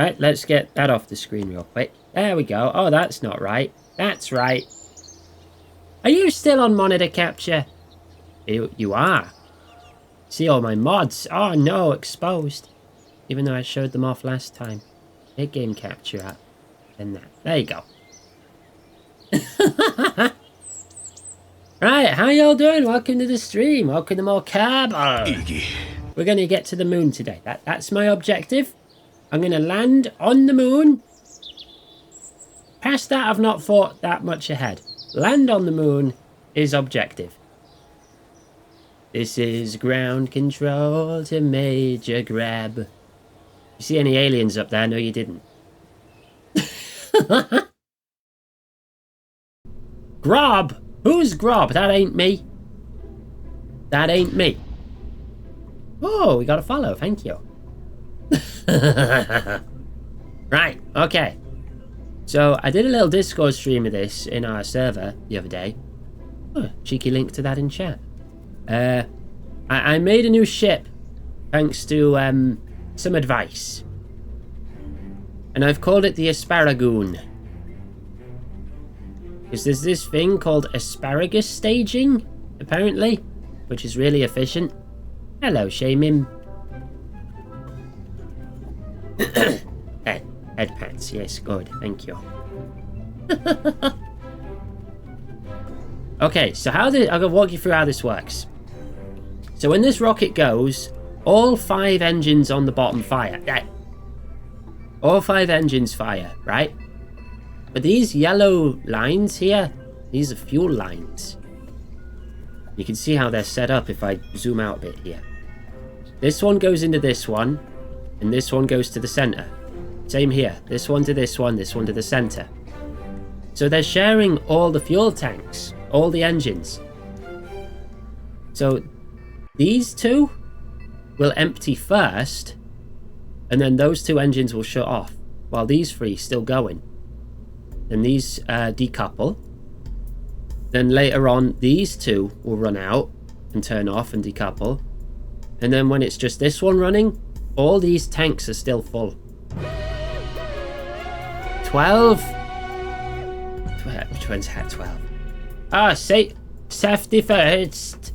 Right, let's get that off the screen real quick. There we go. Oh, that's not right. That's right. Are you still on monitor capture? You are. See all my mods. Oh no, exposed. Even though I showed them off last time. Big game capture app. And that. There you go. Right, how y'all doing? Welcome to the stream. Welcome to more Kerbal. We're going to get to the moon today. That's my objective. I'm going to land on the moon. Past that, I've not thought that much ahead. Land on the moon is objective. This is ground control to Major Grab. You see any aliens up there? No, you didn't. Grob? Who's Grob? That ain't me. That ain't me. Oh, we got a follow. Thank you. Right, okay. So, I did a little Discord stream of this in our server the other day. Oh, cheeky link to that in chat. I made a new ship thanks to some advice. And I've called it the Asparagoon. Because there's this thing called asparagus staging, apparently, which is really efficient. Hello, Shamin. Head pats, yes, good, thank you. Okay, so I'm gonna walk you through how this works. So when this rocket goes, all 5 engines on the bottom fire. All 5 engines fire, right? But these yellow lines here, these are fuel lines. You can see how they're set up if I zoom out a bit here. This one goes into this one, and this one goes to the center. Same here. This one to this one to the center. So they're sharing all the fuel tanks, all the engines. So these 2 will empty first, and then those 2 engines will shut off, while these 3 still going. Then these decouple. Then later on, these 2 will run out and turn off and decouple. And then when it's just this one running, all these tanks are still full. 12. Which one's had 12? Ah, safety first.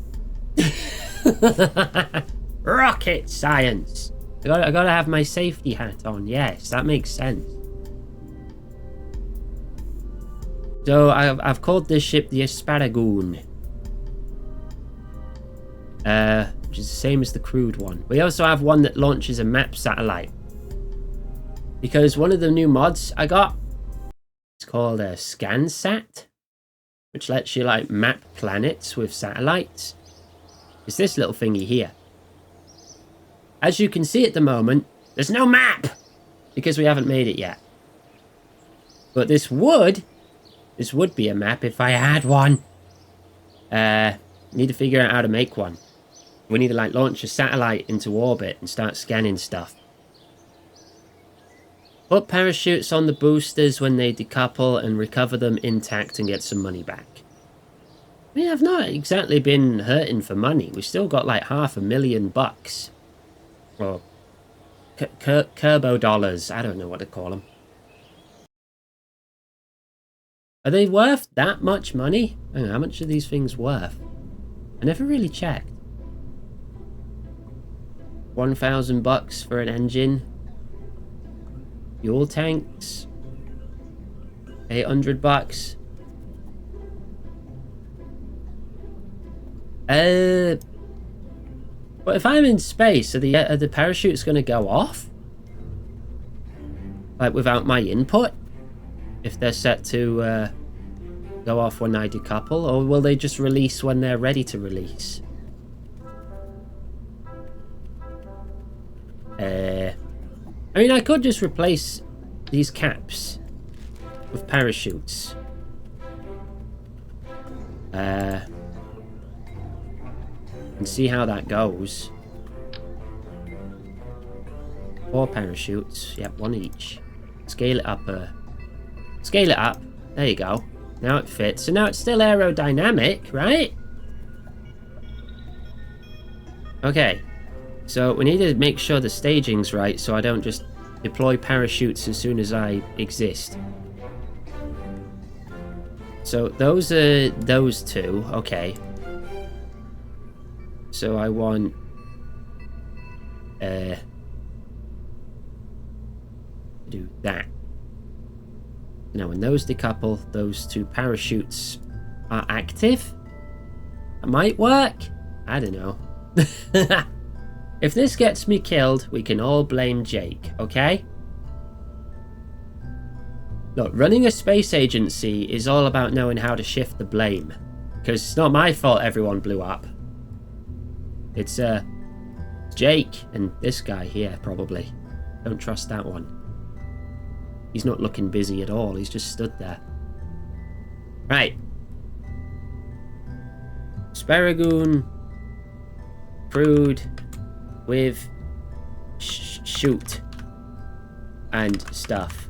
Rocket science. I gotta have my safety hat on. Yes, that makes sense. So I've called this ship the Asparagoon, which is the same as the crewed one. We also have one that launches a map satellite, because one of the new mods I got, it's called a ScanSat, which lets you like map planets with satellites. It's this little thingy here. As you can see at the moment, there's no map because we haven't made it yet. But this would be a map if I had one. Need to figure out how to make one. We need to like launch a satellite into orbit and start scanning stuff. Put parachutes on the boosters when they decouple and recover them intact and get some money back. I mean, I've not exactly been hurting for money. We've still got like $500,000. Or Kerbal dollars. I don't know what to call them. Are they worth that much money? I don't know, how much are these things worth? I never really checked. $1,000 for an engine. Fuel tanks. $800. But if I'm in space, are the parachutes going to go off? Like without my input? If they're set to go off when I decouple, or will they just release when they're ready to release? I mean, I could just replace these caps with parachutes. And see how that goes. 4 parachutes. Yep, 1 each. Scale it up. Scale it up. There you go. Now it fits. So now it's still aerodynamic, right? Okay. So we need to make sure the staging's right so I don't just deploy parachutes as soon as I exist. So those are those two. Okay. So I want... do that. Now when those decouple, those two parachutes are active. That might work. I don't know. If this gets me killed, we can all blame Jake, okay? Look, running a space agency is all about knowing how to shift the blame. Because it's not my fault everyone blew up. It's Jake and this guy here, probably. Don't trust that one. He's not looking busy at all, he's just stood there. Right. Sparagoon. Crude. With shoot and stuff.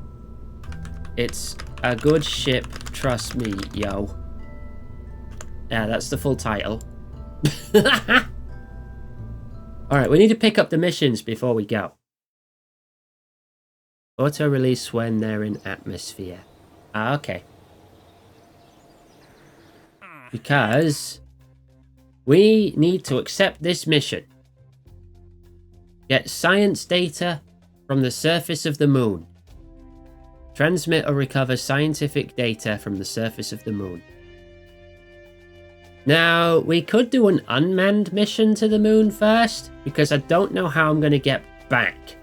It's a good ship, trust me, yo. Yeah, that's the full title. Alright, we need to pick up the missions before we go. Auto release when they're in atmosphere. Ah, okay. Because we need to accept this mission. Get science data from the surface of the moon. Transmit or recover scientific data from the surface of the moon. Now, we could do an unmanned mission to the moon first, because I don't know how I'm going to get back.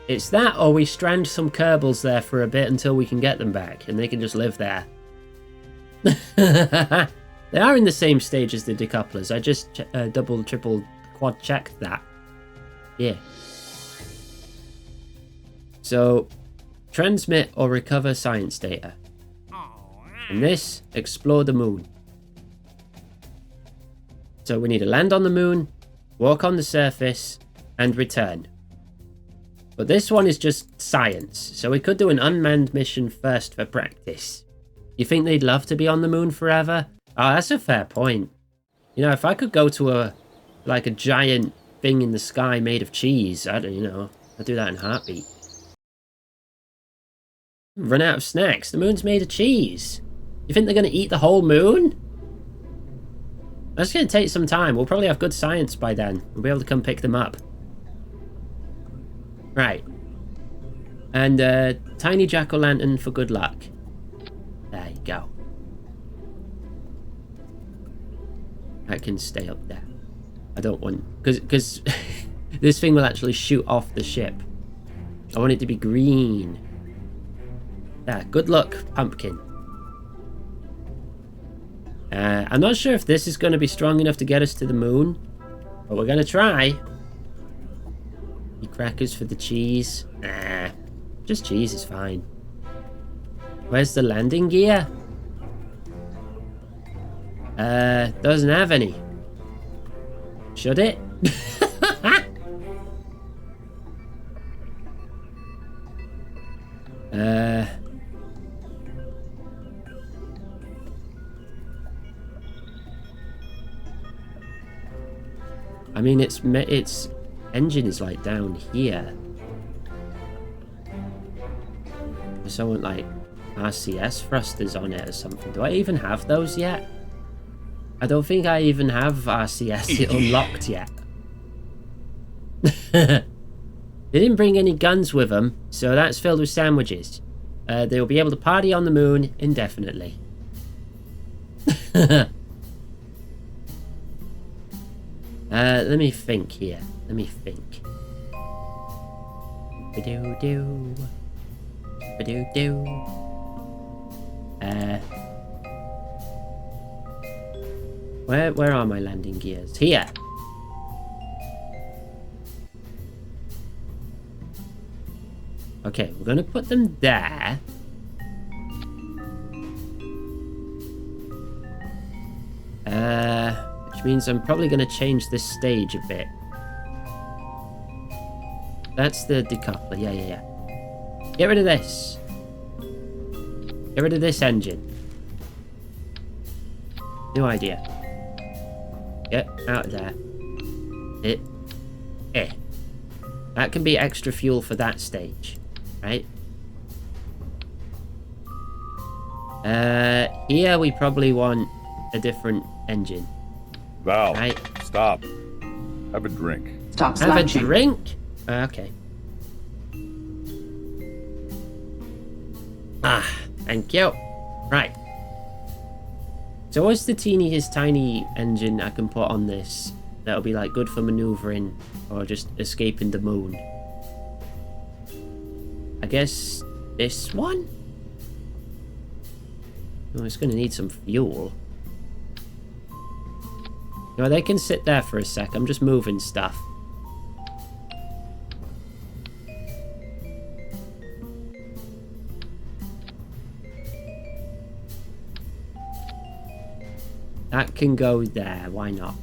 It's that, or we strand some Kerbals there for a bit until we can get them back, and they can just live there. They are in the same stage as the decouplers. I just double, triple, quad checked that. Yeah. So, transmit or recover science data. And this, explore the moon. So we need to land on the moon, walk on the surface, and return. But this one is just science, so we could do an unmanned mission first for practice. You think they'd love to be on the moon forever? Oh, that's a fair point. You know, if I could go to a giant thing in the sky made of cheese, I'd do that in a heartbeat. Run out of snacks. The moon's made of cheese. You think they're going to eat the whole moon? That's going to take some time. We'll probably have good science by then. We'll be able to come pick them up. Right. And tiny jack-o'-lantern for good luck. There you go. That can stay up there. I don't want... Because this thing will actually shoot off the ship. I want it to be green. There. Good luck, pumpkin. I'm not sure if this is going to be strong enough to get us to the moon. But we're going to try. Crackers for the cheese. Nah. Just cheese is fine. Where's the landing gear? Doesn't have any. Should it? I mean, its engine is like down here. So I want like RCS thrusters on it or something. Do I even have those yet? I don't think I even have RCS unlocked yet. They didn't bring any guns with them, so that's filled with sandwiches. They'll be able to party on the moon indefinitely. Let me think here. Let me think. Ba-do-do. Ba-do-do. Where are my landing gears? Here. Okay, we're gonna put them there. Which means I'm probably gonna change this stage a bit. That's the decoupler. Yeah. Get rid of this. Get rid of this engine. New idea. Get out of there. That can be extra fuel for that stage, right? Here we probably want a different engine. Val, right? stop. Have a drink. Stop Have a slouching. drink? Okay. Thank you. Right. So what's the teeniest tiny engine I can put on this that'll be like good for maneuvering or just escaping the moon? I guess this one? Oh, it's gonna need some fuel. No, they can sit there for a sec. I'm just moving stuff. That can go there. Why not?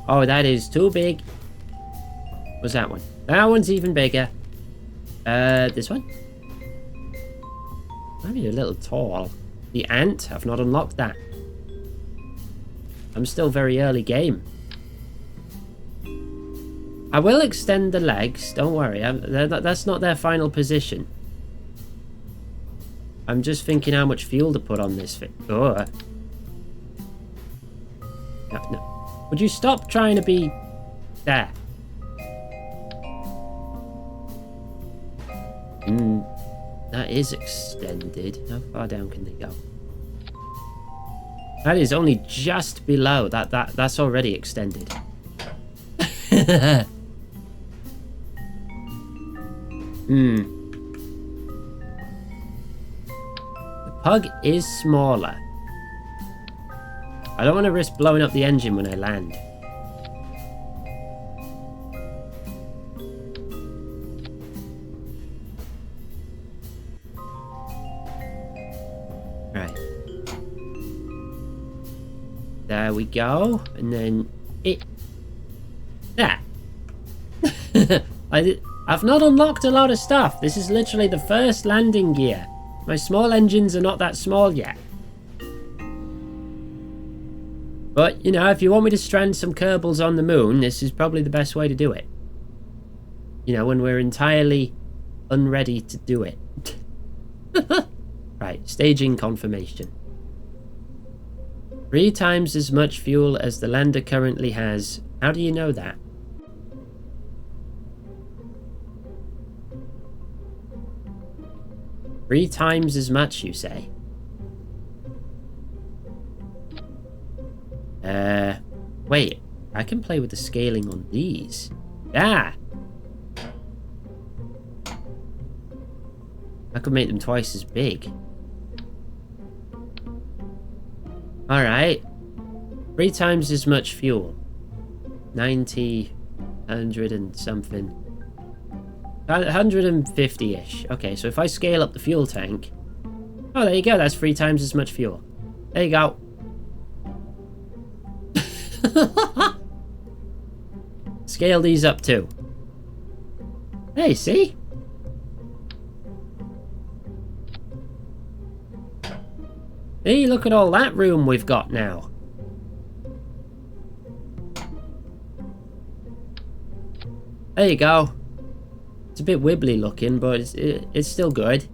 Oh, that is too big. What's that one? That one's even bigger. This one? Maybe a little tall. The ant? I've not unlocked that. I'm still very early game. I will extend the legs. Don't worry. That's not their final position. I'm just thinking how much fuel to put on this thing. Oh. No. Would you stop trying to be there? That is extended. How far down can they go? That is only just below. That's already extended. The pug is smaller. I don't want to risk blowing up the engine when I land. Right. There we go. And then it... There. I've not unlocked a lot of stuff. This is literally the first landing gear. My small engines are not that small yet. But, you know, if you want me to strand some Kerbals on the moon, this is probably the best way to do it. You know, when we're entirely unready to do it. Right, staging confirmation. 3 times as much fuel as the lander currently has. How do you know that? Three times as much, you say? Wait. I can play with the scaling on these. Ah! I could make them twice as big. Alright. 3 times as much fuel. 90, 100 and something. 150-ish. Okay, so if I scale up the fuel tank... Oh, there you go. That's 3 times as much fuel. There you go. Scale these up too. Hey, see? Hey, look at all that room we've got now. There you go. It's a bit wibbly looking, but it's still good.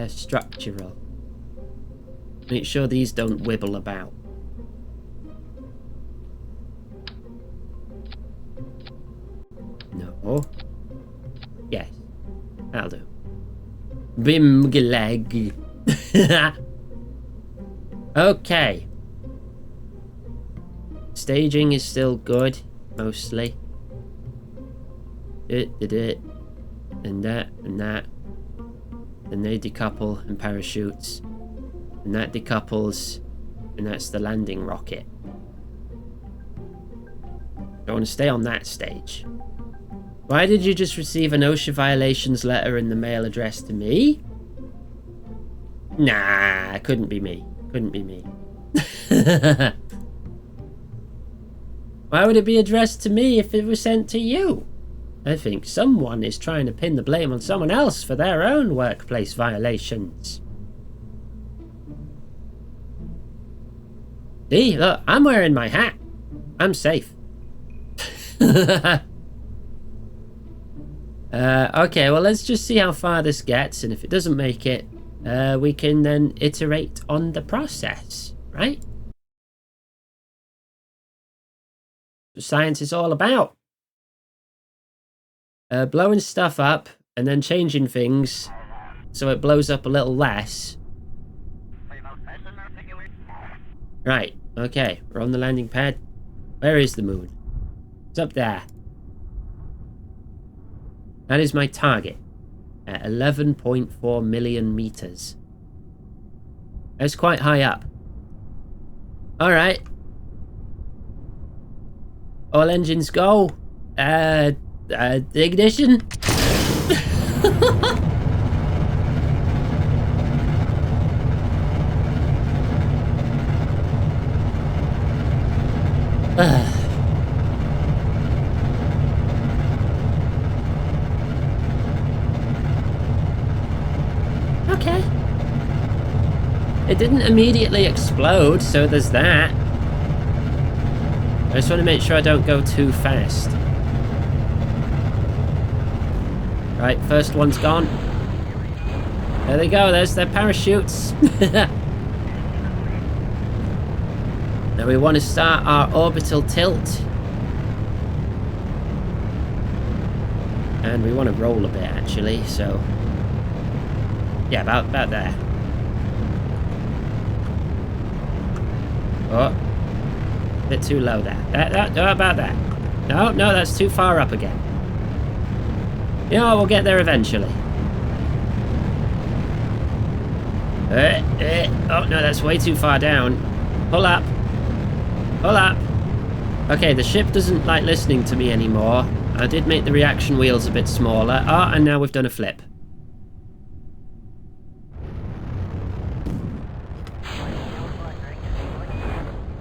Structural. Make sure these don't wibble about. No. Yes. That'll do. Bimgleg. Okay. Staging is still good, mostly. And that, and that. Then they decouple and parachutes. And that decouples. And that's the landing rocket. I want to stay on that stage. Why did you just receive an OSHA violations letter in the mail addressed to me? Nah, couldn't be me. Couldn't be me. Why would it be addressed to me if it was sent to you? I think someone is trying to pin the blame on someone else for their own workplace violations. See, look, I'm wearing my hat. I'm safe. Okay, well, let's just see how far this gets, and if it doesn't make it, we can then iterate on the process, right? What science is all about. Blowing stuff up and then changing things so it blows up a little less. Right, okay, we're on the landing pad. Where is the moon? It's up there. That is my target at 11.4 million meters. That's quite high up. Alright. All engines go. Ignition. Okay. It didn't immediately explode, so there's that. I just want to make sure I don't go too fast. Right, first one's gone. There they go, there's their parachutes. Now we want to start our orbital tilt. And we want to roll a bit, actually, so... yeah, about there. Oh. A bit too low there. About there. No, that's too far up again. Yeah, we'll get there eventually. Oh, no, that's way too far down. Pull up. Pull up. Okay, the ship doesn't like listening to me anymore. I did make the reaction wheels a bit smaller. Oh, and now we've done a flip.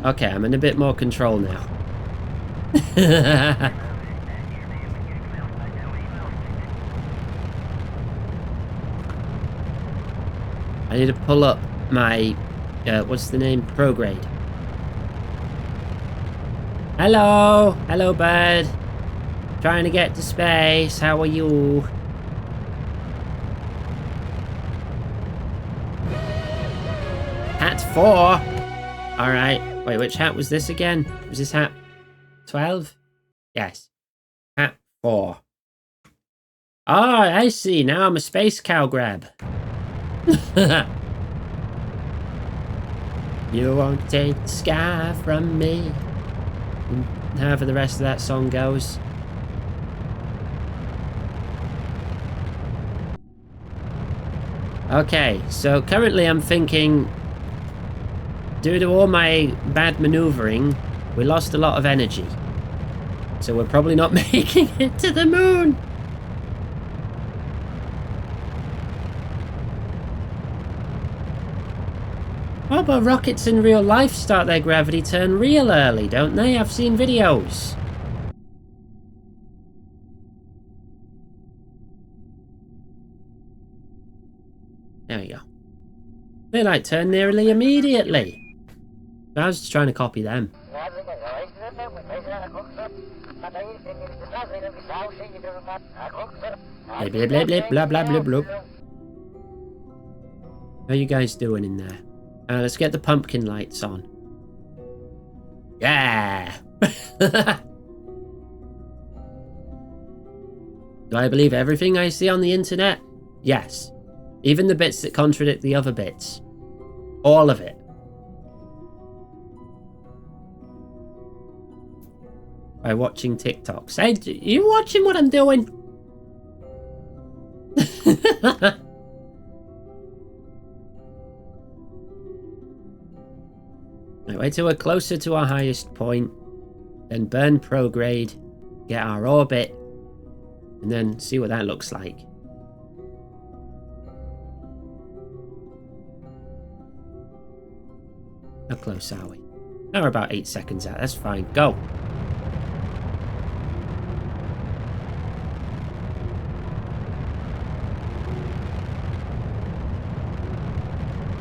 Okay, I'm in a bit more control now. I need to pull up my, what's the name? Prograde. Hello! Hello, bird. Trying to get to space. How are you? Hat 4? Alright. Wait, which hat was this again? Was this hat 12? Yes. Hat 4. Oh, I see. Now I'm a space cow grab. You won't take the sky from me. However the rest of that song goes. Okay, so currently I'm thinking, due to all my bad maneuvering, we lost a lot of energy. So we're probably not making it to the moon. Oh, but rockets in real life start their gravity turn real early, don't they? I've seen videos. There we go. They like turn nearly immediately. I was just trying to copy them. Blip, blip, blip, blip, blah, blah, blah, blah. How are you guys doing in there? Let's get the pumpkin lights on. Yeah! Do I believe everything I see on the internet? Yes. Even the bits that contradict the other bits. All of it. By watching TikToks. Hey, are you watching what I'm doing? Right, wait till we're closer to our highest point. Then burn prograde. Get our orbit. And then see what that looks like. How close are we? Now we're about 8 seconds out. That's fine. Go.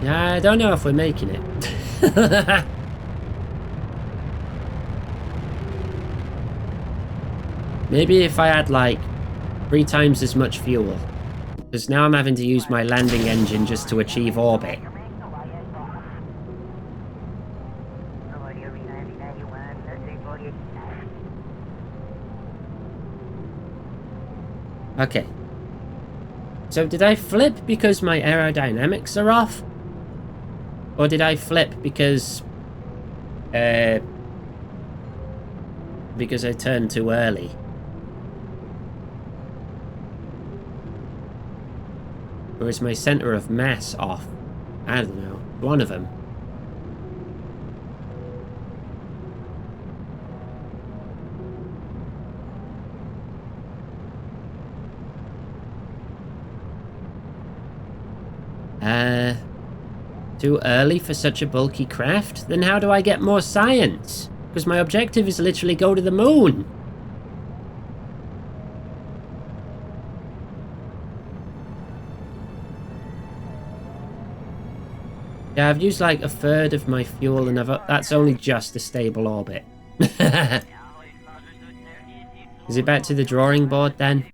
Yeah, I don't know if we're making it. Maybe if I had, like, 3 times as much fuel. Because now I'm having to use my landing engine just to achieve orbit. Okay. So did I flip because my aerodynamics are off? Or did I flip because I turned too early? Or is my center of mass off? I don't know. One of them. Too early for such a bulky craft? Then how do I get more science? Because my objective is literally go to the moon. Yeah, I've used like 1/3 of my fuel and that's only just a stable orbit. Is it back to the drawing board then?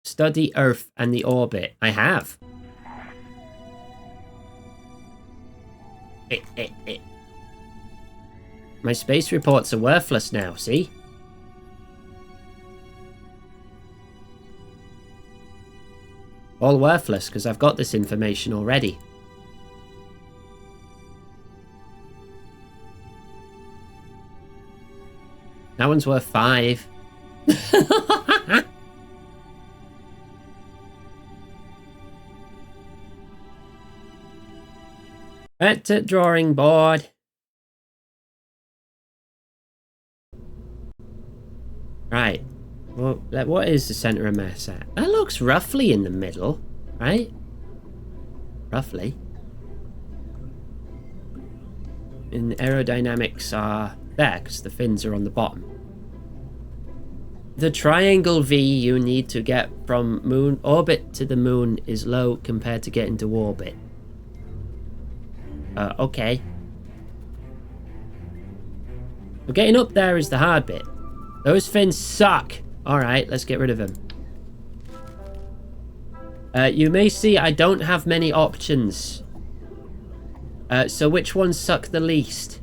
Study Earth and the orbit. I have. My space reports are worthless now, see? All worthless because I've got this information already. That one's worth 5. Back to drawing board. Right. Well, what is the center of mass at? That looks roughly in the middle, right? Roughly. And aerodynamics are there because the fins are on the bottom. The triangle V you need to get from moon orbit to the moon is low compared to getting to orbit. Okay. Well, getting up there is the hard bit. Those fins suck. Alright, let's get rid of them. You may see I don't have many options. So which ones suck the least?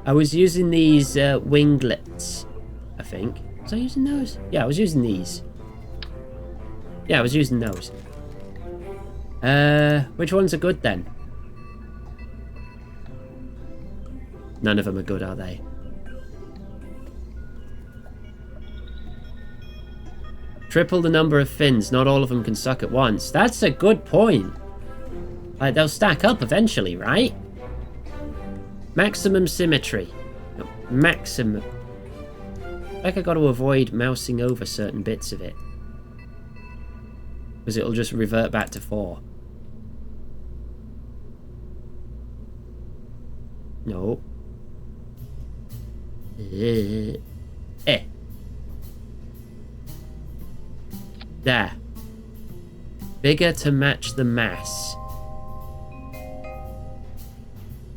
I was using these winglets, I think. Was I using those? Yeah, I was using these. Yeah, I was using those. Which ones are good then? None of them are good, are they? Triple the number of fins. Not all of them can suck at once. That's a good point. Like, they'll stack up eventually, right? Maximum symmetry. No, maximum. Like I got to avoid mousing over certain bits of it. Because it'll just revert back to 4. No. There. Bigger to match the mass.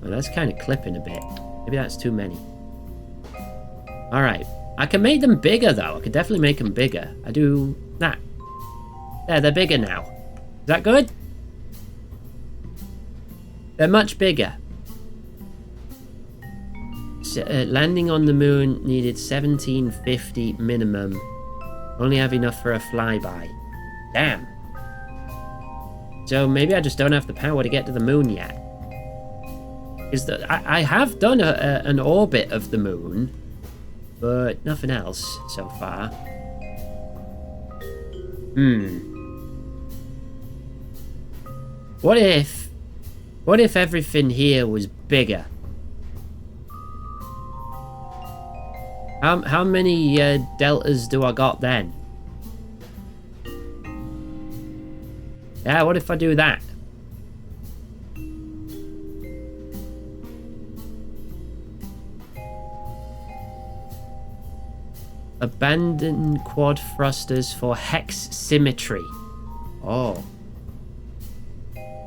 Well, that's kind of clipping a bit. Maybe that's too many. Alright. I can make them bigger, though. I could definitely make them bigger. I do that. There, they're bigger now. Is that good? They're much bigger. So, landing on the moon needed 1750 minimum. Only have enough for a flyby. Damn. So maybe I just don't have the power to get to the moon yet. Is that I have done an orbit of the moon, but nothing else so far. What if everything here was bigger? How many deltas do I got then? Yeah, what if I do that? Abandon quad thrusters for hex symmetry. Oh.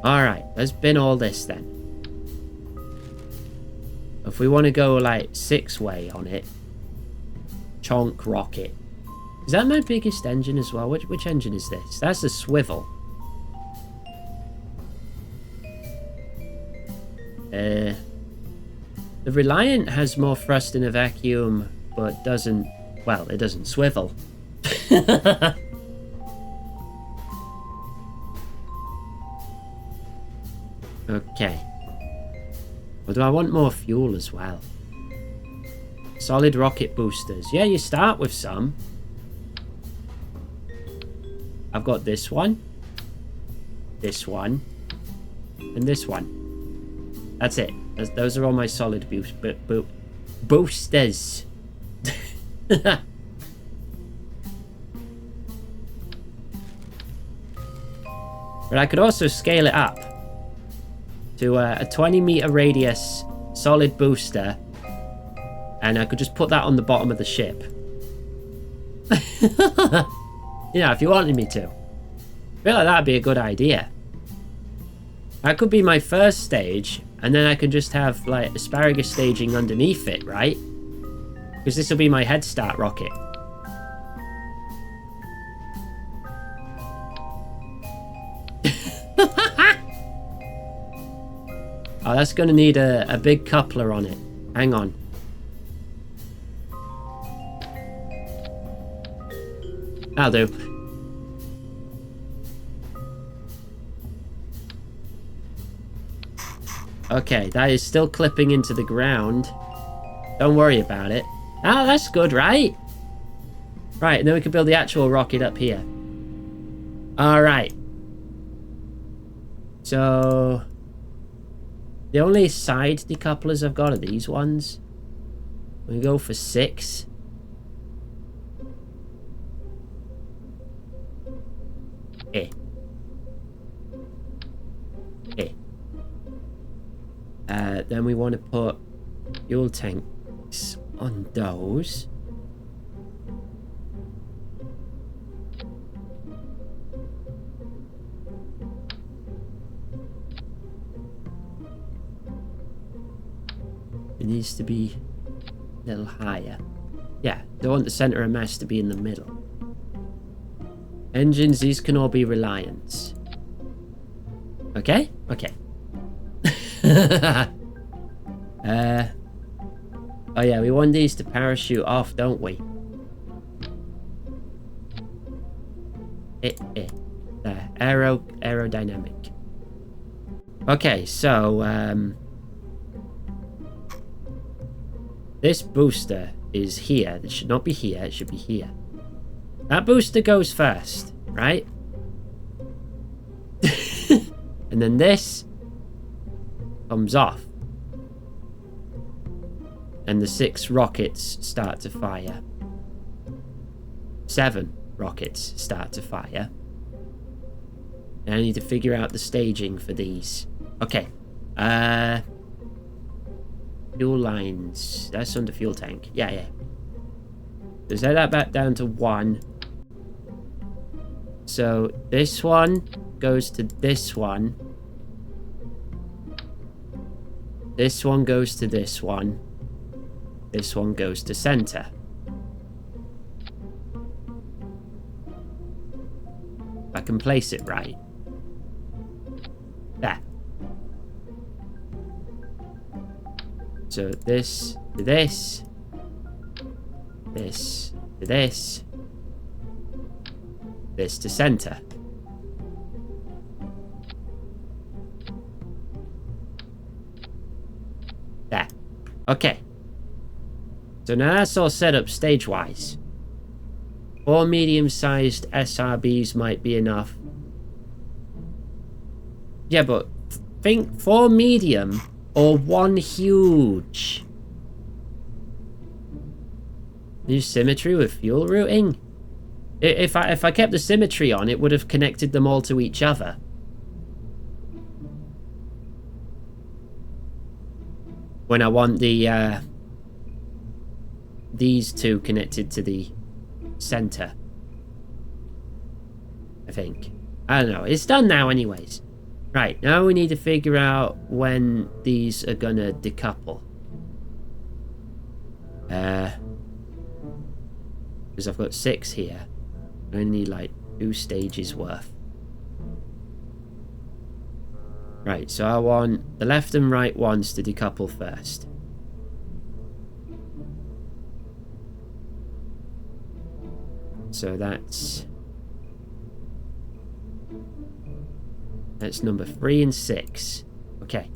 Alright, let's bin all this then. If we want to go like 6-way on it, chonk rocket. Is that my biggest engine as well? Which engine is this? That's the swivel. The Reliant has more thrust in a vacuum, but doesn't... Well, it doesn't swivel. Okay. Although I want more fuel as well. Solid rocket boosters. Yeah, you start with some. I've got this one. This one. And this one. That's it. Those are all my solid boosters. But I could also scale it up to a 20-meter radius solid booster, and I could just put that on the bottom of the ship. You know, if you wanted me to. I feel like that'd be a good idea. That could be my first stage, and then I can just have like asparagus staging underneath it, right? Because this will be my head start rocket. Oh, that's going to need a big coupler on it. Hang on. That'll do. Okay, that is still clipping into the ground. Don't worry about it. Ah, that's good, right? Right, and then we can build the actual rocket up here. Alright. So... the only side decouplers I've got are these ones. We go for 6. Eh. Eh. Then we want to put fuel tanks on those. It needs to be a little higher. Yeah, don't want the center of mass to be in the middle. Engines, these can all be Reliants. Okay? Okay. Oh yeah, we want these to parachute off, don't we? There. Aerodynamic. Okay, so, this booster is here. It should not be here. It should be here. That booster goes first, right? And then this comes off. And the 6 rockets start to fire. 7 rockets start to fire. And I need to figure out the staging for these. Okay. Fuel lines. That's under fuel tank. Yeah, yeah. So set that back down to 1. So this one goes to this one. This one goes to this one. This one goes to center. I can place it right. There. So this to this. This to this. This to center. There. Okay. So now that's all set up stage-wise. 4 medium-sized SRBs might be enough. Yeah, but think 4 medium or 1 huge. New symmetry with fuel routing? If I kept the symmetry on, it would have connected them all to each other. When I want the these two connected to the center. I think. I don't know. It's done now anyways. Right, now we need to figure out when these are gonna decouple. Because I've got 6 here. I only need like 2 stages worth. Right, so I want the left and right ones to decouple first. So that's number 3 and 6. Okay.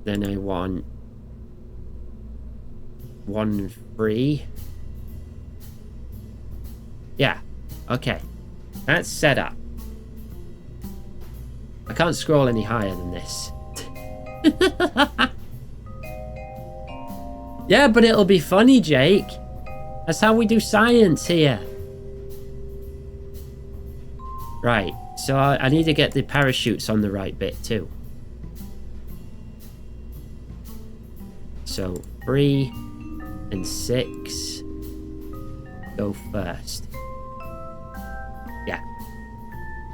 Then I want 1 and 3. Yeah. Okay. That's set up. I can't scroll any higher than this. Yeah, but it'll be funny, Jake. That's how we do science here. Right, so I need to get the parachutes on the right bit too. So 3 and 6 go first. Yeah.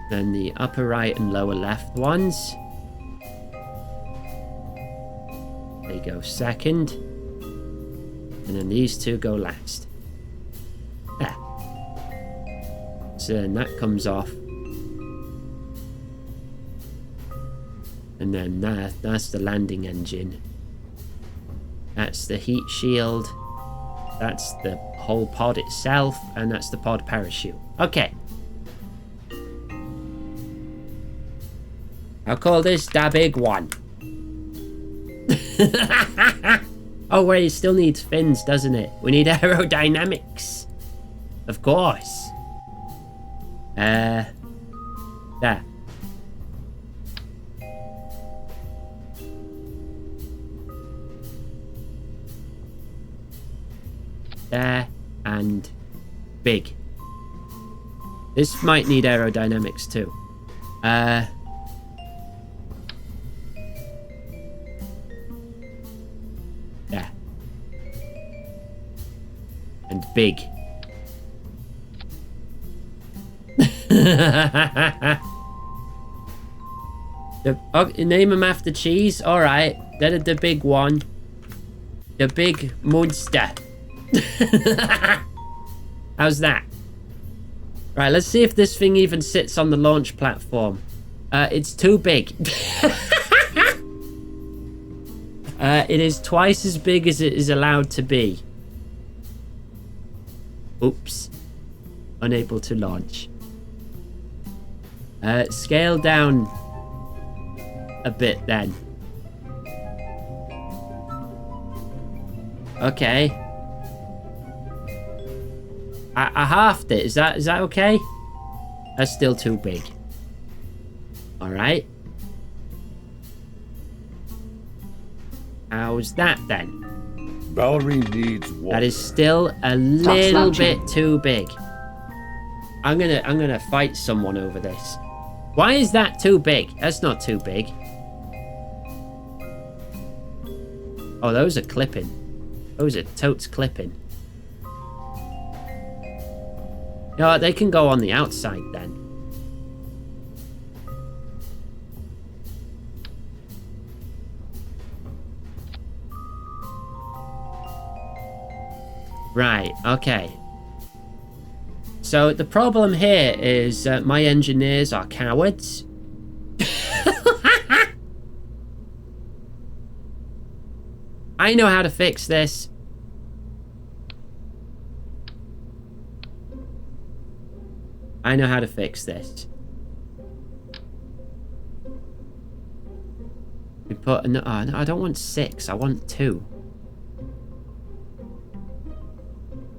Then the upper right and lower left ones, they go second. And then these 2 go last. There. So then that comes off. And then that's the landing engine. That's the heat shield. That's the whole pod itself. And that's the pod parachute. Okay. I'll call this the big one. Oh wait, it still needs fins, doesn't it? We need aerodynamics. Of course. There. There and big. This might need aerodynamics too. There. And big. Name them after cheese? Alright. They're the big one. The big monster. How's that? Right, let's see if this thing even sits on the launch platform. It's too big. It is twice as big as it is allowed to be. Oops. Unable to launch. Scale down a bit then. Okay. I halved it. Is that okay? That's still too big. Alright. How's that then? Valerie needs water. That is still a little bit too big. I'm gonna fight someone over this. Why is that too big? That's not too big. Oh, those are clipping. Those are totes clipping. No, they can go on the outside then. Right, okay. So the problem here is my engineers are cowards. I know how to fix this. I know how to fix this. We put no, I don't want 6. I want 2.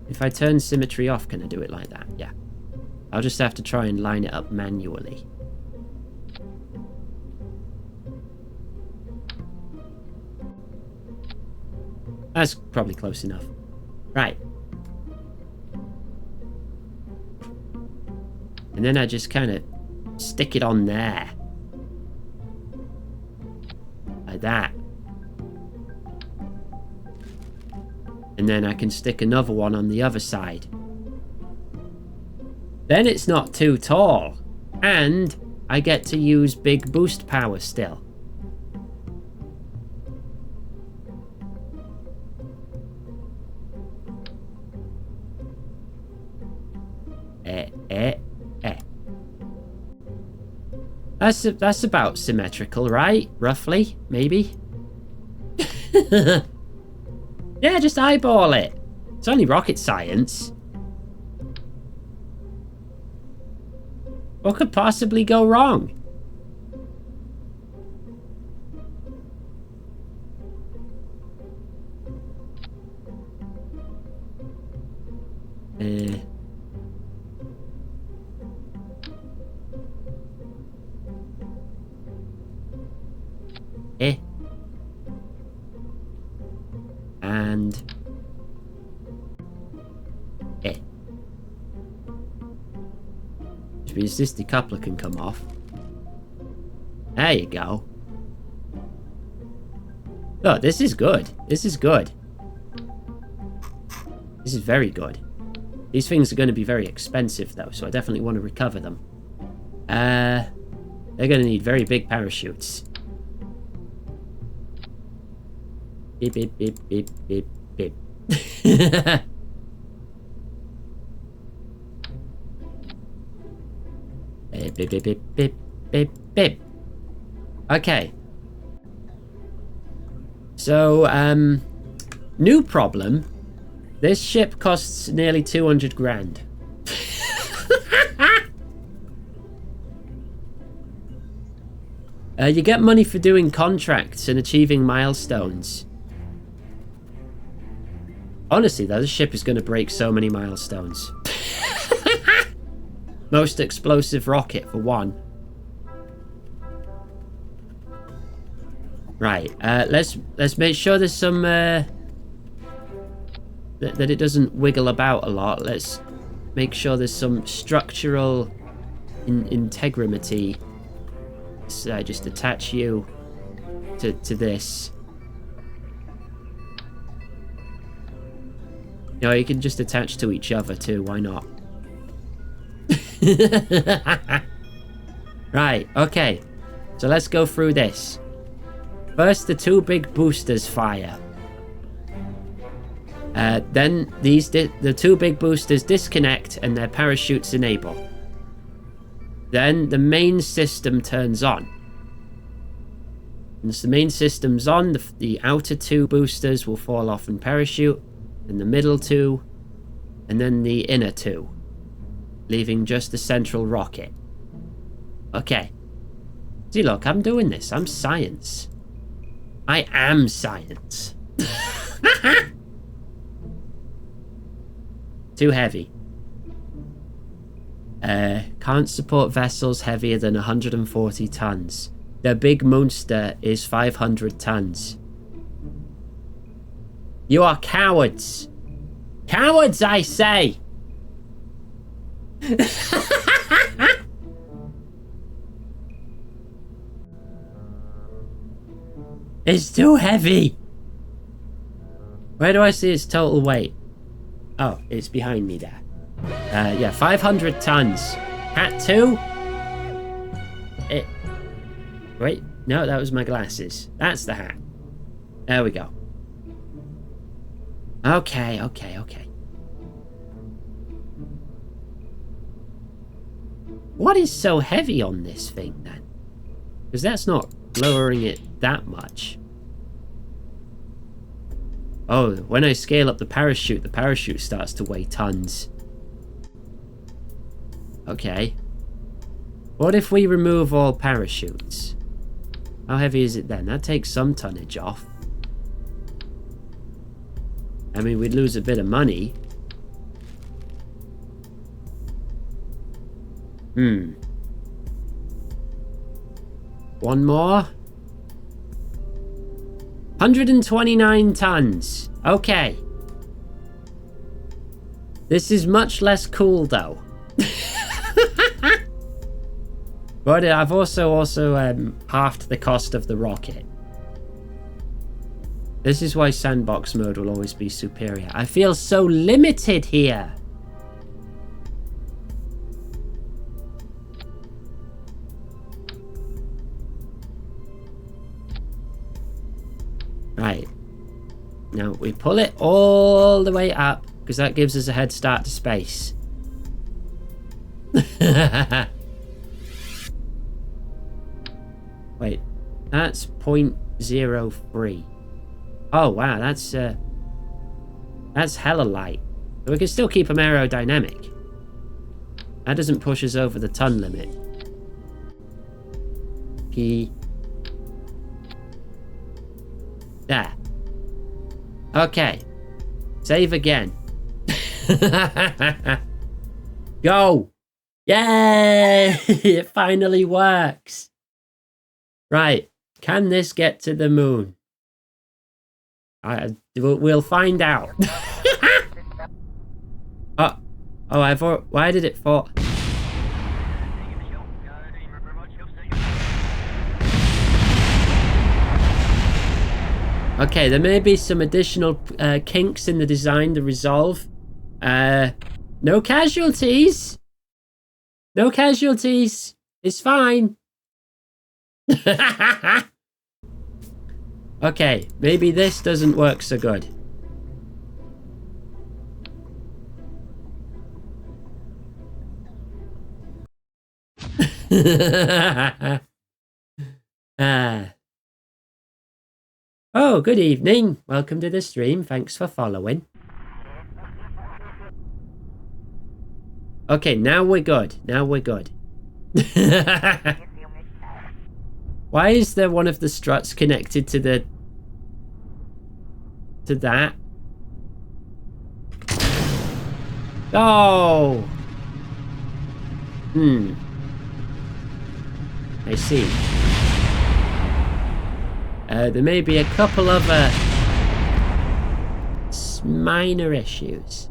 If I turn symmetry off, can I do it like that? Yeah. I'll just have to try and line it up manually. That's probably close enough. Right. And then I just kind of stick it on there. Like that. And then I can stick another one on the other side. Then it's not too tall. And I get to use big boost power still. eh, eh. That's about symmetrical, right? Roughly, maybe. Yeah, just eyeball it. It's only rocket science. What could possibly go wrong? And which means this decoupler can come off. There you go. Oh, this is good. This is good. This is very good. These things are going to be very expensive though, so I definitely want to recover them. They're going to need very big parachutes. Beep, beep, beep, beep, beep, beep. Beep, beep, beep, beep, beep, beep, beep. Okay. So, new problem. This ship costs nearly 200 grand. You get money for doing contracts and achieving milestones. Honestly, though, this ship is going to break so many milestones. Most explosive rocket, for one. Right, let's make sure there's some... that it doesn't wiggle about a lot. Let's make sure there's some structural integrity. So just attach you to this. No, you can just attach to each other too, why not? Right, okay. So let's go through this. First, the two big boosters fire. Then the two big boosters disconnect and their parachutes enable. Then the main system turns on. Once the main system's on, the outer two boosters will fall off and parachute, and the middle two, and then the inner two, leaving just the central rocket. Okay. See, look, I'm doing this. I'm science. I am science. Too heavy. Can't support vessels heavier than 140 tons. The big monster is 500 tons. You are cowards. Cowards, I say! It's too heavy. Where do I see its total weight? Oh, it's behind me there. Yeah, 500 tons. Hat 2? Wait, no, that was my glasses. That's the hat. There we go. Okay. What is so heavy on this thing, then? Because that's not lowering it that much. Oh, when I scale up the parachute starts to weigh tons. Okay. What if we remove all parachutes? How heavy is it then? That takes some tonnage off. I mean, we'd lose a bit of money. One more. 129 tons. Okay. This is much less cool, though. But I've also halved the cost of the rocket. This is why sandbox mode will always be superior. I feel so limited here. Right. Now we pull it all the way up because that gives us a head start to space. Wait, that's 0.03. Oh wow, that's hella light. But we can still keep them aerodynamic. That doesn't push us over the ton limit. P. There. Okay. Save again. Go! Yay! It finally works. Right. Can this get to the moon? We'll find out. Why did it fall? Okay, there may be some additional kinks in the design to resolve. No casualties. No casualties. It's fine. Okay, maybe this doesn't work so good. Oh, good evening. Welcome to the stream. Thanks for following. Okay, now we're good. Now we're good. Why is there one of the struts connected to the... to that? Oh! I see. There may be a couple of minor issues.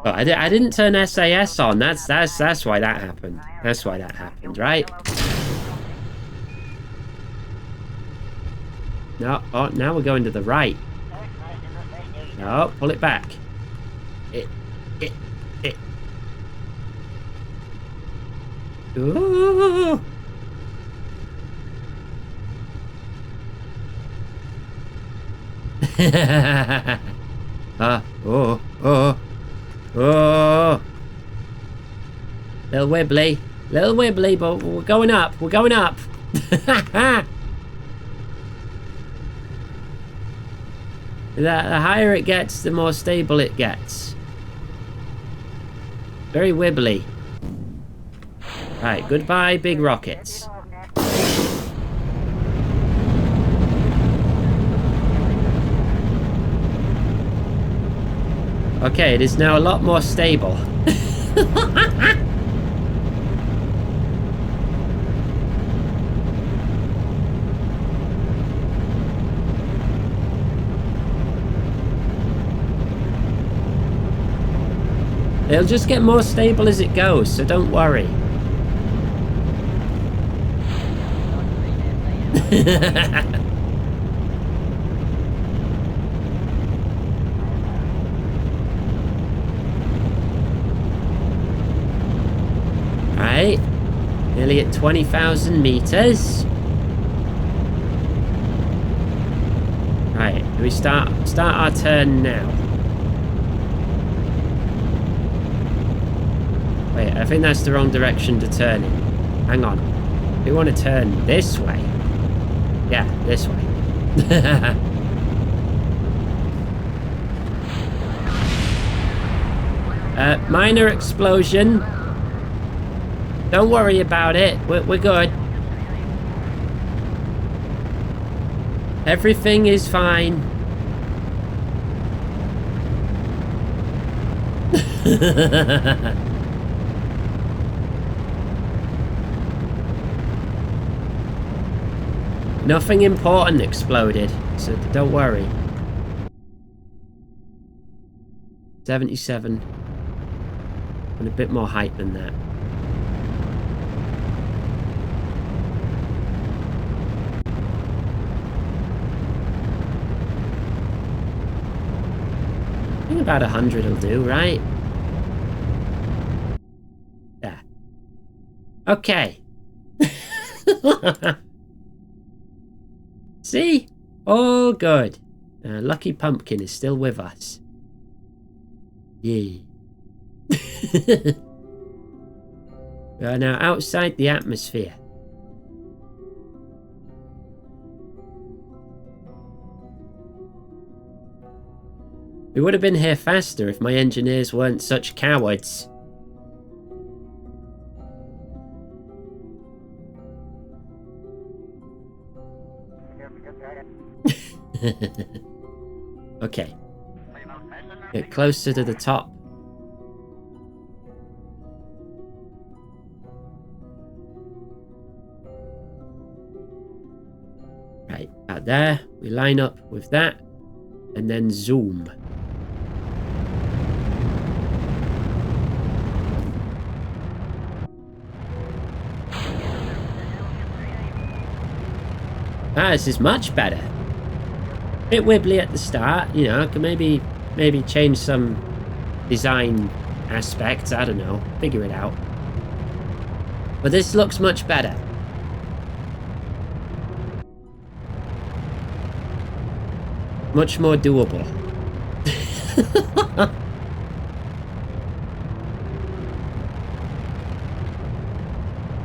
Oh, I didn't turn SAS on. That's why that happened. That's why that happened, right? No, oh, now we're going to the right. No, pull it back. It. Ooh. Oh. Little wibbly, but we're going up. We're going up. The higher it gets, the more stable it gets. Very wibbly. Right, goodbye, big rockets. Okay, it is now a lot more stable. It'll just get more stable as it goes, so don't worry. Right, nearly at 20,000 meters. Right, do we start our turn now? Wait, I think that's the wrong direction to turn in. Hang on. We want to turn this way. Yeah, this way. Minor explosion. Don't worry about it. We're good. Everything is fine. Nothing important exploded, so don't worry. 77. And a bit more height than that. I think about 100 will do, right? There. Okay. See? All good. Lucky Pumpkin is still with us. Yay. We are now outside the atmosphere. We would have been here faster if my engineers weren't such cowards. Okay. Get closer to the top. Right, out there. We line up with that. And then zoom. Ah, this is much better. Bit wibbly at the start, you know, I can maybe change some design aspects, I don't know, figure it out. But this looks much better. Much more doable.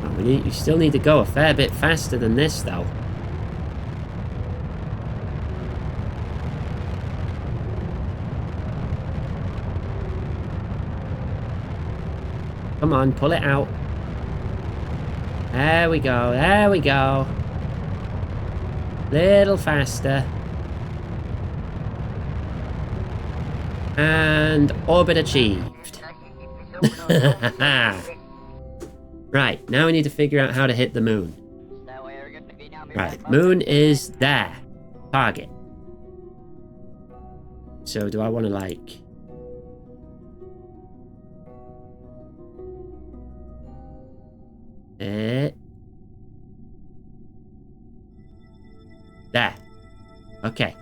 Oh, you still need to go a fair bit faster than this, though. Come on, pull it out. There we go, there we go. Little faster. And orbit achieved. Right, now we need to figure out how to hit the moon. Right, moon is there. Target. So do I want to like... There. Okay.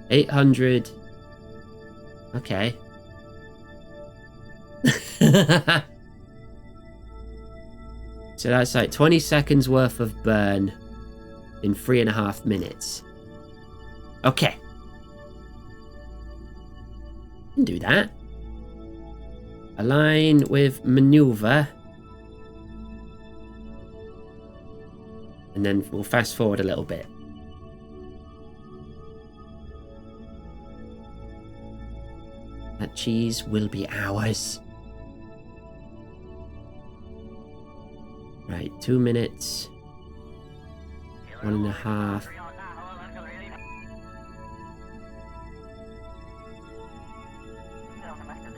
800. Okay. So that's like 20 seconds worth of burn in 3.5 minutes. Okay. Can do that. Align with maneuver. And then we'll fast forward a little bit. That cheese will be ours. Right, 2 minutes. 1.5.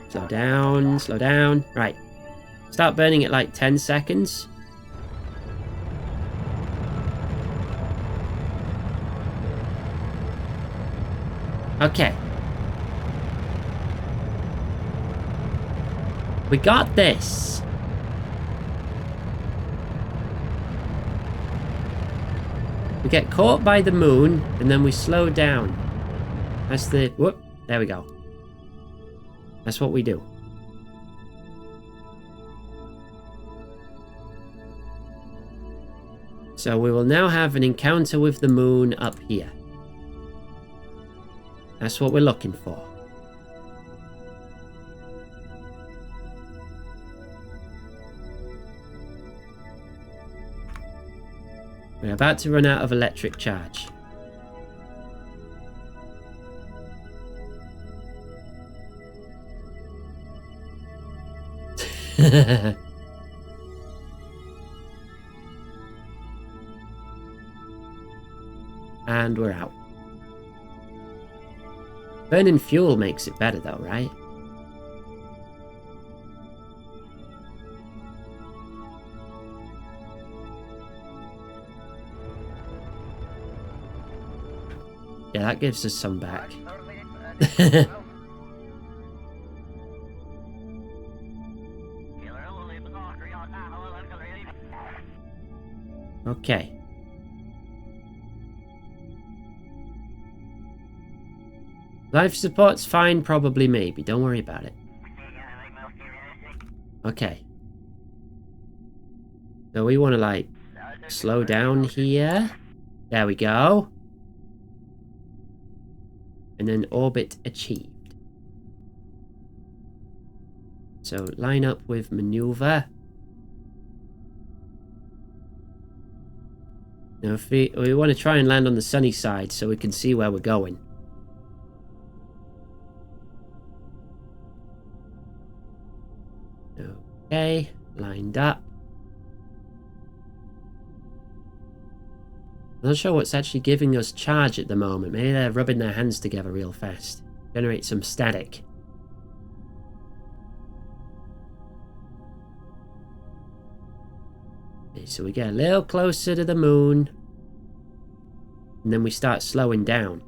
Slow down, slow down. Right. Start burning at like 10 seconds. Okay. We got this. We get caught by the moon and then we slow down. That's the... Whoop. There we go. That's what we do. So we will now have an encounter with the moon up here. That's what we're looking for. We're about to run out of electric charge. And we're out. Burning fuel makes it better though, right? Yeah, that gives us some back. Okay. Life support's fine, probably, maybe. Don't worry about it. Okay. So we want to, like, slow down here. There we go. And then orbit achieved. So line up with maneuver. Now if we want to try and land on the sunny side so we can see where we're going. Okay, lined up. I'm not sure what's actually giving us charge at the moment. Maybe they're rubbing their hands together real fast. Generate some static. Okay, so we get a little closer to the moon. And then we start slowing down.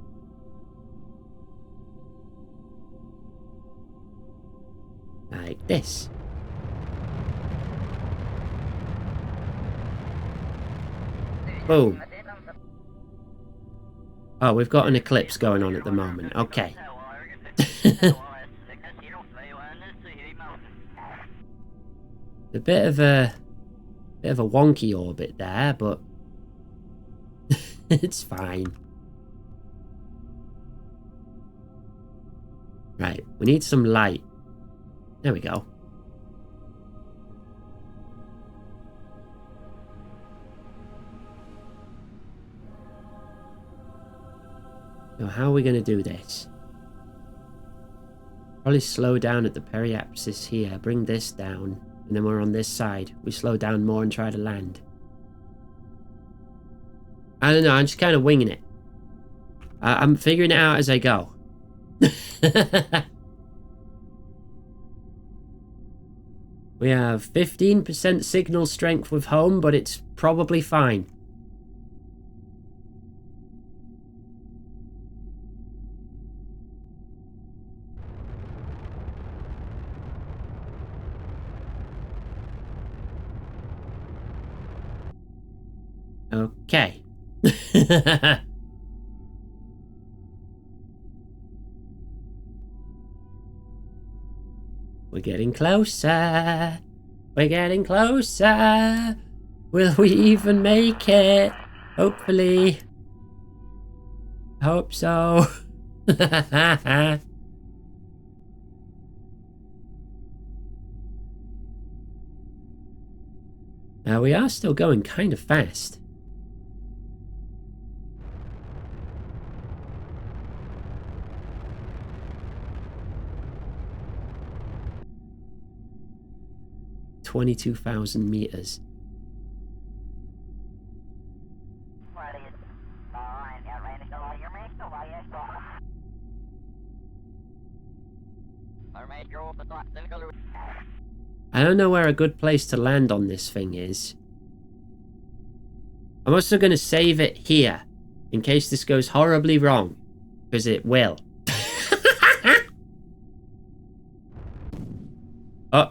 Like this. Boom. Oh, we've got an eclipse going on at the moment. Okay. A bit of a wonky orbit there, but it's fine. Right, we need some light. There we go. So how are we going to do this? Probably slow down at the periapsis here, bring this down, and then we're on this side. We slow down more and try to land. I don't know, I'm just kind of winging it. I'm figuring it out as I go. We have 15% signal strength with home, but it's probably fine. Okay. We're getting closer. We're getting closer. Will we even make it? Hopefully. Hope so. Now we are still going kind of fast. $22,000 meters. I don't know where a good place to land on this thing is. I'm also going to save it here in case this goes horribly wrong, because it will. Oh.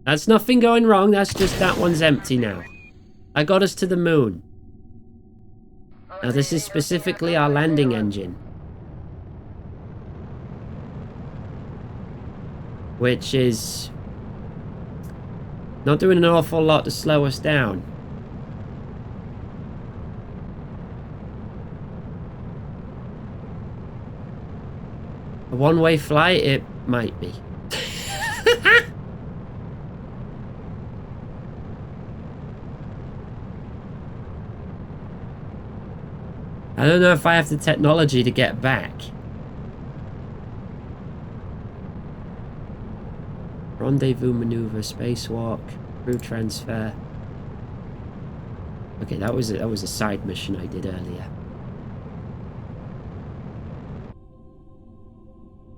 That's nothing going wrong, that's just that one's empty now. I got us to the moon. Now this is specifically our landing engine. Which is not doing an awful lot to slow us down. A one-way flight, it might be. I don't know if I have the technology to get back. Rendezvous maneuver, spacewalk, crew transfer. Okay, that was a side mission I did earlier.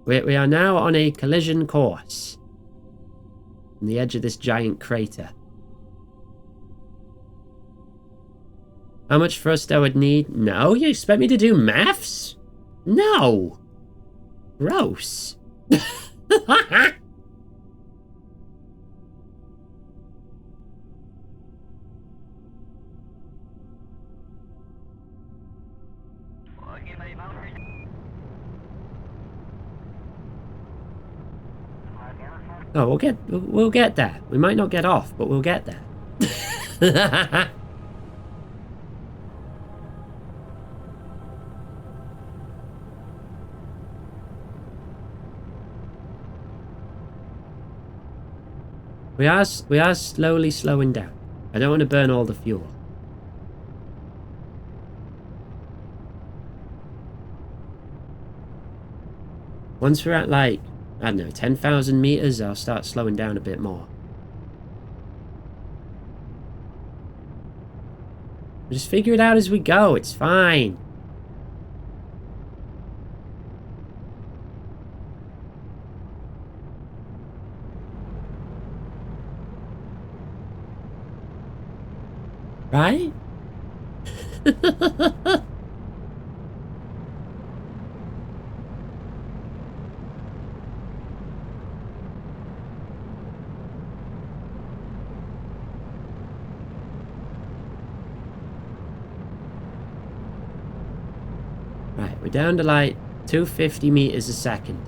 We are now on a collision course on the edge of this giant crater. How much thrust I would need? No, you expect me to do maths? No. Gross. Oh, we'll get there. We might not get off, but we'll get there. We are slowly slowing down. I don't want to burn all the fuel. Once we're at like, I don't know, 10,000 meters, I'll start slowing down a bit more. We'll just figure it out as we go. It's fine. Right? Right, we're down to like 250 meters a second.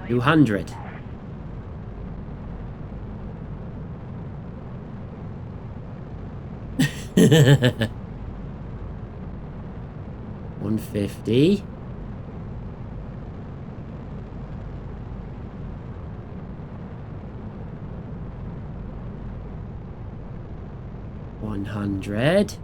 200. $150. $100.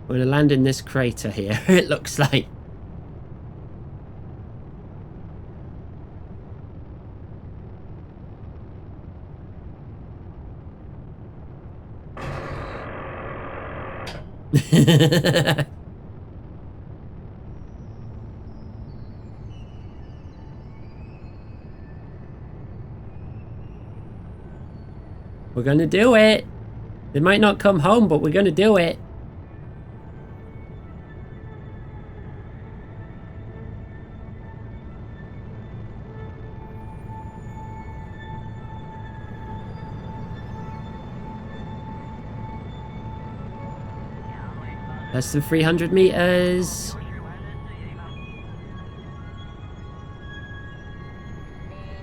We're gonna land in this crater here, it looks like. We're gonna do it. They might not come home, but we're gonna do it. Less than 300 meters.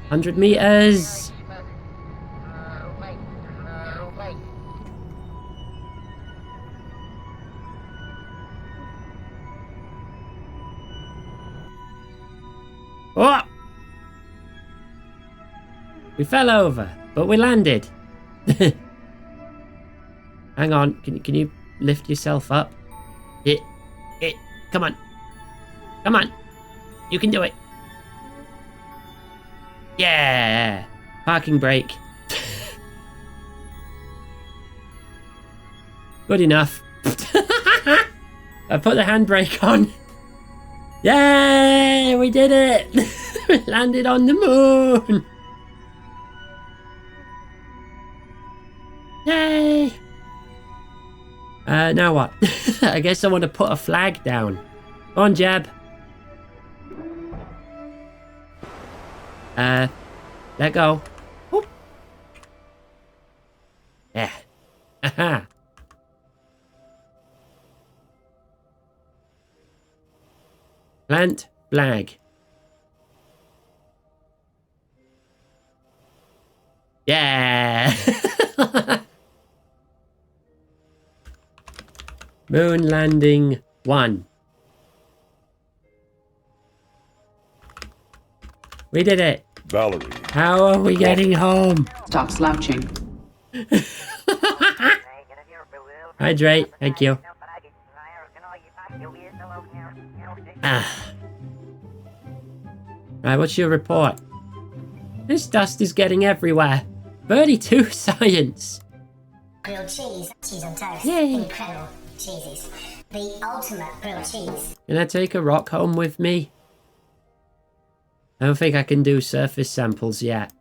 $100 meters. Oh! We fell over, but we landed. Hang on, can you lift yourself up? Come on. Come on. You can do it. Yeah. Parking brake. Good enough. I put the handbrake on. Yay! We did it! We landed on the moon! Yay! Now what? I guess I want to put a flag down. Go on, Jeb. Let go. Whoop. Yeah. Aha. Plant flag. Yeah. Moon landing 1. We did it. Valerie. How are we getting home? Stop slouching. Hydrate. Thank you. Right, what's your report? This dust is getting everywhere. 32 science. Grilled cheese on toast. Yay. Incredible cheeses. The ultimate grilled cheese. Can I take a rock home with me? I don't think I can do surface samples yet.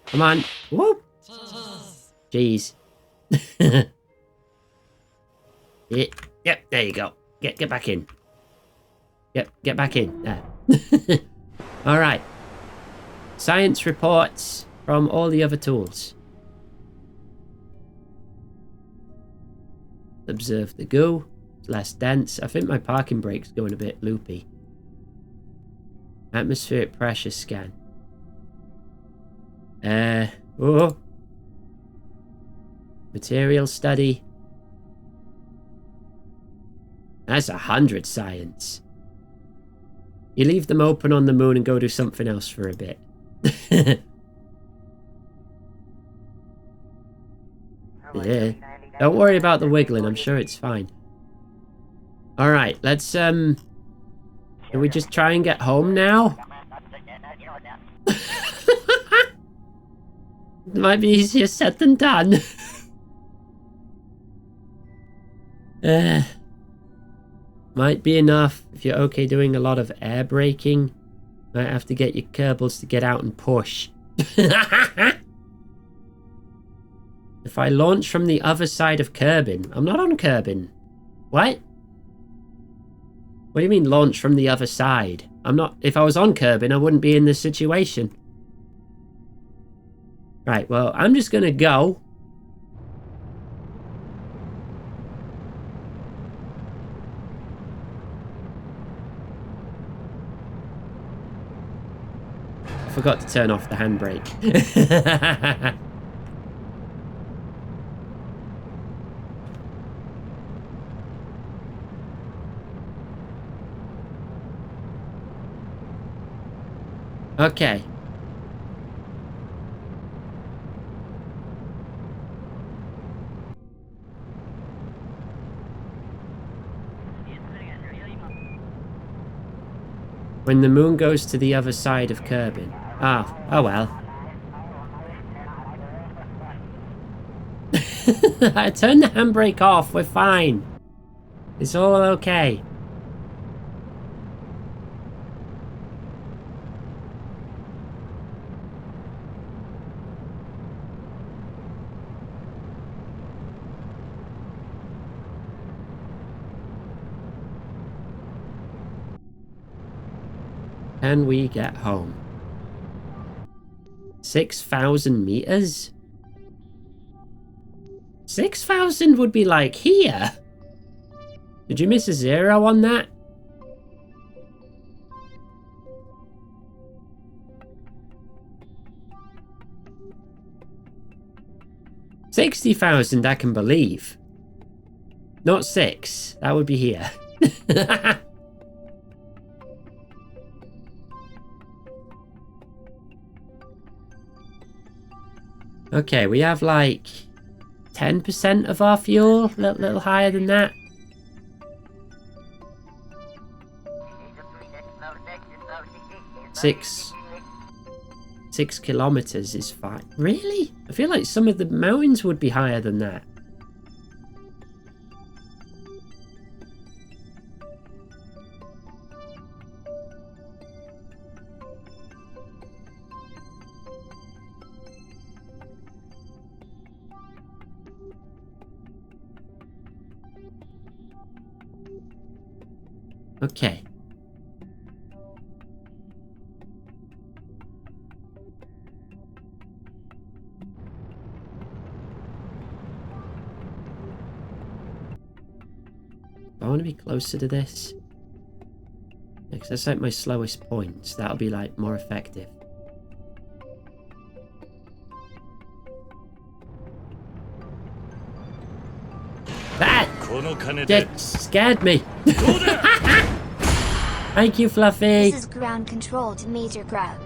Come on. Whoop. Jeez. Yep, there you go. Get back in. Yep, get back in. There. Alright. Science reports from all the other tools. Observe the goo. It's less dense. I think my parking brake's going a bit loopy. Atmospheric pressure scan. Oh. Material study. That's 100 science. You leave them open on the moon and go do something else for a bit. Yeah. Don't worry about the wiggling. I'm sure it's fine. Alright, let's, Can we just try and get home now? It might be easier said than done. Might be enough if you're okay doing a lot of air braking. Might have to get your Kerbals to get out and push. If I launch from the other side of Kerbin. I'm not on Kerbin. What? What do you mean launch from the other side? I'm not... If I was on Kerbin, I wouldn't be in this situation. Right, well, I'm just gonna go. I forgot to turn off the handbrake. Okay. When the moon goes to the other side of Kerbin. Ah, oh well. I turned the handbrake off, we're fine. It's all okay. Can we get home? 6,000 meters? 6,000 would be like here. Did you miss a zero on that? $60,000 I can believe. Not 6. That would be here. Okay, we have like 10% of our fuel, a little higher than that. Six kilometers is fine. Really? I feel like some of the mountains would be higher than that. Okay. I want to be closer to this. Because that's like my slowest points. That'll be like more effective. That scared me. Thank you, Fluffy. This is ground control to Major Grub.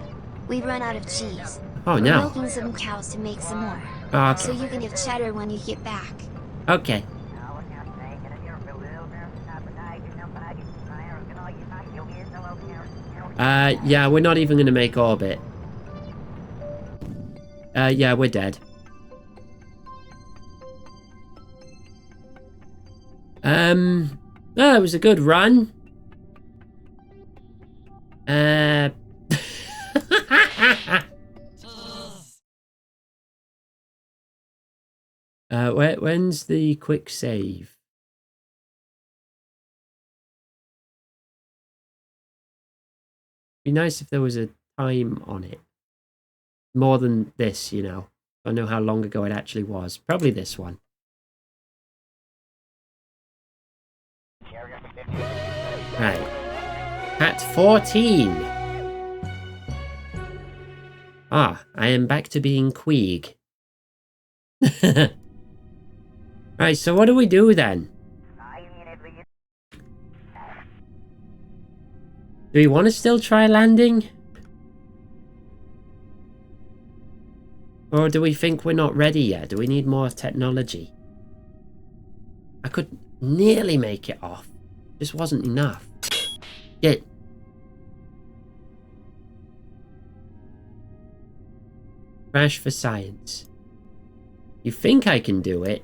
We run out of cheese. Oh no. We're milking some cows to make some more. Oh, okay. So you can give cheddar when you get back. Okay. Yeah, we're not even gonna make orbit. Yeah, we're dead. Oh, it was a good run. When's the quick save? Be nice if there was a time on it. More than this, you know. I don't know how long ago it actually was. Probably this one. Right. At 14. Ah, I am back to being Queeg. Right, so what do we do then? Do we want to still try landing? Or do we think we're not ready yet? Do we need more technology? I could nearly make it off. Just wasn't enough. Get. Crash for science. You think I can do it?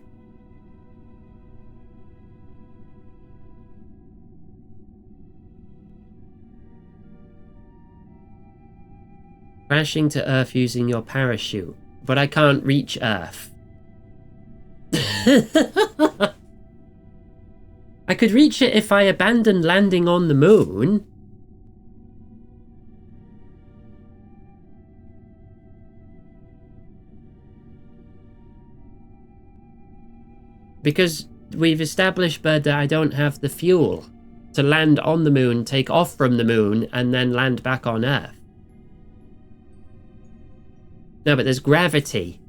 Crashing to Earth using your parachute. But I can't reach Earth. I could reach it if I abandoned landing on the moon. Because we've established, Bird, that I don't have the fuel to land on the moon, take off from the moon, and then land back on Earth. No, but there's gravity.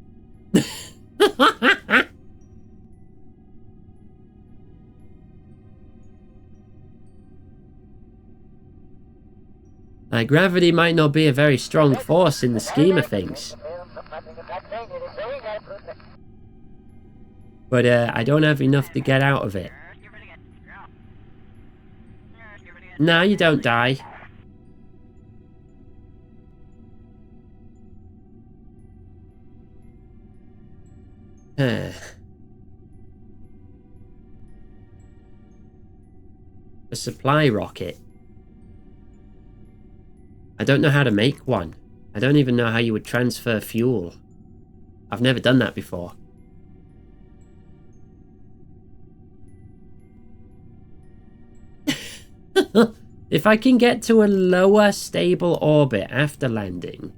Gravity might not be a very strong force in the scheme of things. But I don't have enough to get out of it. No, you don't die. A supply rocket. I don't know how to make one. I don't even know how you would transfer fuel. I've never done that before. If I can get to a lower stable orbit after landing.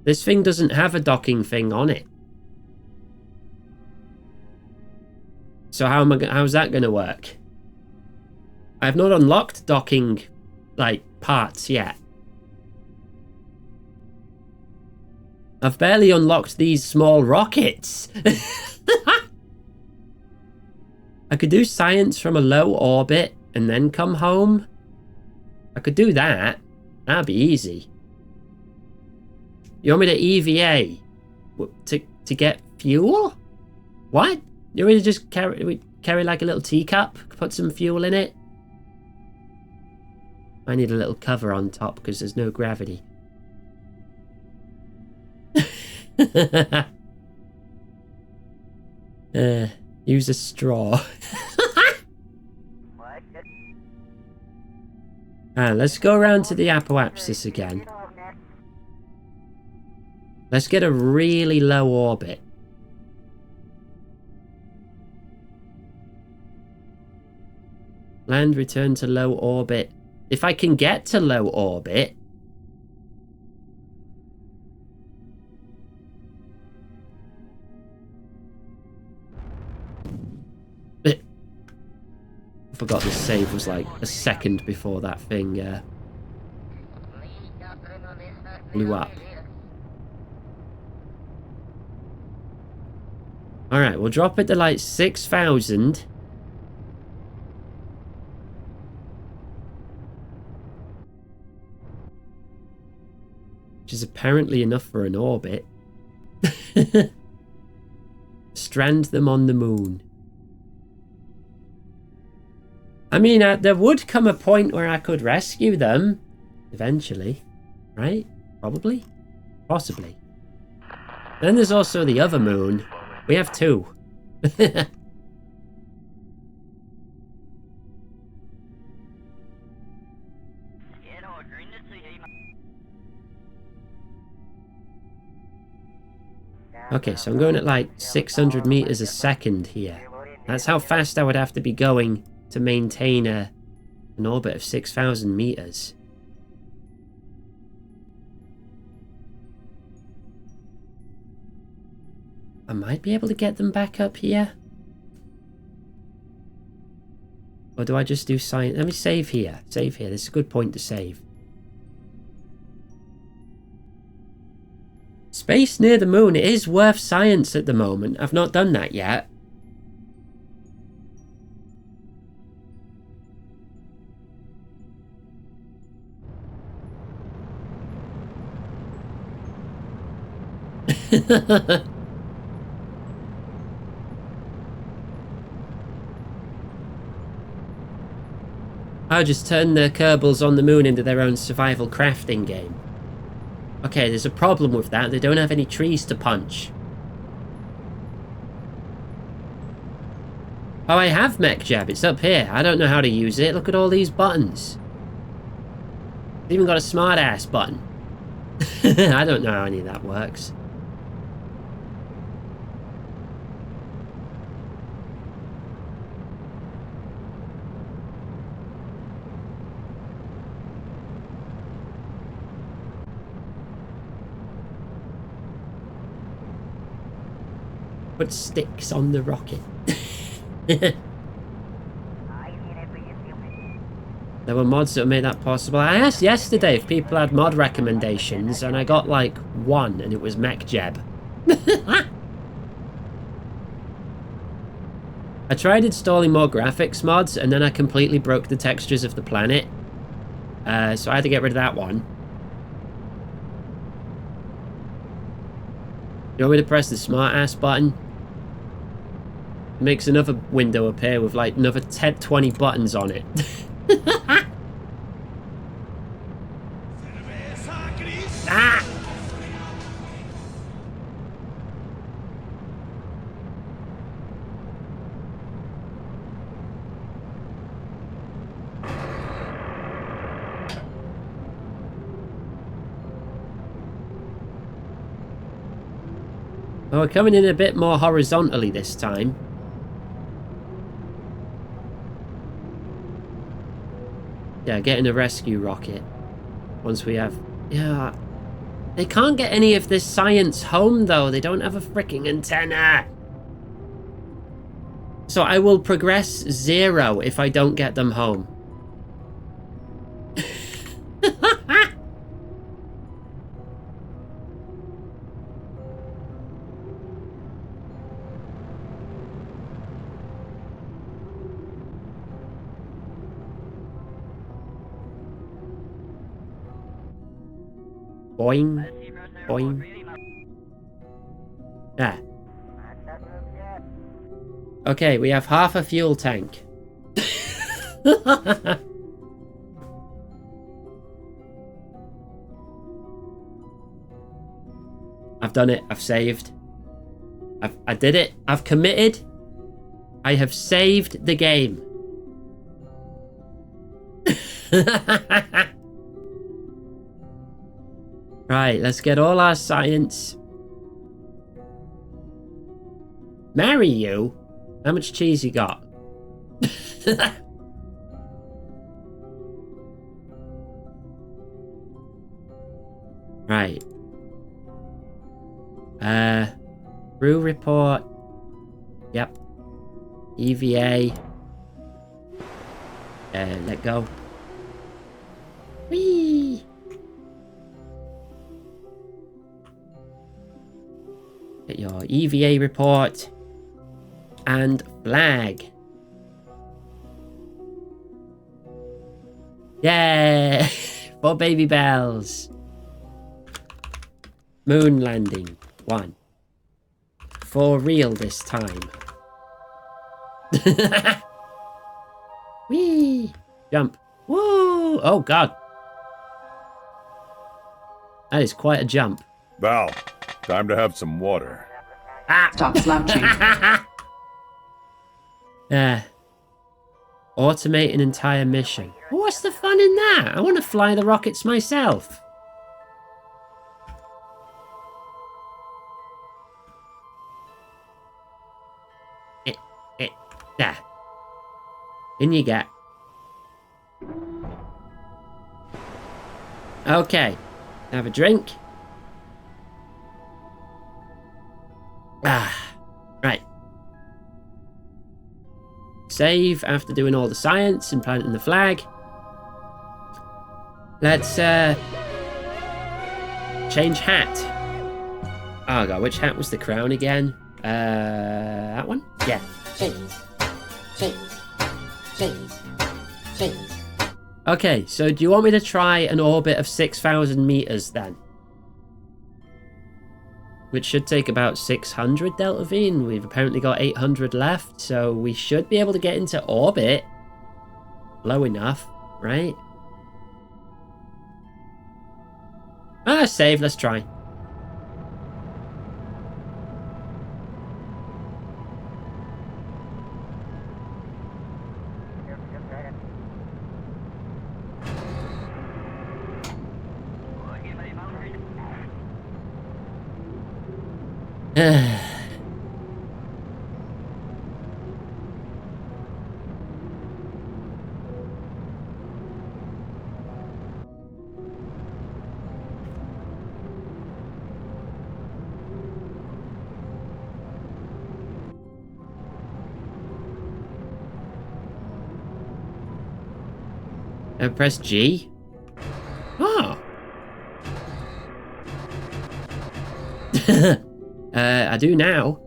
This thing doesn't have a docking thing on it. So how's that going to work? I have not unlocked docking, like, parts yet. I've barely unlocked these small rockets. I could do science from a low orbit and then come home. I could do that. That'd be easy. You want me to EVA to get fuel? What? You want me to just carry like a little teacup, put some fuel in it? I need a little cover on top because there's no gravity. Use a straw. Let's go around to the apoapsis again. Let's get a really low orbit. Land, return to low orbit. If I can get to low orbit... I forgot the save was like a second before that thing blew up. Alright, we'll drop it to like 6,000. Which is apparently enough for an orbit. Strand them on the moon. I mean, there would come a point where I could rescue them. Eventually. Right? Probably? Possibly. Then there's also the other moon. We have two. Okay, so I'm going at like 600 meters a second here. That's how fast I would have to be going to maintain an orbit of 6,000 meters. I might be able to get them back up here. Or do I just do science? Let me save here. Save here. This is a good point to save. Space near the moon. It is worth science at the moment. I've not done that yet. I'll just turn the Kerbals on the moon into their own survival crafting game. Okay, there's a problem with that. They don't have any trees to punch. Oh, I have Mech Jab. It's up here. I don't know how to use it. Look at all these buttons. It's even got a smart ass button. I don't know how any of that works. Put sticks on the rocket. There were mods that made that possible. I asked yesterday if people had mod recommendations, and I got like one, and it was Mech Jab. I tried installing more graphics mods, and then I completely broke the textures of the planet. So I had to get rid of that one. You want me to press the smart ass button? It makes another window appear with like another 10, 20 buttons on it. Ah! Well, we're coming in a bit more horizontally this time. Yeah, getting a rescue rocket. Once we have... Yeah. They can't get any of this science home, though. They don't have a freaking antenna. So I will progress 0 if I don't get them home. Boing. Boing. Ah. Okay, we have half a fuel tank. I've done it. I've saved. I did it. I've committed. I have saved the game. Right, let's get all our science. Marry you? How much cheese you got? Right. Crew report. Yep. EVA. Let go. Whee! Get your EVA report. And flag. Yeah! 4 baby bells. Moon landing. 1. For real this time. Whee! Jump. Woo! Oh, God. That is quite a jump. Val, time to have some water. Ah! Stop slouching. Automate an entire mission. What's the fun in that? I want to fly the rockets myself. There. In you get. Okay. Have a drink. Ah. Right. save after doing all the science and planting the flag. Let's change hat. Oh god, which hat was the crown again? That one? Yeah. Cheese. Cheese. Cheese. Cheese. Okay, so do you want me to try an orbit of 6,000 meters then? Which should take about 600 Delta V, and we've apparently got 800 left, so we should be able to get into orbit low enough, right? Save, let's try. Press G. Oh. I do now.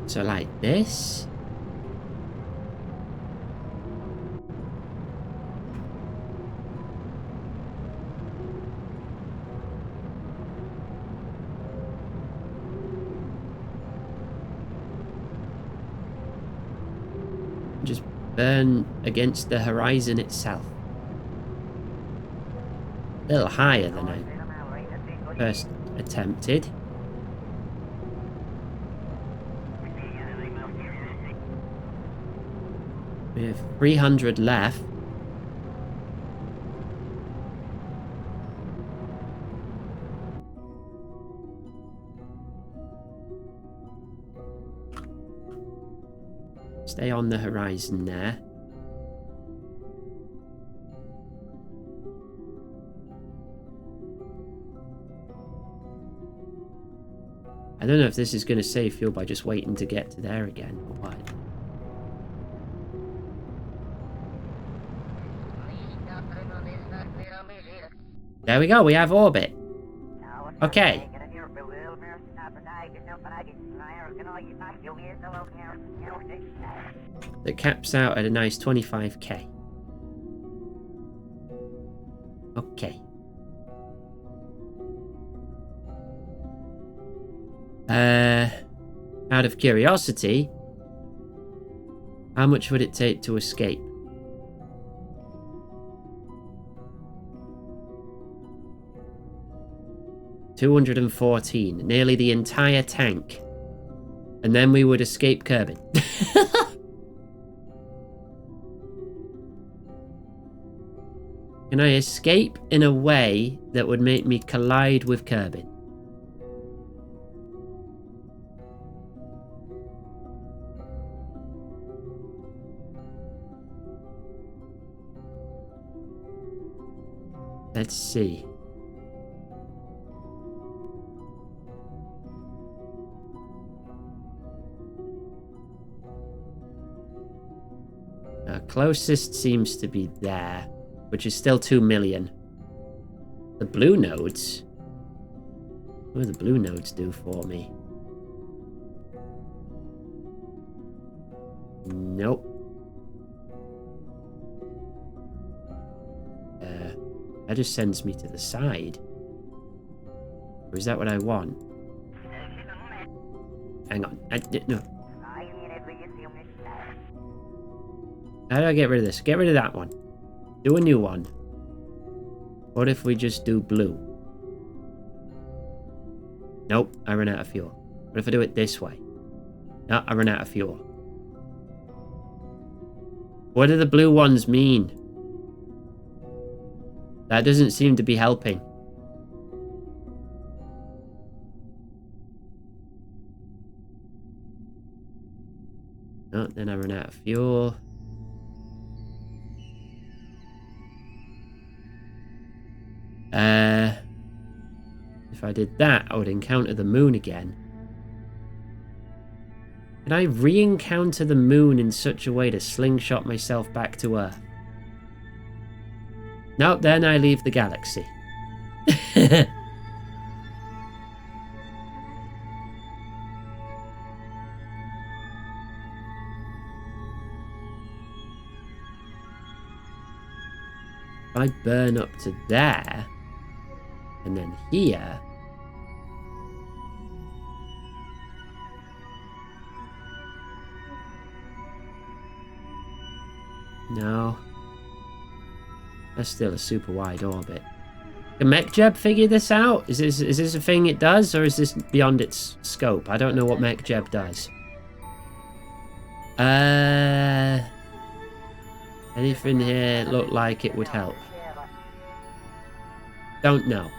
So like this. Just burn against the horizon itself. A little higher than I first attempted. We have 300 left. Stay on the horizon there. I don't know if this is going to save fuel by just waiting to get to there again or what. There we go, we have orbit. Okay. That caps out at a nice 25k. Okay. Out of curiosity, how much would it take to escape? $214, nearly the entire tank. And then we would escape Kerbal. Can I escape in a way that would make me collide with Kerbal? Let's see. Our closest seems to be there, which is still 2 million. The blue nodes? What do the blue nodes do for me? Nope. That just sends me to the side. Or is that what I want? Hang on. No. How do I get rid of this? Get rid of that one. Do a new one. What if we just do blue? Nope, I run out of fuel. What if I do it this way? No, I run out of fuel. What do the blue ones mean? That doesn't seem to be helping. Oh, then I run out of fuel. If I did that, I would encounter the moon again. Can I re-encounter the moon in such a way to slingshot myself back to Earth? Nope, then I leave the galaxy. If I burn up to there, and then here... No. That's still a super wide orbit. Can MechJeb figure this out? Is this a thing it does, or is this beyond its scope? I don't know what MechJeb does. Anything here look like it would help? Don't know.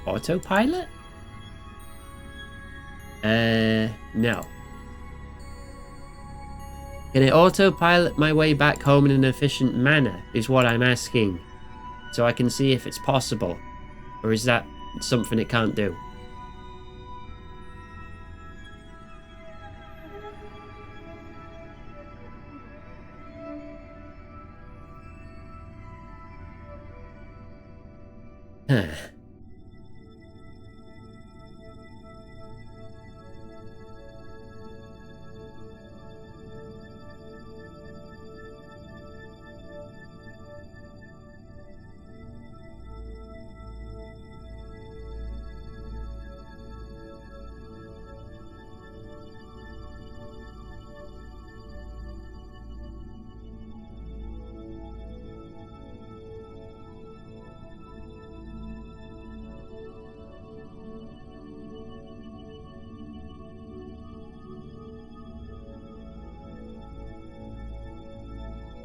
Autopilot? No. Can it autopilot my way back home in an efficient manner, is what I'm asking. So I can see if it's possible. Or is that something it can't do? Huh.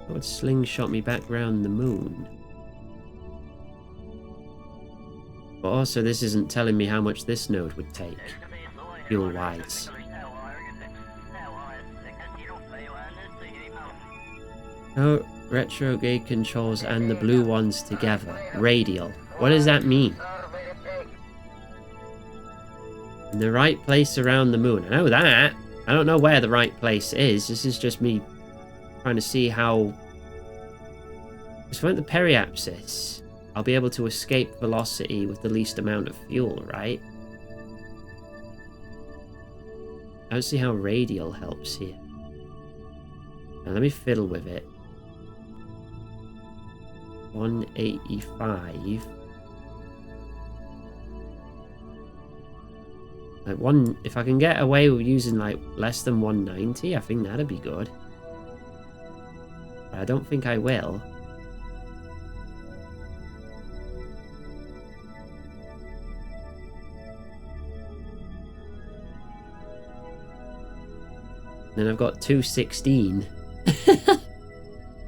That would slingshot me back round the moon. But also this isn't telling me how much this node would take, fuel-wise. Oh, retrograde controls and the blue ones together. Radial. What does that mean? In the right place around the moon. I know that. I don't know where the right place is. This is just me trying to see how... If I went the periapsis, I'll be able to escape velocity with the least amount of fuel, right? I don't see how radial helps here. Now let me fiddle with it. 185. Like if I can get away with using like less than 190, I think that'd be good. But I don't think I will. Then I've got 216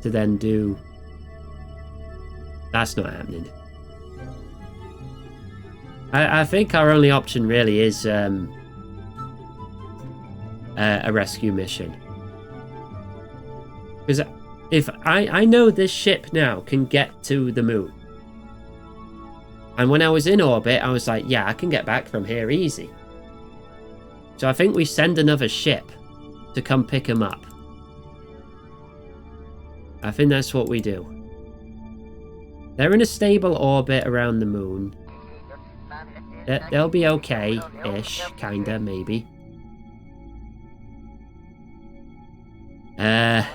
to then do. That's not happening. I think our only option really is a rescue mission. Because if I know this ship now can get to the moon. And when I was in orbit, I was like, yeah, I can get back from here easy. So I think we send another ship to come pick him up. I think that's what we do. They're in a stable orbit around the moon. They'll be okay-ish, kinda, maybe. In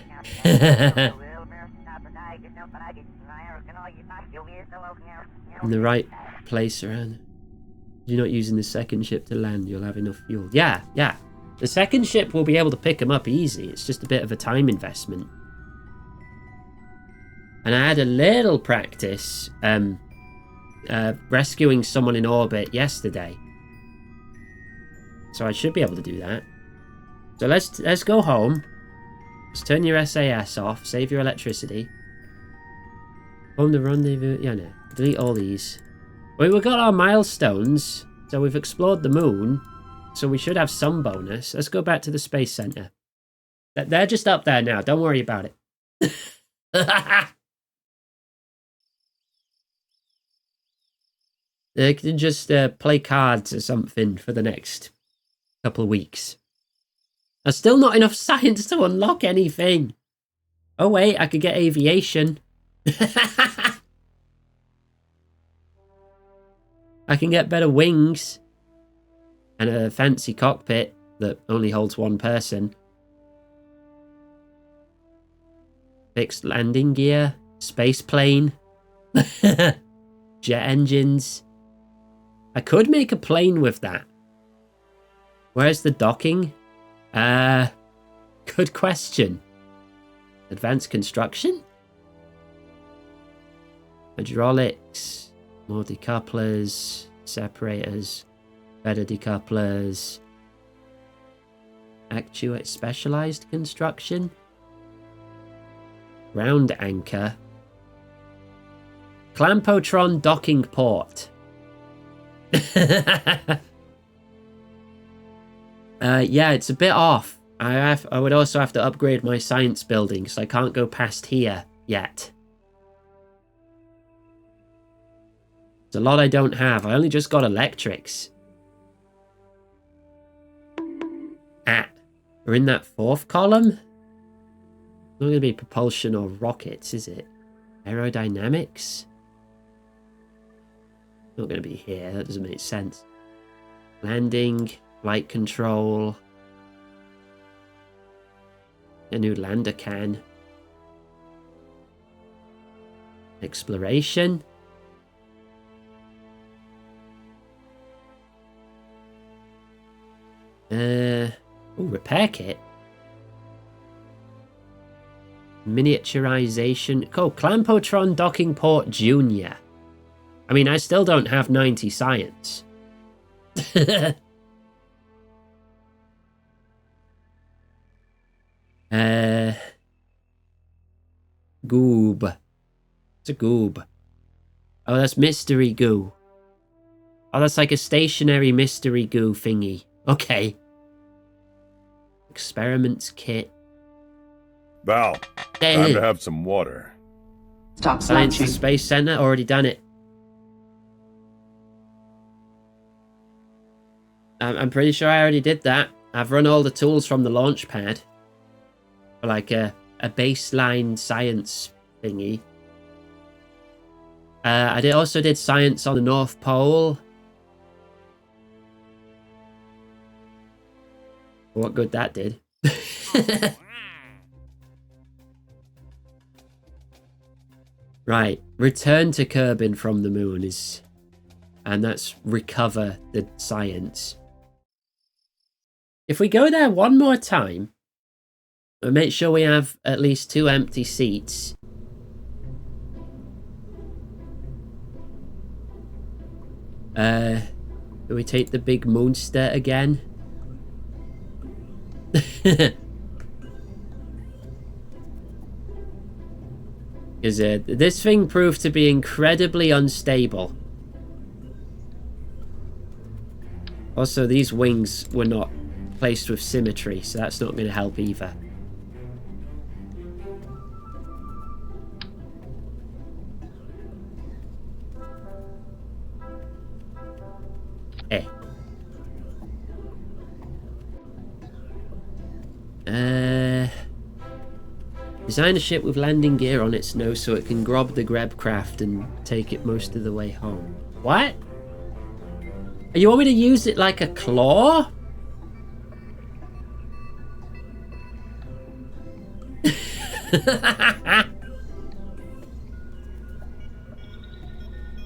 the right place around. You're not using the second ship to land, you'll have enough fuel. Yeah. The second ship will be able to pick him up easy. It's just a bit of a time investment. And I had a little practice rescuing someone in orbit yesterday. So I should be able to do that. So let's go home. Let's turn your SAS off. Save your electricity. Home the rendezvous. Yeah, no. Delete all these. Well, we've got our milestones. So we've explored the moon. so we should have some bonus. Let's go back to the Space Center. They're just up there now. Don't worry about it. They can just play cards or something for the next couple of weeks. There's still not enough science to unlock anything. Oh wait, I could get aviation. I can get better wings. And a fancy cockpit that only holds one person. Fixed landing gear. Space plane. Jet engines. I could make a plane with that. Where's the docking? Good question. Advanced construction? Hydraulics. More decouplers. Separators. Better decouplers. Actuate specialized construction. Ground anchor. Clampotron docking port. Yeah, it's a bit off. I would also have to upgrade my science building, so I can't go past here yet. It's a lot I don't have. I only just got electrics. We're in that fourth column? It's not going to be propulsion or rockets, is it? Aerodynamics? Not going to be here. That doesn't make sense. Landing, flight control. A new lander can. Exploration. Ooh, repair kit. Miniaturization. Oh, Clampotron Docking Port Junior. I mean, I still don't have 90 science. Goob. It's a goob. Oh, that's mystery goo. Oh, that's like a stationary mystery goo thingy. Okay. Experiments kit. Val, time to have some water. Stop Science slouching. Space Center, already done it. I'm pretty sure I already did that. I've run all the tools from the launch pad. For like a baseline science thingy. I also did science on the North Pole. What good that did. Right, return to Kerbin from the moon is... And that's recover the science. If we go there one more time, we'll make sure we have at least 2 empty seats. Do we take the big monster again? Because this thing proved to be incredibly unstable. Also, these wings were not placed with symmetry, so that's not going to help either. Design a ship with landing gear on its nose so it can grab the grab craft and take it most of the way home. What? You want me to use it like a claw?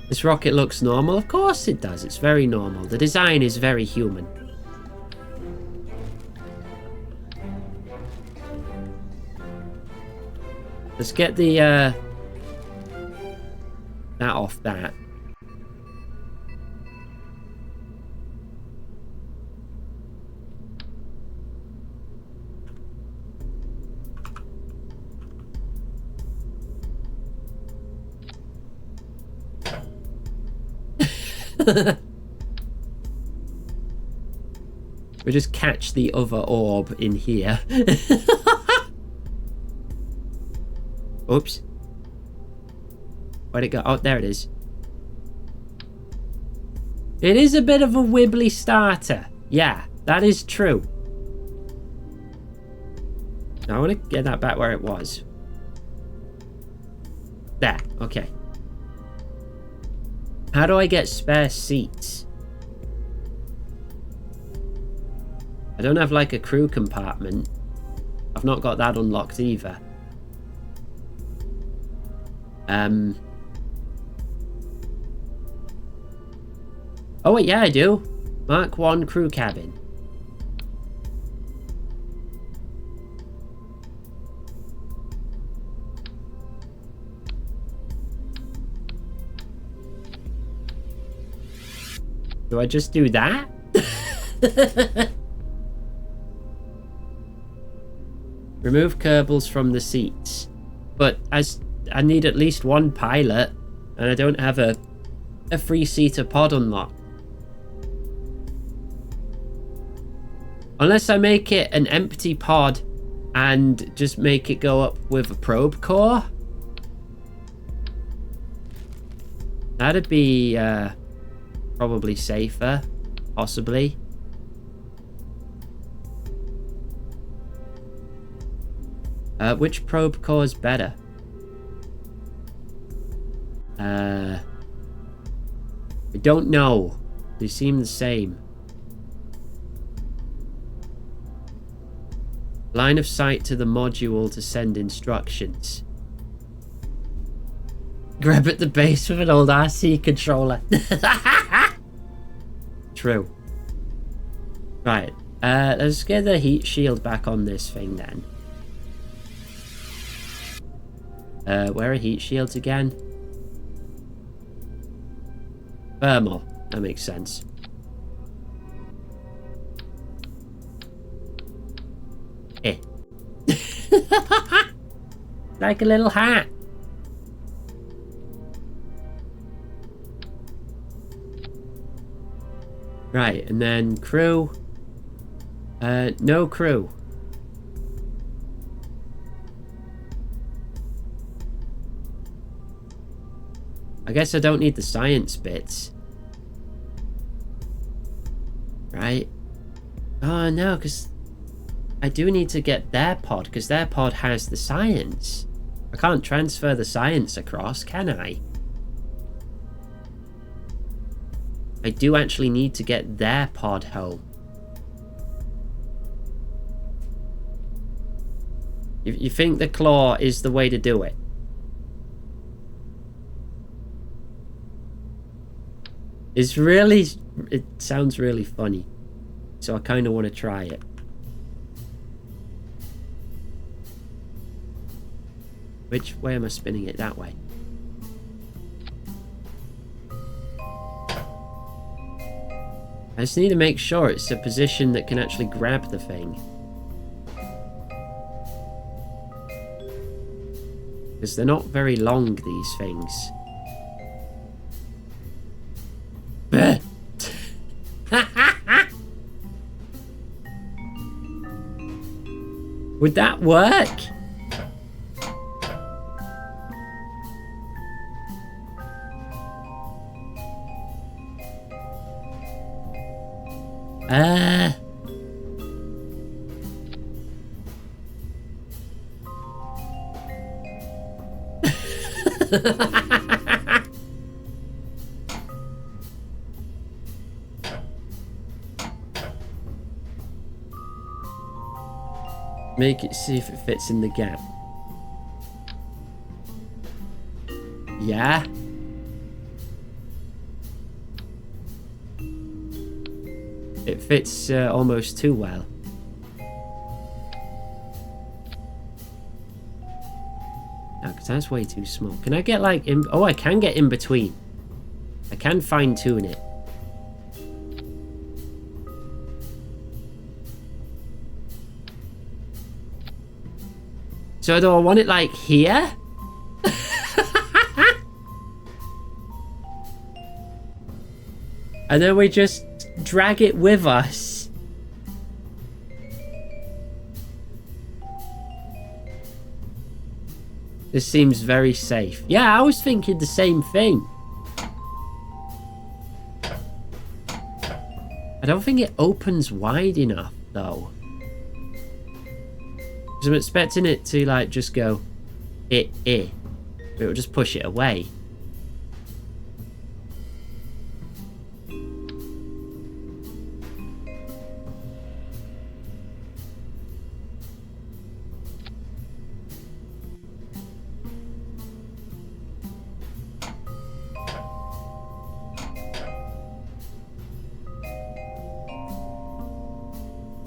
This rocket looks normal. Of course it does. It's very normal. The design is very human. Let's get the that off that. We just catch the other orb in here. Oops. Where'd it go? Oh, there it is. It is a bit of a wibbly starter. Yeah, that is true. Now I want to get that back where it was. There, okay. How do I get spare seats? I don't have like a crew compartment. I've not got that unlocked either. Oh wait, yeah I do. Mark 1 crew cabin. Do I just do that? Remove Kerbals from the seats. But as I need at least one pilot, and I don't have a three-seater pod unlocked. Unless I make it an empty pod and just make it go up with a probe core. That'd be probably safer, possibly. Which probe core is better? I don't know. They seem the same. Line of sight to the module to send instructions. Grab at the base with an old RC controller. True. Right. Let's get the heat shield back on this thing then. Where are heat shields again? Thermal. That makes sense. Eh. Like a little hat. Right, and then crew. No crew. I guess I don't need the science bits. Right? Oh no, because I do need to get their pod, because their pod has the science. I can't transfer the science across, can I? I do actually need to get their pod home. You think the claw is the way to do it? It's really... It sounds really funny. So I kind of want to try it. Which way am I spinning it? That way. I just need to make sure it's a position that can actually grab the thing. Because they're not very long, these things. Would that work? Make it, see if it fits in the gap. Yeah. It fits almost too well. No, because that's way too small. Can I get like in... Oh, I can get in between. I can fine tune it. So do I want it like here? And then we just drag it with us This seems very safe. Yeah, I was thinking the same thing. I don't think it opens wide enough, though. Because I'm expecting it to, like, just go... It will just push it away.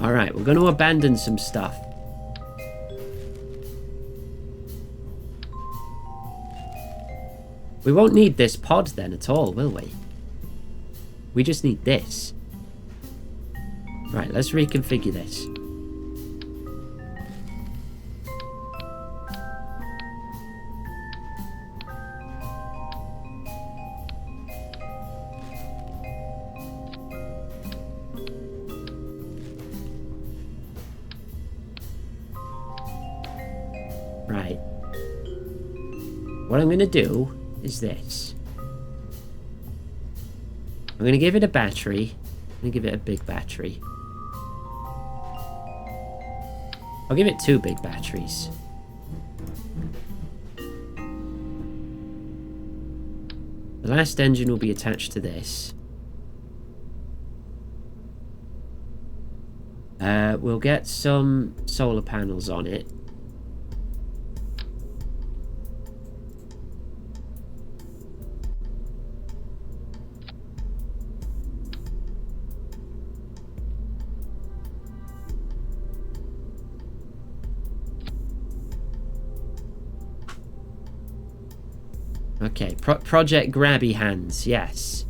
Alright, we're going to abandon some stuff. We won't need this pod then at all, will we? We just need this. Right, let's reconfigure this. Right. What I'm going to do is this. I'm going to give it a battery. I'm going to give it a big battery. I'll give it 2 big batteries. The last engine will be attached to this. We'll get some solar panels on it. Okay, Project Grabby Hands, yes.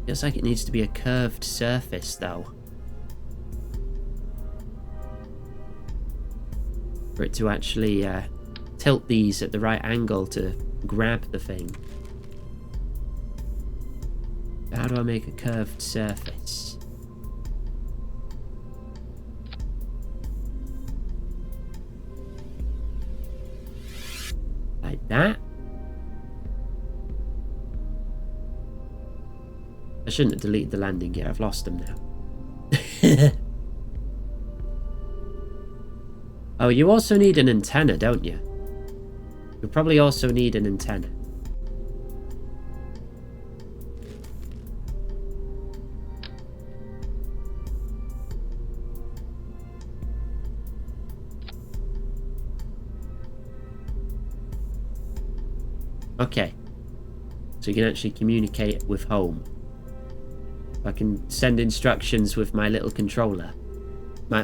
Feels like it needs to be a curved surface, though. For it to actually tilt these at the right angle to grab the thing. How do I make a curved surface? Like that? I shouldn't have deleted the landing gear, I've lost them now. Oh, you also need an antenna, don't you? You probably also need an antenna. Okay. So you can actually communicate with home. I can send instructions with my little controller. My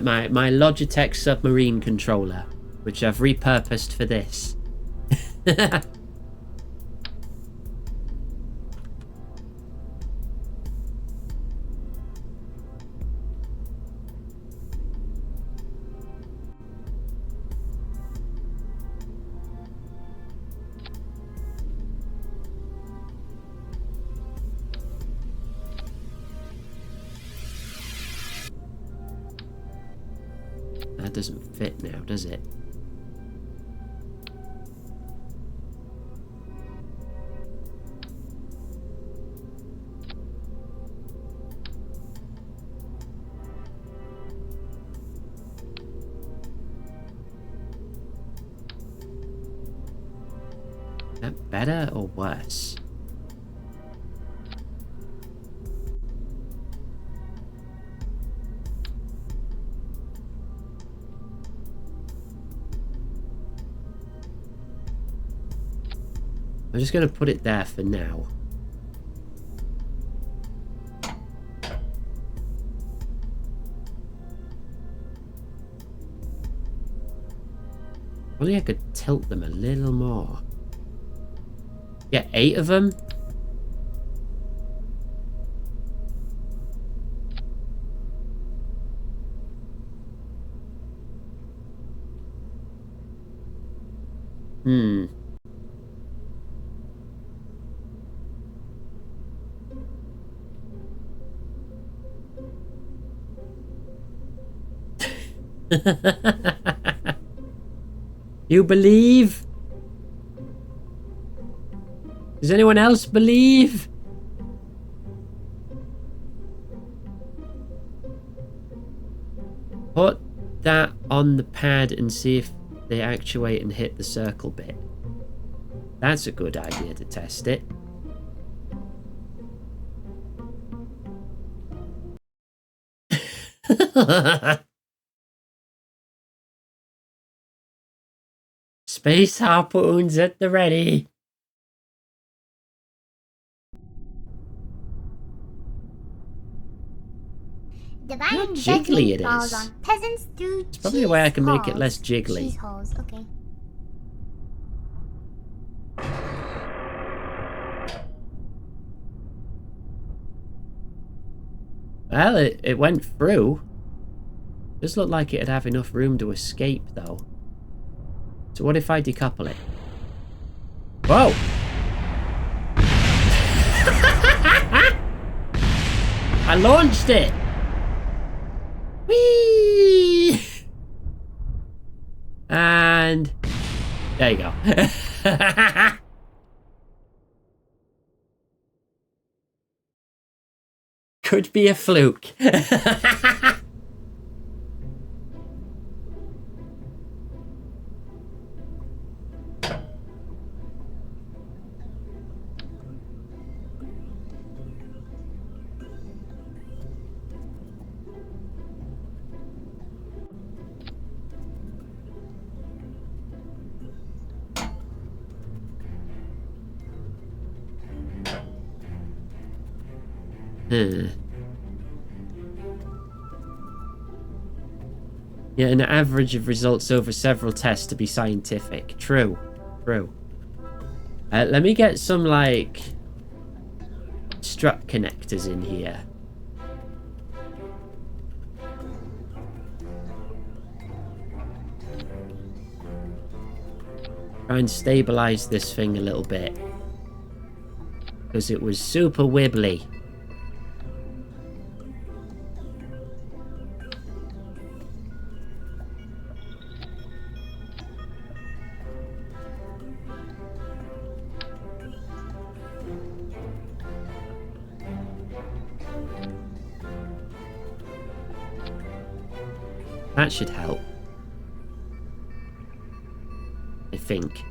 Logitech submarine controller, which I've repurposed for this. That doesn't fit now, does it? Is that better or worse? I'm just going to put it there for now. Only I could tilt them a little more. Yeah, 8 of them. You believe? Does anyone else believe? Put that on the pad and see if they actuate and hit the circle bit. That's a good idea to test it. Space harpoons at the ready. How jiggly it is. On peasants through It's probably a way I can make it less jiggly. Cheese halls, okay. Well, it went through. Does look like it'd have enough room to escape, though. So what if I decouple it? Whoa! I launched it! Whee! And there you go. Could be a fluke. Yeah, an average of results over several tests to be scientific. True. True. Let me get some, like, strut connectors in here. Try and stabilize this thing a little bit. Because it was super wibbly. That should help. I think.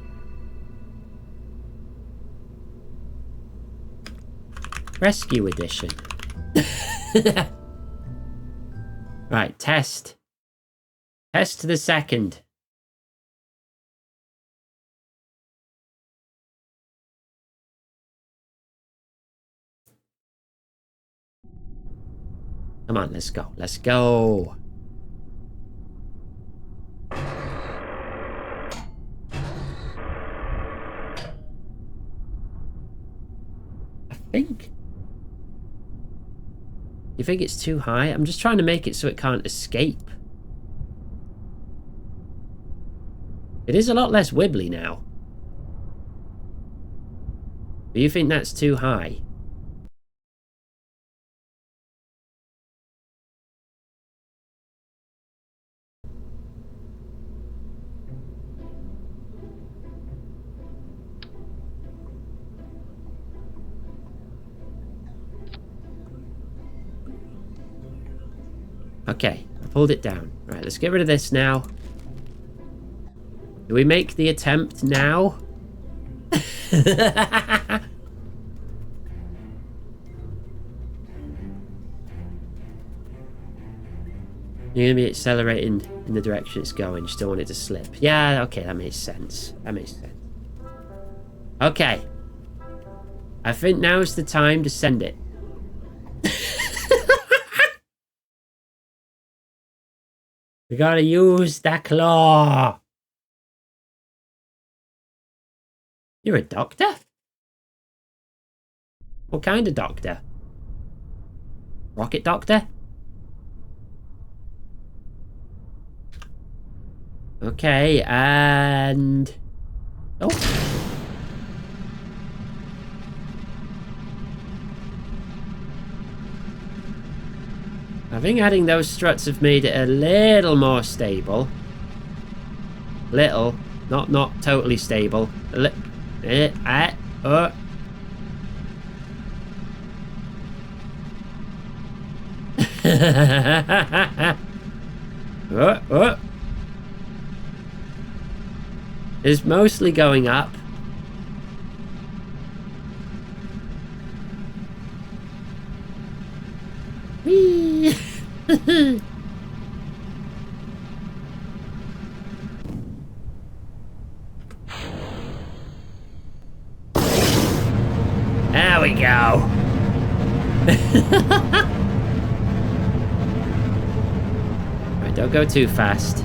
Rescue edition. Right, test. Test to the second. Come on, let's go. Let's go. Think. You think it's too high? I'm just trying to make it so it can't escape. It is a lot less wibbly now. Do you think that's too high? Okay, I pulled it down. Right, let's get rid of this now. Do we make the attempt now? You're going to be accelerating in the direction it's going. You still want it to slip. Yeah, okay, that makes sense. That makes sense. Okay. I think now's the time to send it. We gotta use that claw. You're a doctor? What kind of doctor? Rocket doctor? Okay, and... Oh. I think adding those struts have made it a little more stable. Little. Not totally stable. It's mostly going up. Whee! There we go. Right, don't go too fast.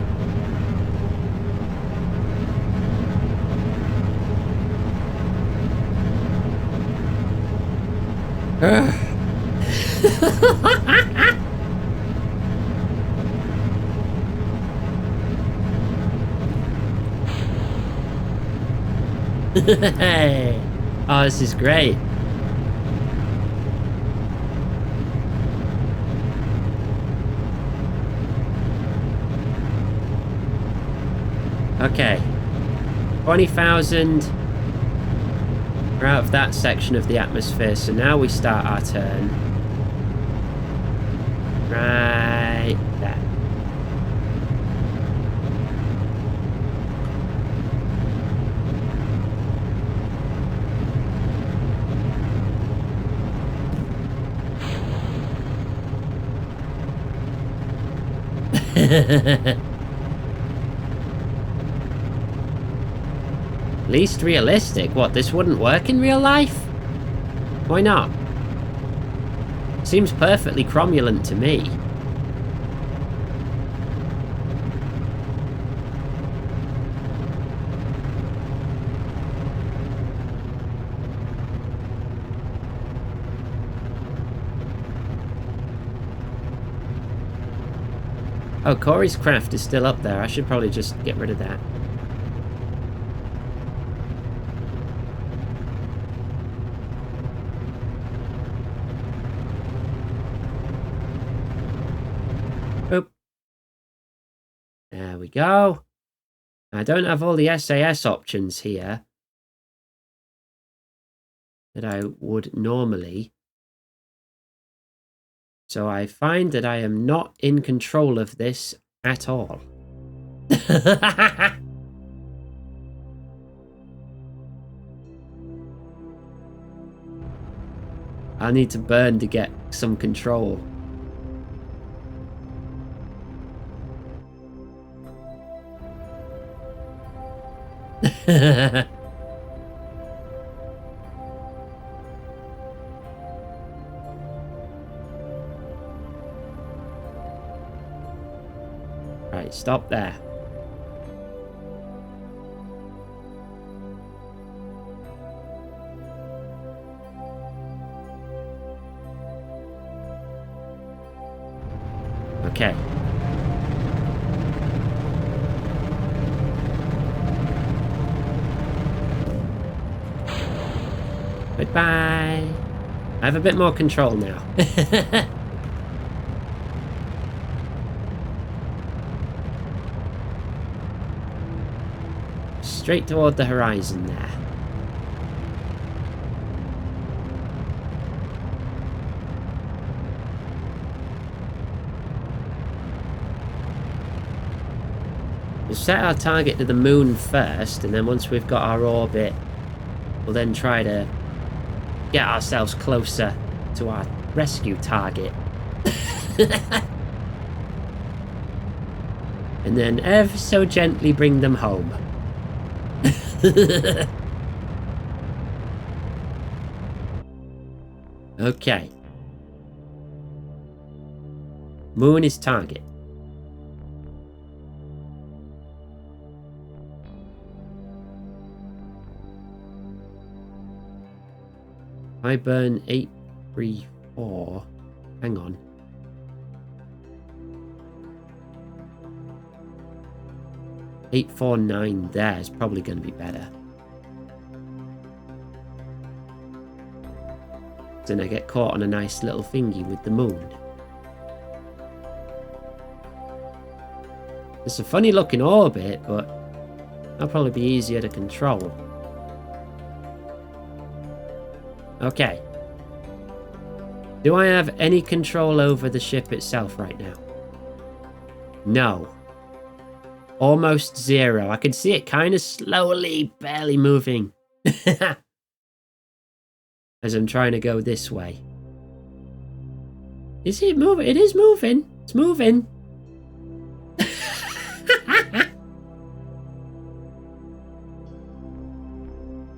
Oh, this is great. Okay. 20,000. We're out of that section of the atmosphere, so now we start our turn. Right there. Least realistic? What, this wouldn't work in real life? Why not? Seems perfectly cromulent to me. Oh, Corey's craft is still up there. I should probably just get rid of that. Oop. There we go. I don't have all the SAS options here that I would normally. So I find that I am not in control of this at all. I need to burn to get some control. Right, stop there. Okay. Goodbye. I have a bit more control now. Straight toward the horizon there. We'll set our target to the moon first, and then once we've got our orbit, we'll then try to get ourselves closer to our rescue target. And then ever so gently bring them home. Okay. Moon is target. I burn 834. Hang on. $849 there is probably going to be better. Then I get caught on a nice little thingy with the moon. It's a funny looking orbit, but that'll probably be easier to control. Okay. Do I have any control over the ship itself right now? No. Almost zero. I can see it kind of slowly, barely moving. As I'm trying to go this way. Is it moving? It is moving. It's moving.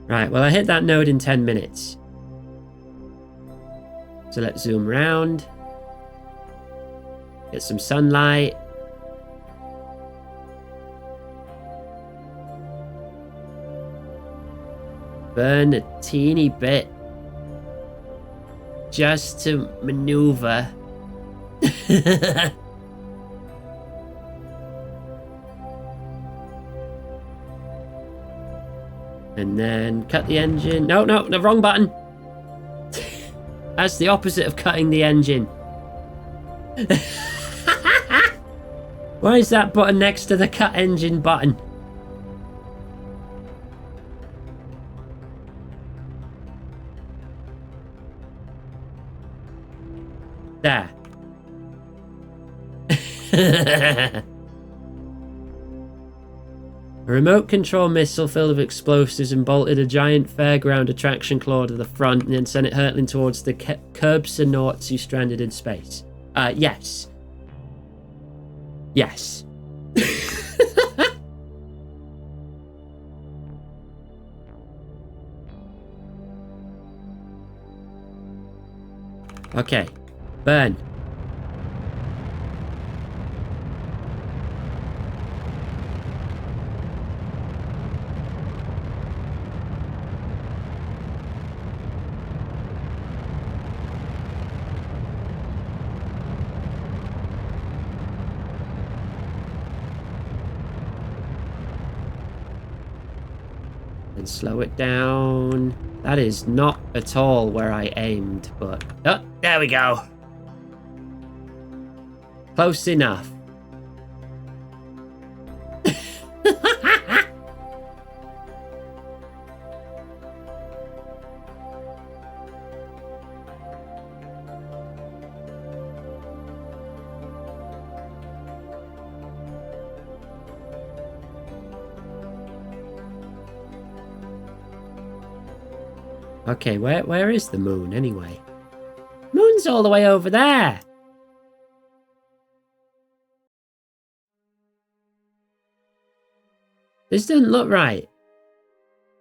Right, well I hit that node in 10 minutes. So let's zoom round. Get some sunlight. Burn a teeny bit. Just to maneuver. And then cut the engine. No, the wrong button. That's the opposite of cutting the engine. Why is that button next to the cut engine button? There. A remote control missile filled with explosives and bolted a giant fairground attraction claw to the front and then sent it hurtling towards the Kerbal who stranded in space. Yes. Yes. Okay. Burn. And slow it down. That is not at all where I aimed, but... Oh, there we go. Close enough. Okay, where is the moon anyway? Moon's all the way over there. This doesn't look right.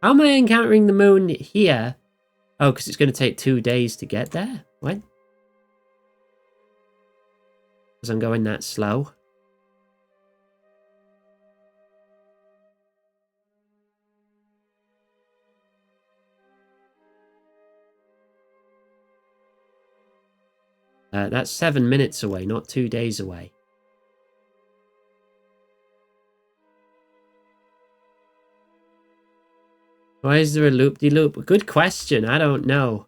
How am I encountering the moon here? Oh, because it's going to take 2 days to get there? What? Because I'm going that slow. That's 7 minutes away, not 2 days away. Why is there a loop-de-loop? Good question, I don't know.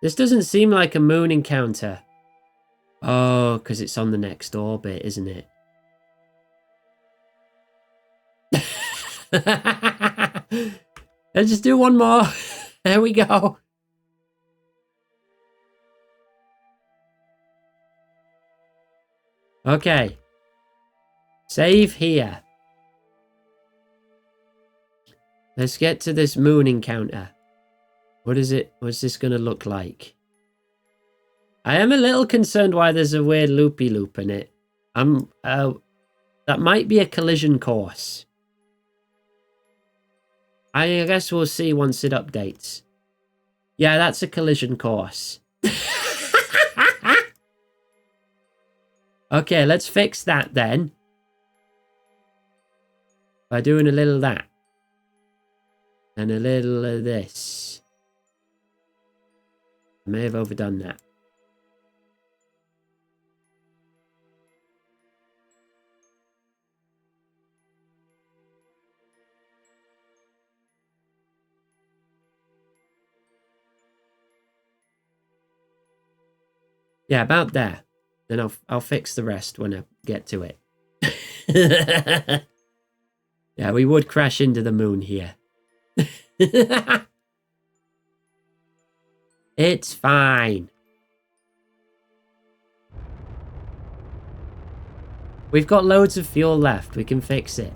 This doesn't seem like a moon encounter. Oh, because it's on the next orbit, isn't it? Let's just do one more. There we go. Okay. Save here. Let's get to this moon encounter. What is it? What's this going to look like? I am a little concerned why there's a weird loopy-loop in it. That might be a collision course. I guess we'll see once it updates. Yeah, that's a collision course. Okay, let's fix that then. By doing a little of that. And a little of this. I may have overdone that. Yeah, about there. Then I'll fix the rest when I get to it. Yeah, we would crash into the moon here. It's fine. We've got loads of fuel left. We can fix it.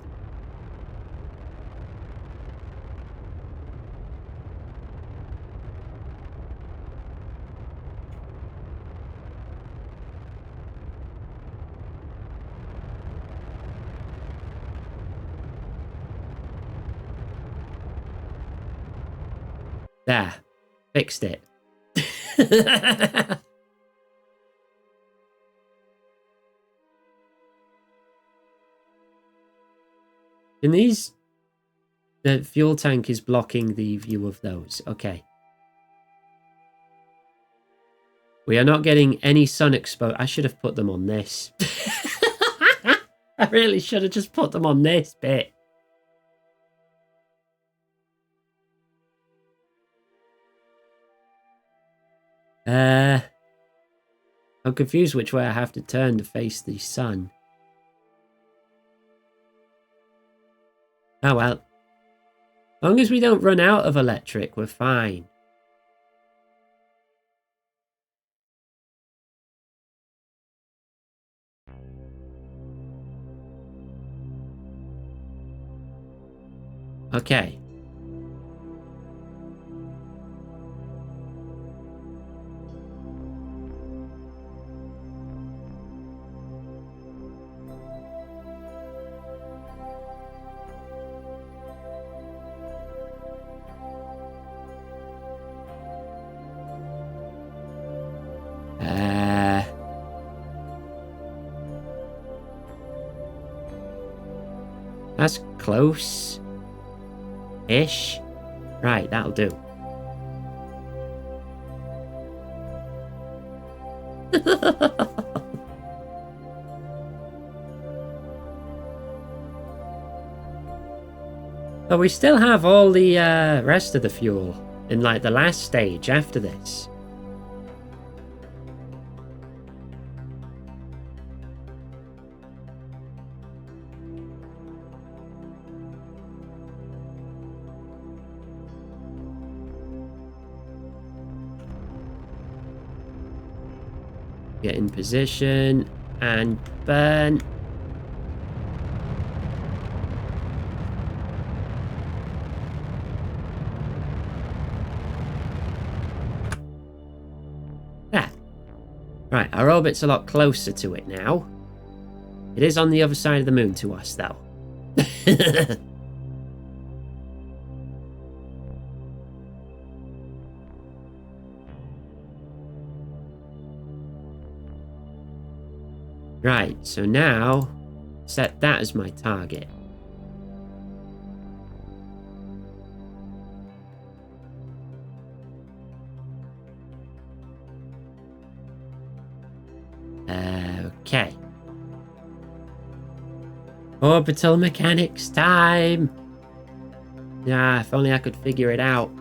There. Fixed it. In these... The fuel tank is blocking the view of those. Okay. We are not getting any sun exposure. I should have put them on this. I really should have just put them on this bit. I'm confused which way I have to turn to face the sun. Oh well. As long as we don't run out of electric, we're fine. Okay. That's close-ish. Right, that'll do. But we still have all the rest of the fuel in like the last stage after this. Get in position and burn. There. Right, our orbit's a lot closer to it now. It is on the other side of the moon to us, though. Right, so now set that as my target. Okay. Orbital mechanics time! Yeah, if only I could figure it out.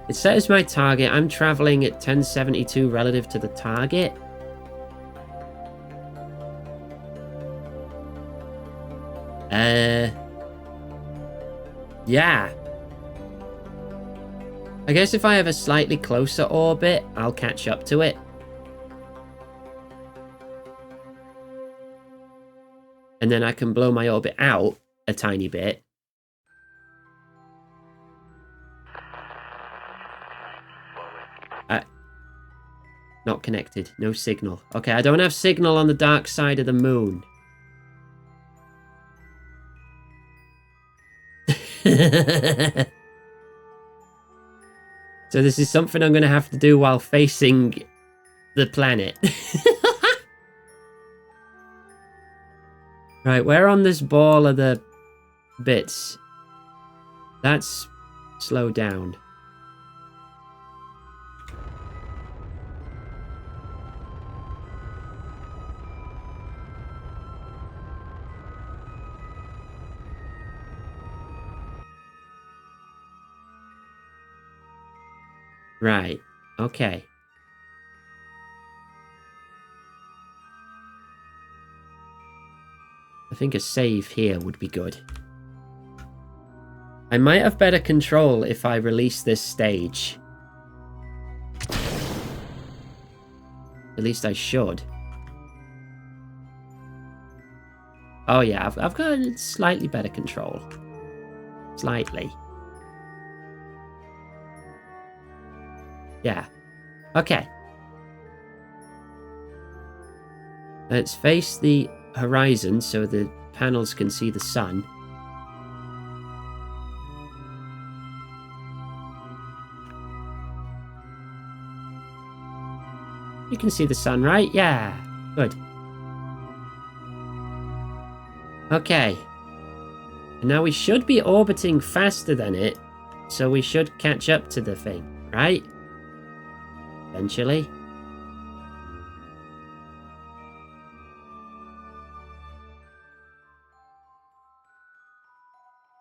It says my target. I'm traveling at 1072 relative to the target. Yeah. I guess if I have a slightly closer orbit, I'll catch up to it. And then I can blow my orbit out a tiny bit. Not connected. No signal. Okay, I don't have signal on the dark side of the moon. So this is something I'm going to have to do while facing the planet. Right, where on this ball are the bits? That's slowed down. Right, okay. think a save here would be good. I might have better control if I release this stage. At least I should. Oh yeah, I've got slightly better control. Slightly. Yeah. Okay. Let's face the horizon so the panels can see the sun. You can see the sun, right? Yeah. Good. Okay. And now we should be orbiting faster than it, so we should catch up to the thing, right? Eventually.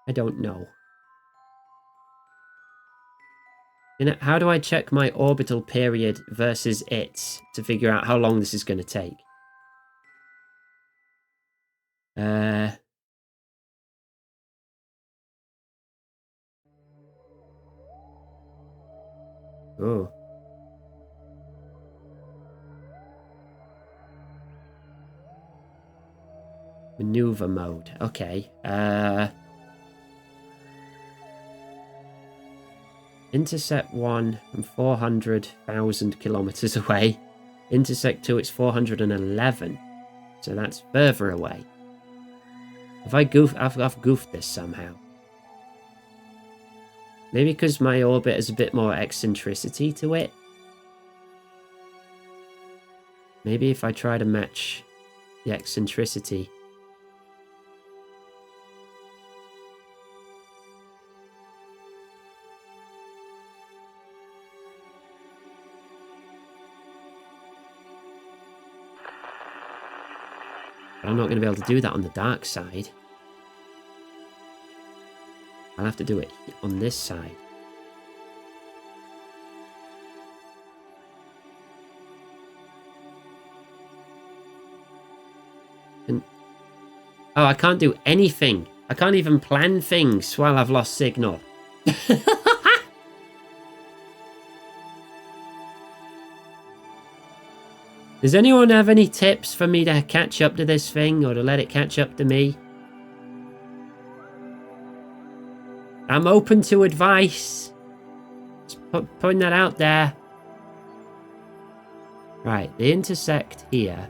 I don't know. How do I check my orbital period versus its to figure out how long this is going to take? Oh. Maneuver mode. Okay. Intercept 1 from 400,000 kilometers away. Intersect 2, it's 411. So that's further away. I've goofed this somehow. Maybe because my orbit has a bit more eccentricity to it. Maybe if I try to match the eccentricity. But I'm not going to be able to do that on the dark side. I'll have to do it on this side. And oh, I can't do anything. I can't even plan things while I've lost signal. Does anyone have any tips for me to catch up to this thing or to let it catch up to me? I'm open to advice. Just putting that out there. Right, they intersect here.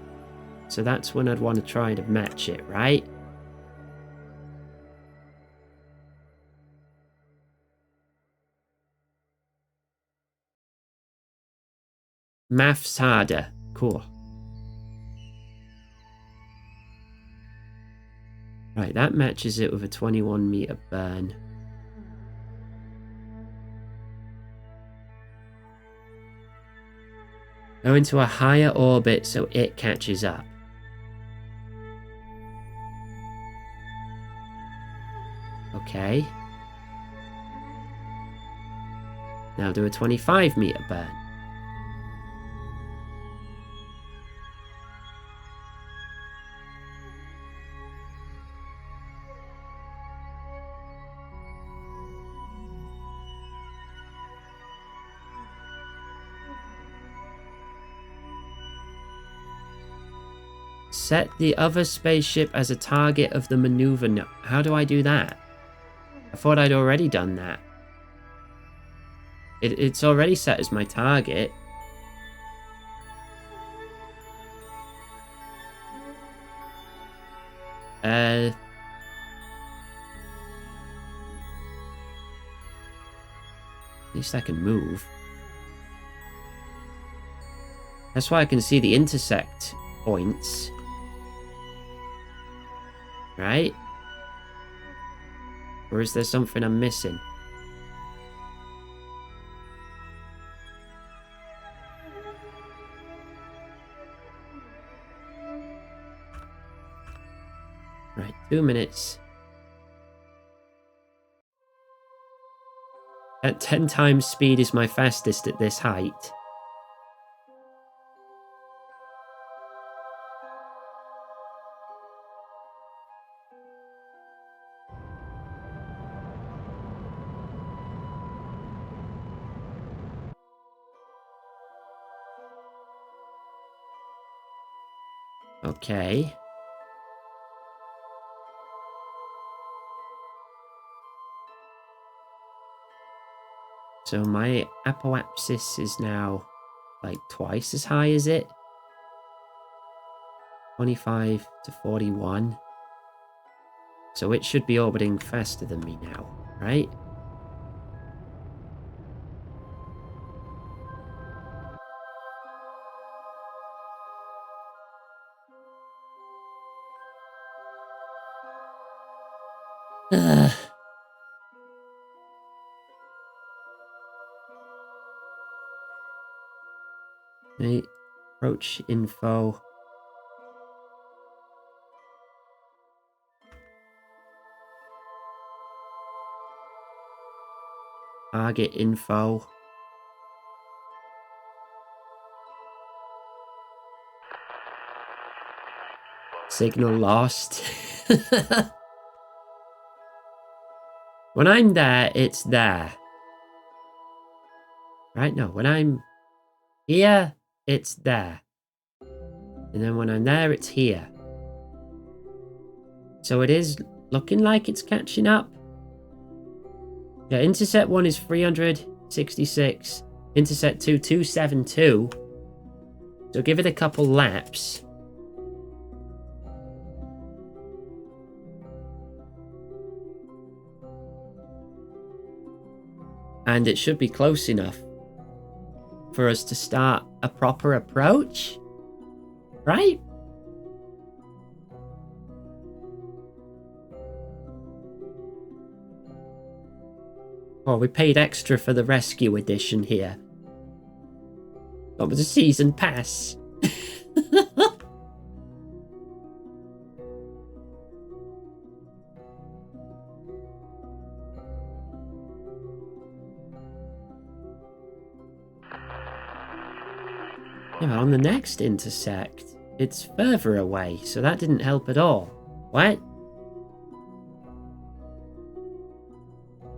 So that's when I'd want to try to match it, right? Maths harder. Cool. Right, that matches it with a 21 meter burn. Go into a higher orbit so it catches up. Okay. Now do a 25 meter burn. Set the other spaceship as a target of the maneuver. No, how do I do that? I thought I'd already done that. It's already set as my target. At least I can move. That's why I can see the intersect points. Right? Or is there something I'm missing? Right, 2 minutes. At 10 times speed is my fastest at this height. Okay. So my apoapsis is now like twice as high as it. 25 to 41. So it should be orbiting faster than me now, right? Okay, approach info. Target info. Signal lost. When I'm there, it's there. Right? No, when I'm here, it's there. And then when I'm there, it's here. So it is looking like it's catching up. Yeah, intercept 1 is 366. Intercept 2, 272. So give it a couple laps. And it should be close enough for us to start a proper approach. Right? Oh, we paid extra for the rescue edition here. Got the season pass. Yeah, but on the next intersect, it's further away, so that didn't help at all. What?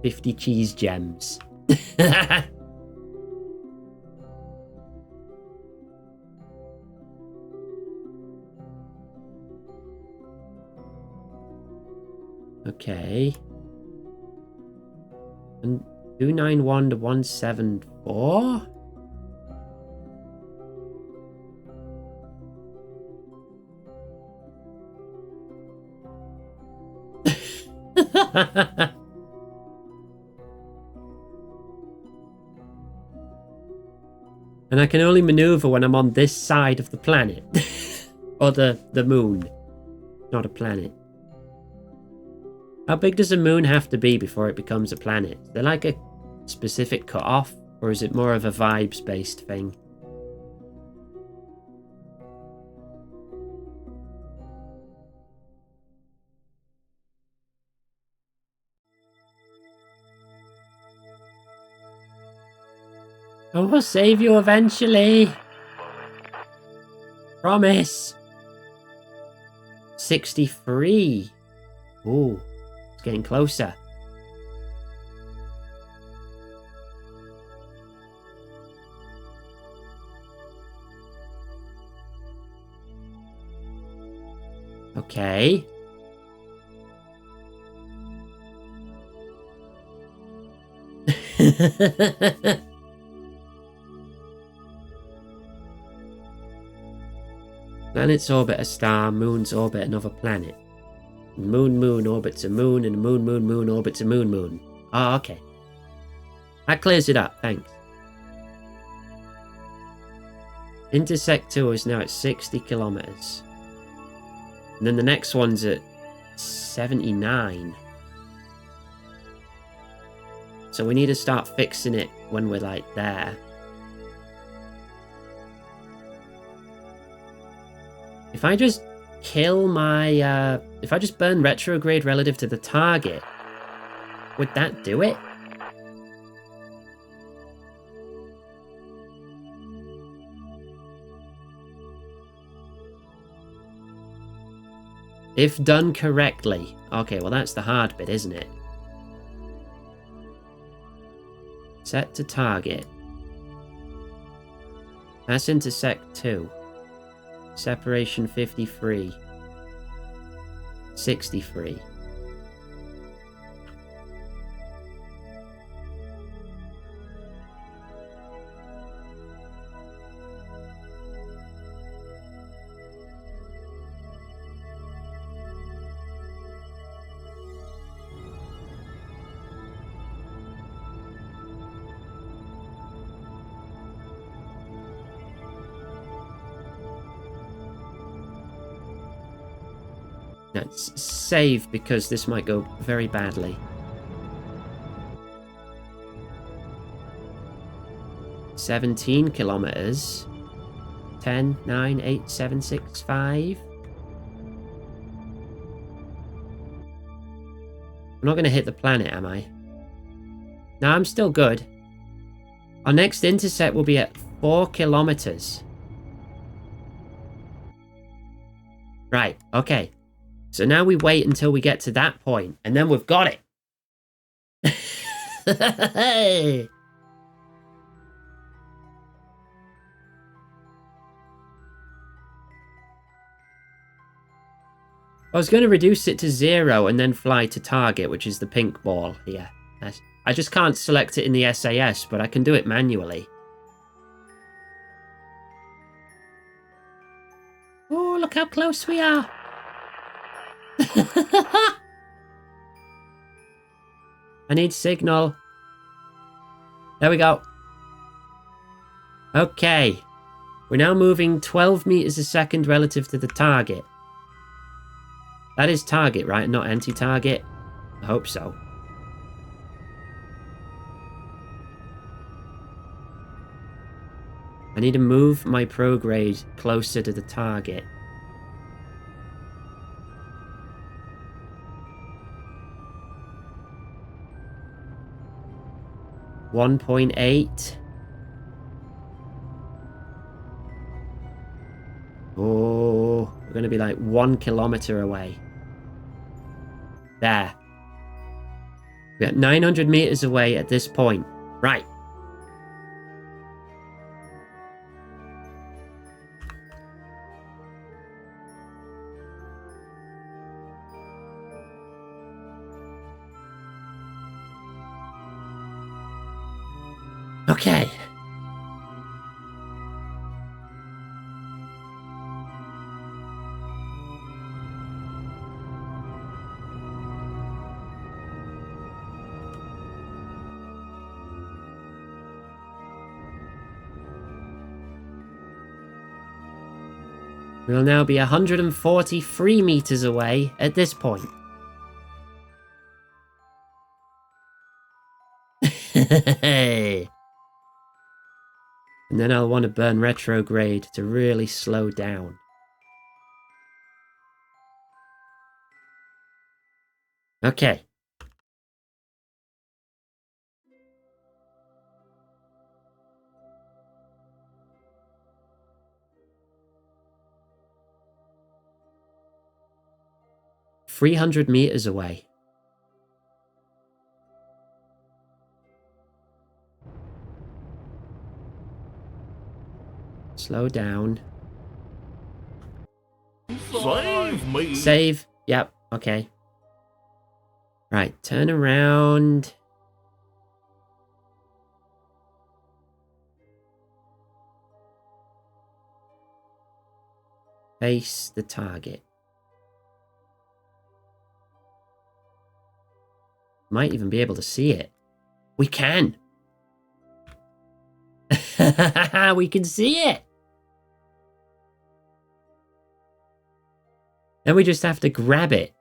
50 cheese gems. Okay. And 291 to 174? And I can only maneuver when I'm on this side of the planet. Or the moon. Not a planet. How big does a moon have to be before it becomes a planet? Is there like a specific cutoff? Or is it more of a vibes-based thing? I will save you eventually. Promise. 63. Ooh, it's getting closer. Okay. Planets orbit a star, moons orbit another planet. Moon orbits a moon, and moon orbits a moon. Oh, okay. That clears it up, thanks. Intersect 2 is now at 60 kilometers. And then the next one's at 79. So we need to start fixing it when we're like there. If I just kill my, if I just burn retrograde relative to the target, would that do it? If done correctly. Okay, well that's the hard bit, isn't it? Set to target. That's intersect 2. Separation 53. 63. Let's save because this might go very badly. 17 kilometers. 10, 9, 8, 7, 6, 5. I'm not going to hit the planet, am I? No, I'm still good. Our next intercept will be at 4 kilometers. Right, okay. So now we wait until we get to that point, and then we've got it. Hey! I was going to reduce it to 0 and then fly to target, which is the pink ball here. I just can't select it in the SAS, but I can do it manually. Oh, look how close we are. I need signal. There we go. Okay. We're now moving 12 meters a second relative to the target. That is target, right? Not anti-target? I hope so. I need to move my prograde closer to the target. .8. Oh, we're going to be like 1 kilometer away. There. We're at 900 meters away at this point. Right. Okay. We'll now be 143 meters away at this point. And then I'll want to burn retrograde to really slow down. Okay. .300 meters away. Slow down. Save me. Save. Yep. Okay. Right. Turn around. Face the target. Might even be able to see it. We can. We can see it. Then we just have to grab it.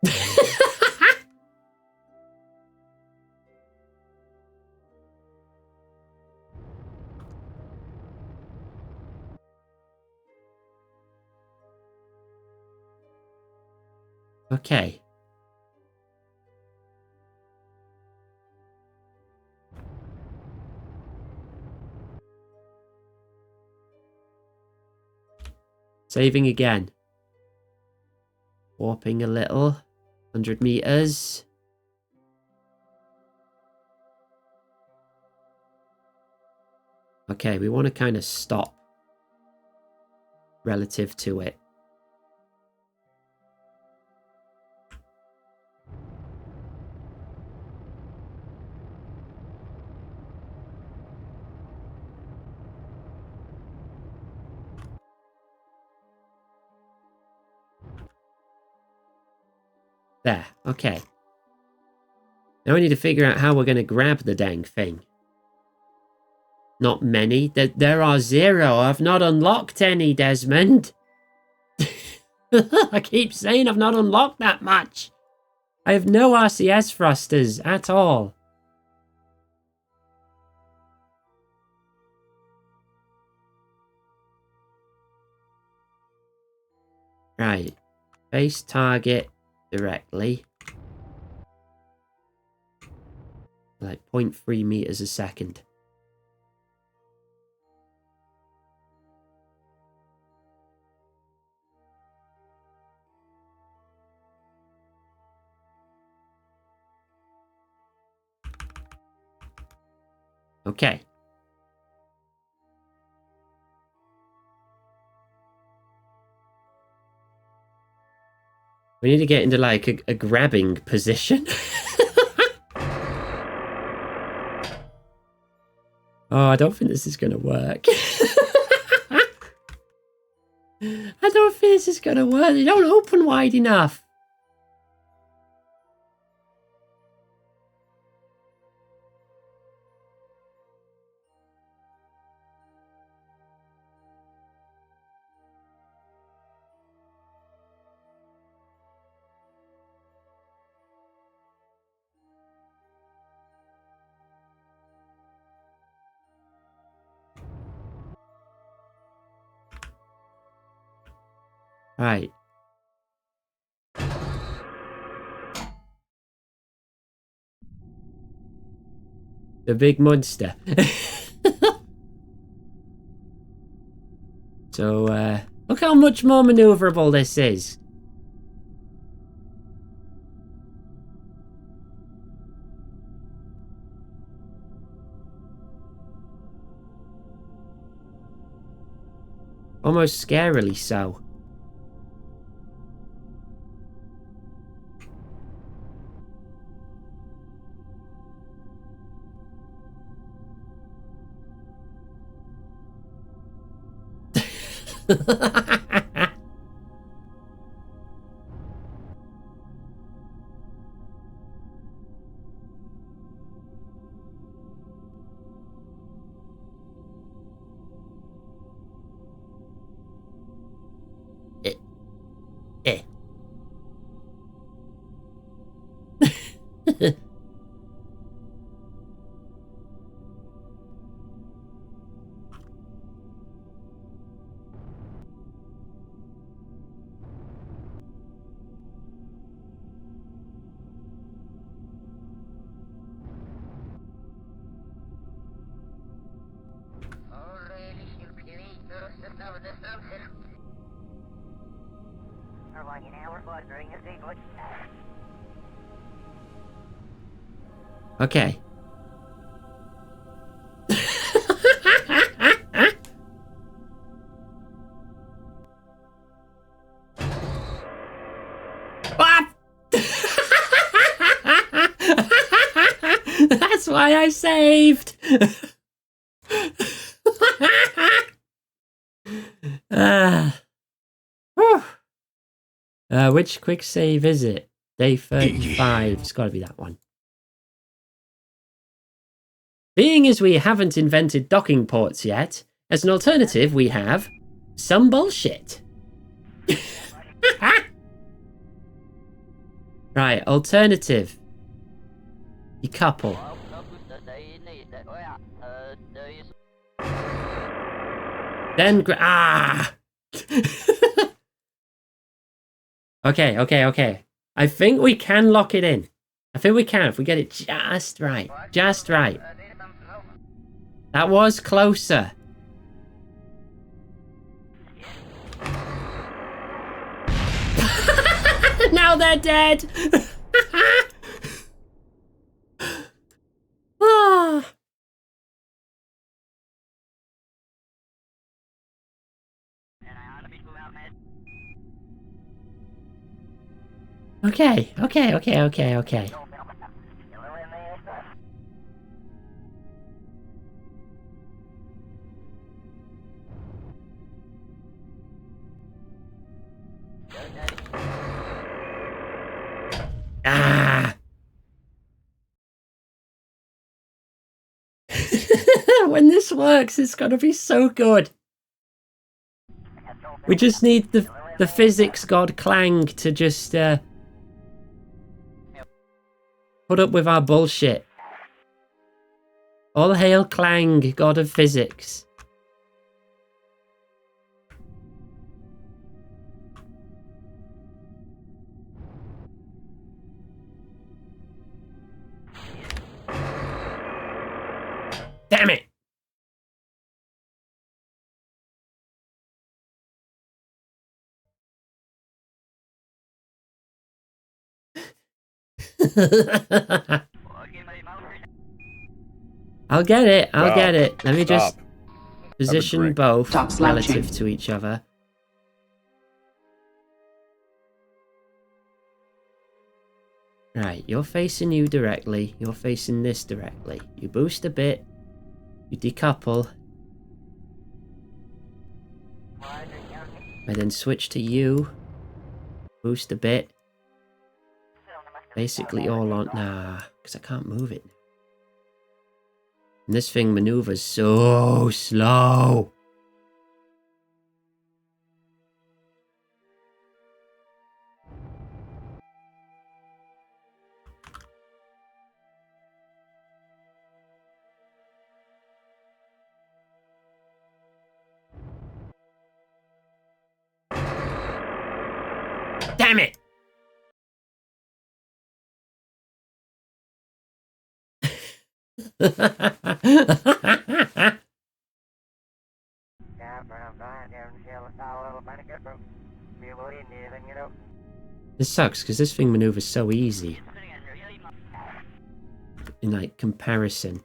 Okay. Saving again. Warping a little. 100 meters. Okay, we want to kind of stop relative to it. There, okay. Now we need to figure out how we're going to grab the dang thing. Not many. There are 0. I've not unlocked any, Desmond. I keep saying I've not unlocked that much. I have no RCS thrusters at all. Right. Face target directly. Like 0.3 meters a second. Okay. We need to get into like a grabbing position. Oh, I don't think this is going to work. I don't think this is going to work. They don't open wide enough. Right. The big monster. So, look how much more maneuverable this is. Almost scarily so. Okay. That's why I saved. Which quick save is it? Day 35. It's got to be that one. Being as we haven't invented docking ports yet, as an alternative we have some bullshit. Right, alternative. Decouple. Then Okay. I think we can lock it in. I think we can if we get it just right. Just right. That was closer. Now they're dead. Ah. Okay. Ah! When this works, it's gonna be so good. We just need the physics god Clang to just put up with our bullshit. All hail Clang, god of physics. Damn it! I'll get it. I'll get it. Let me just position both relative to each other. Right, you're facing you directly. You're facing this directly. You boost a bit. You decouple. I then switch to you. Boost a bit. Basically all on... Nah, because I can't move it. And this thing maneuvers so slow. Damn it! This sucks because this thing maneuvers so easy in like comparison.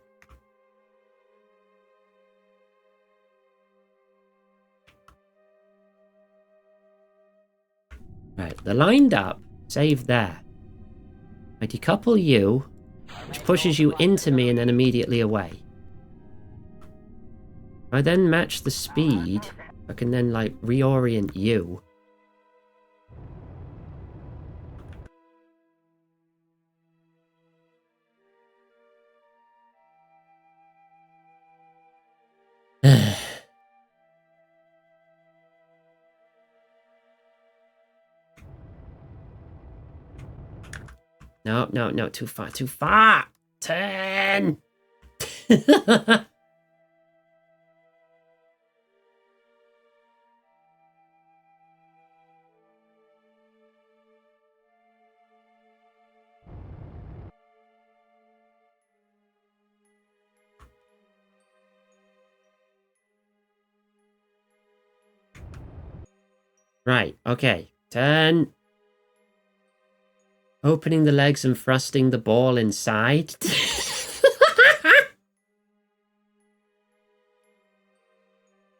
Right, they're lined up, save there. I decouple you, which pushes you into me and then immediately away. I then match the speed, I can then like reorient you. No, no, no, too far, too far! 10! Right, okay. 10. Opening the legs and thrusting the ball inside.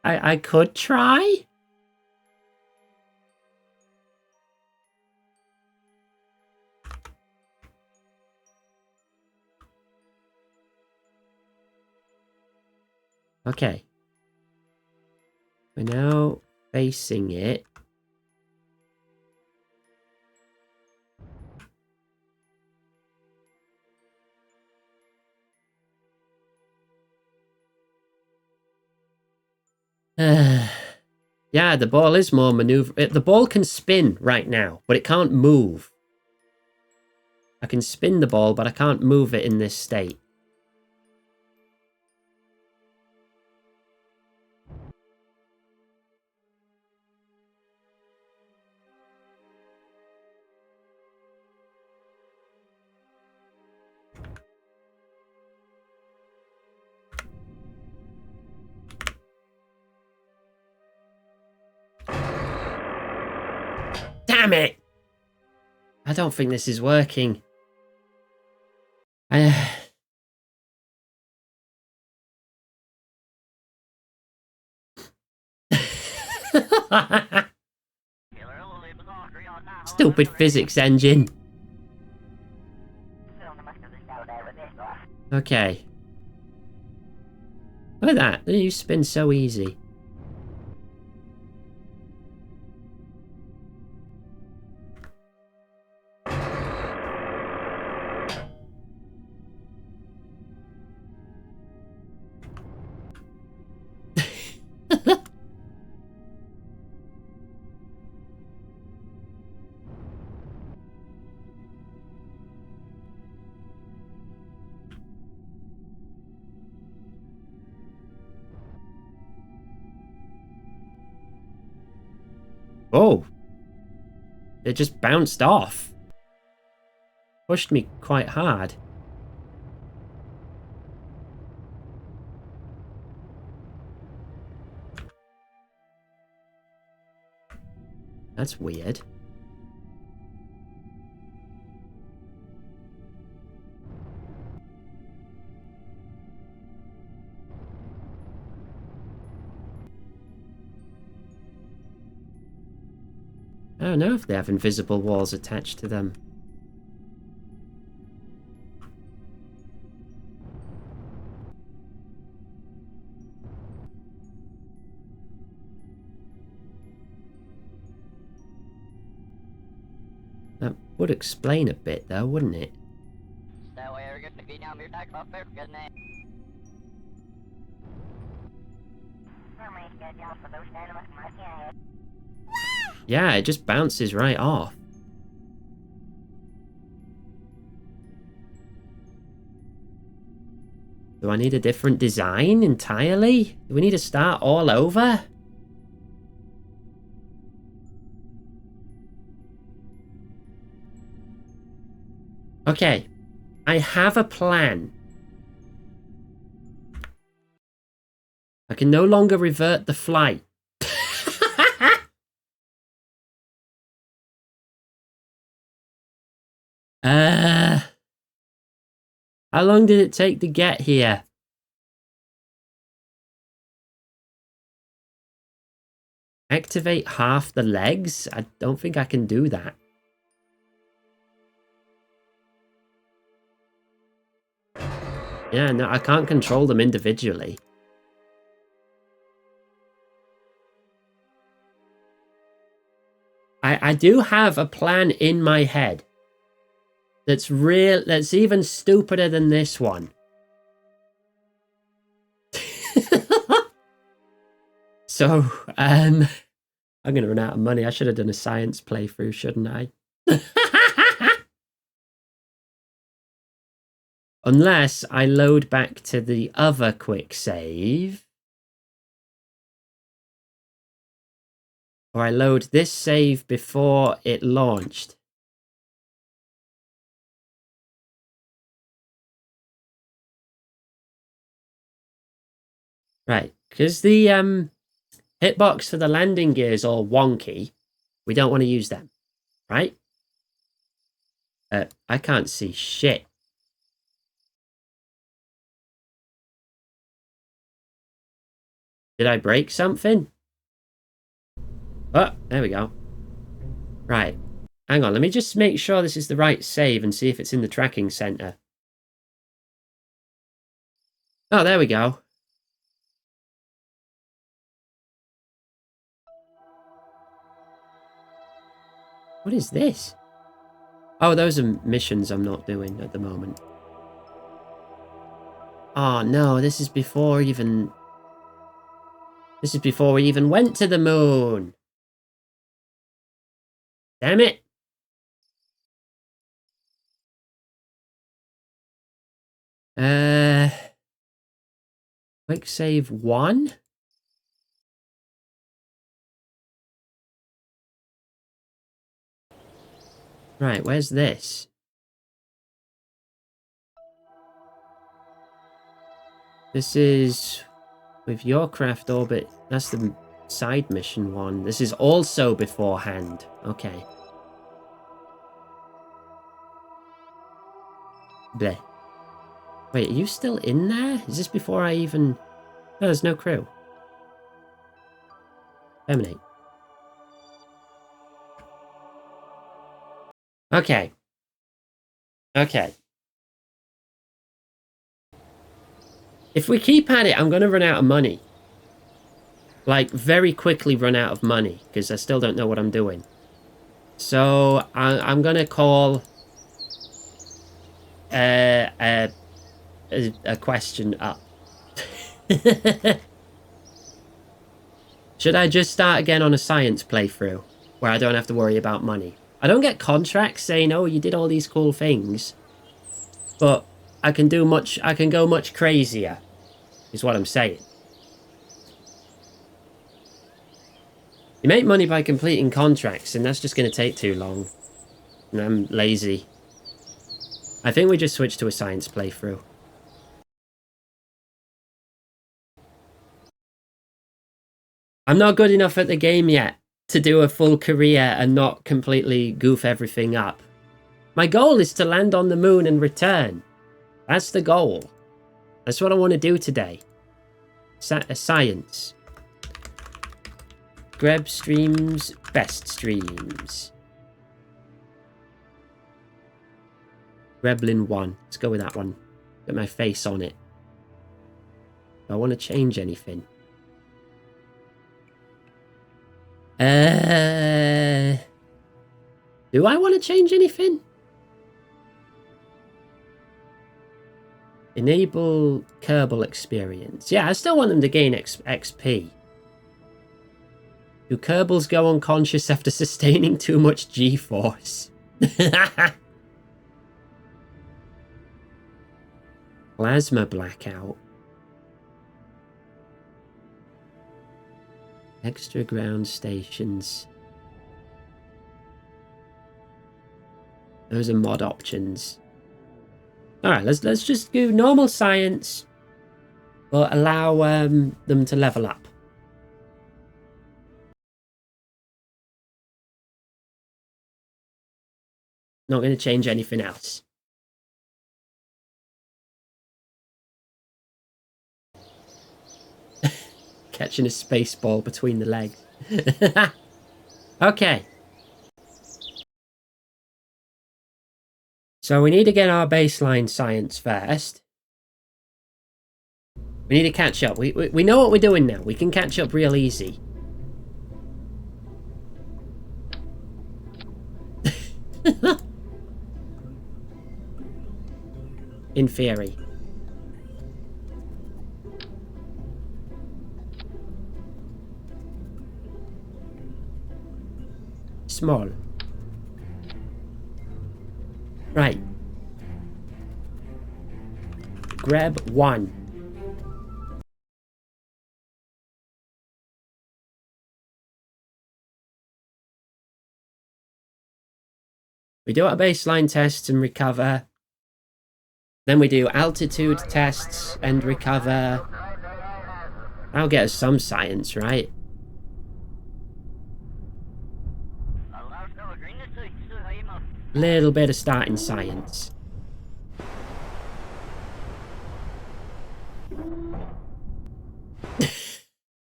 I could try. Okay. We're now facing it. Yeah, the ball is more maneuver. The ball can spin right now, but it can't move. I can spin the ball, but I can't move it in this state. Damn it! I don't think this is working. Stupid physics engine. Okay. Look at that. You spin so easy. Oh. It just bounced off. Pushed me quite hard. That's weird. I don't know if they have invisible walls attached to them. That would explain a bit though, wouldn't it? Yeah, it just bounces right off. Do I need a different design entirely? Do we need to start all over? Okay, I have a plan. I can no longer revert the flight. How long did it take to get here? Activate half the legs? I don't think I can do that. Yeah, no, I can't control them individually. I do have a plan in my head that's even stupider than this one. So, I'm gonna run out of money. I should have done a science playthrough, shouldn't I? Unless I load back to the other quick save. Or I load this save before it launched. Right, because the hitbox for the landing gear is all wonky. We don't want to use them, right? I can't see shit. Did I break something? Oh, there we go. Right. Hang on, let me just make sure this is the right save and see if it's in the tracking center. Oh, there we go. What is this? Oh, those are missions I'm not doing at the moment. Oh no, this is before even... This is before we even went to the moon. Damn it. Quick save 1? Right, where's this? This is with your craft orbit. That's the side mission one. This is also beforehand. Okay. Bleh. Wait, are you still in there? Is this before I even... No, there's no crew. Terminate. Okay. Okay. If we keep at it, I'm going to run out of money. Like, very quickly run out of money, because I still don't know what I'm doing. So, I'm going to call a question up. Should I just start again on a science playthrough where I don't have to worry about money? I don't get contracts saying, oh, you did all these cool things, but I can go much crazier, is what I'm saying. You make money by completing contracts, and that's just going to take too long. And I'm lazy. I think we just switch to a science playthrough. I'm not good enough at the game yet to do a full career and not completely goof everything up. My goal is to land on the moon and return. That's the goal. That's what I want to do today. Science. Greb streams, best streams. Greblin 1. Let's go with that one. Get my face on it. Do I want to change anything? Do I want to change anything? Enable Kerbal experience. Yeah, I still want them to gain XP. Do Kerbals go unconscious after sustaining too much G-force? Plasma blackout. Extra ground stations. Those are mod options. Alright, let's just do normal science, but allow them to level up. Not going to change anything else. Catching a space ball between the legs. Okay. So we need to get our baseline science first. We need to catch up. We know what we're doing now. We can catch up real easy. In theory. Small. Right. Grab 1. We do our baseline tests and recover. Then we do altitude tests and recover. That'll get us some science, right? Little bit of starting science.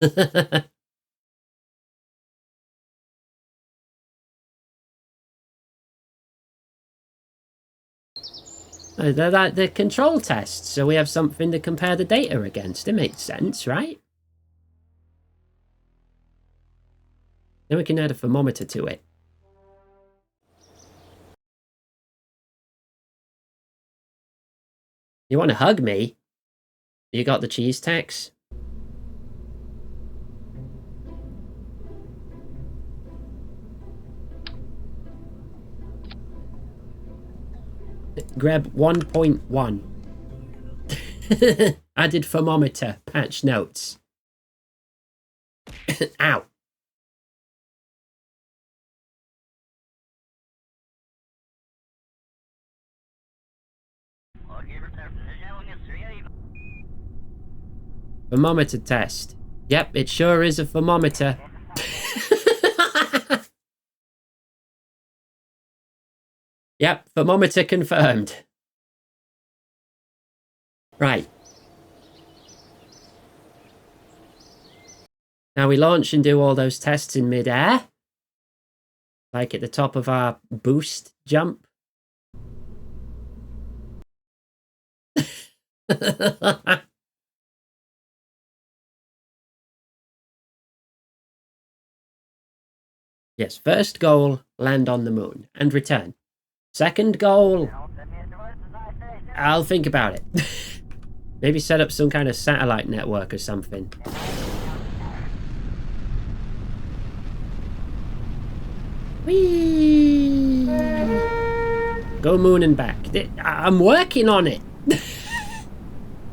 The control tests, so we have something to compare the data against. It makes sense, right? Then we can add a thermometer to it. You want to hug me? You got the cheese tax? Grab 1.1. Added thermometer. Patch notes. Ow. Thermometer test. Yep, it sure is a thermometer. Yep, thermometer confirmed. Right. Now we launch and do all those tests in mid-air. Like at the top of our boost jump. Yes, first goal, land on the moon and return. Second goal, I'll think about it. Maybe set up some kind of satellite network or something. Whee! Go moon and back. I'm working on it.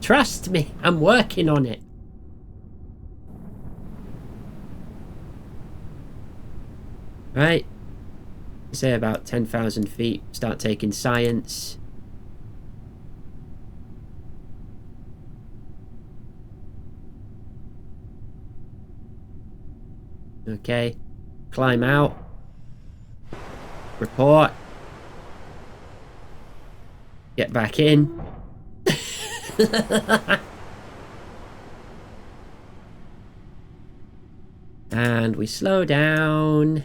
Trust me, I'm working on it. Right. Say about 10,000 feet. Start taking science. Okay. Climb out. Report. Get back in. And we slow down.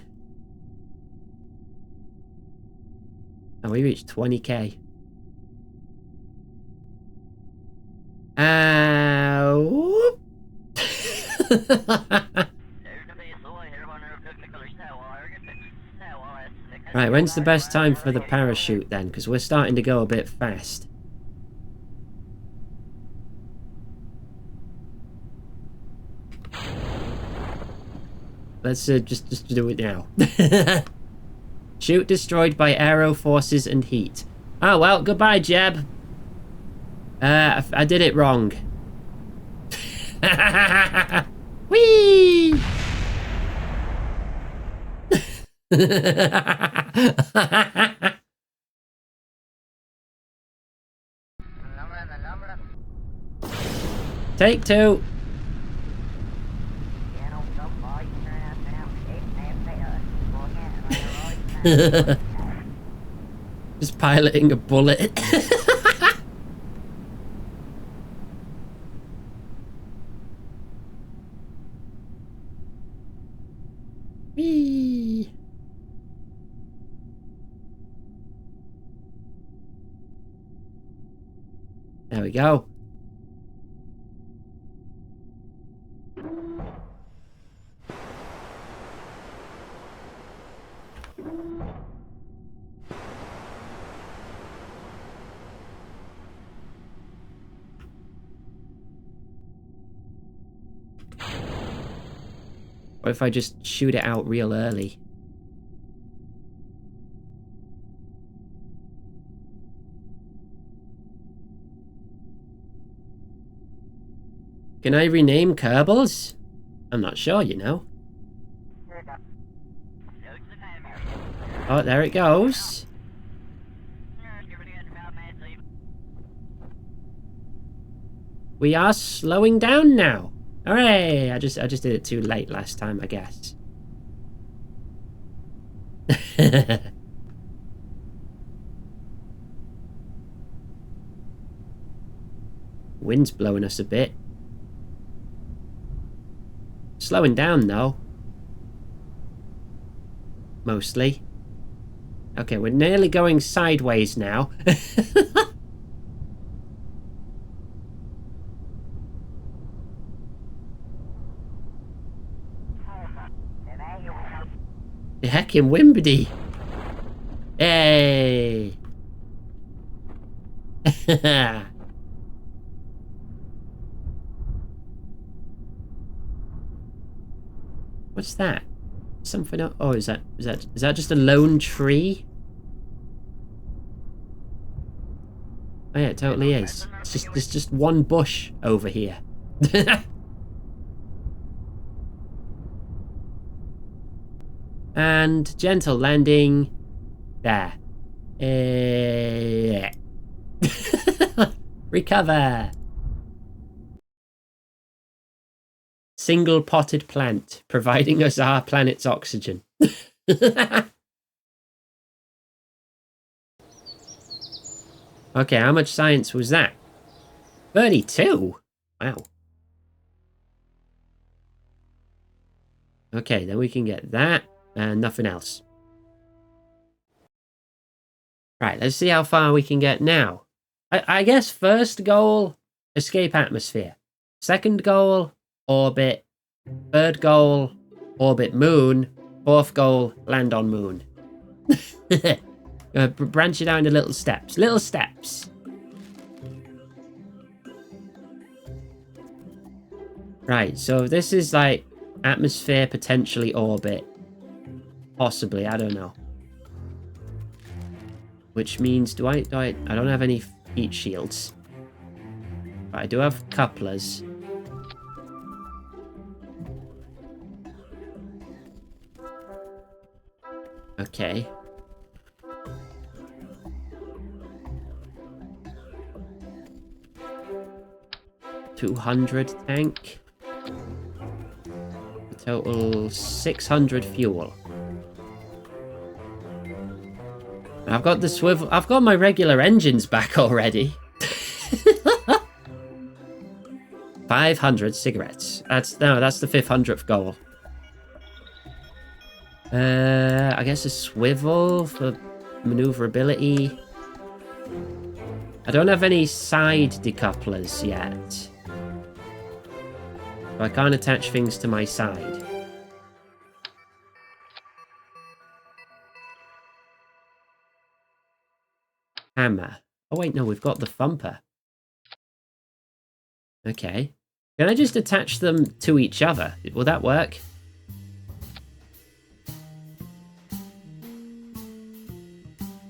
And we reached 20k. Whoop. Right, when's the best time for the parachute then? Because we're starting to go a bit fast. Let's just do it now. Chute destroyed by aero forces and heat. Oh well, goodbye, Jeb. I did it wrong. Whee! Take two. Just piloting a bullet. Whee! There we go. What if I just shoot it out real early? Can I rename Kerbals? I'm not sure, you know. Oh, there it goes. We are slowing down now. Hooray! I just did it too late last time, I guess. Wind's blowing us a bit. Slowing down though. Mostly. Okay, we're nearly going sideways now. Heckin' Wimbledon. Hey. What's that? Something else? Oh, is that just a lone tree? Oh yeah, it totally is. It's just one bush over here. And gentle landing. There. Recover. Single potted plant, providing us our planet's oxygen. Okay, how much science was that? 32? Wow. Okay, then we can get that and nothing else. Right, let's see how far we can get now. I guess first goal, escape atmosphere. Second goal, orbit. Third goal, orbit moon. Fourth goal, land on moon. Branch it out into little steps. Little steps. Right, so this is like atmosphere, potentially orbit. Possibly, I don't know. Which means, I don't have any heat shields. But I do have couplers. Okay. $200 tank. A total 600 fuel. I've got the swivel. I've got my regular engines back already. 500 cigarettes. That's the 500th goal. I guess a swivel for maneuverability. I don't have any side decouplers yet. So I can't attach things to my side. Hammer. Oh wait, no, we've got the thumper. Okay. Can I just attach them to each other? Will that work?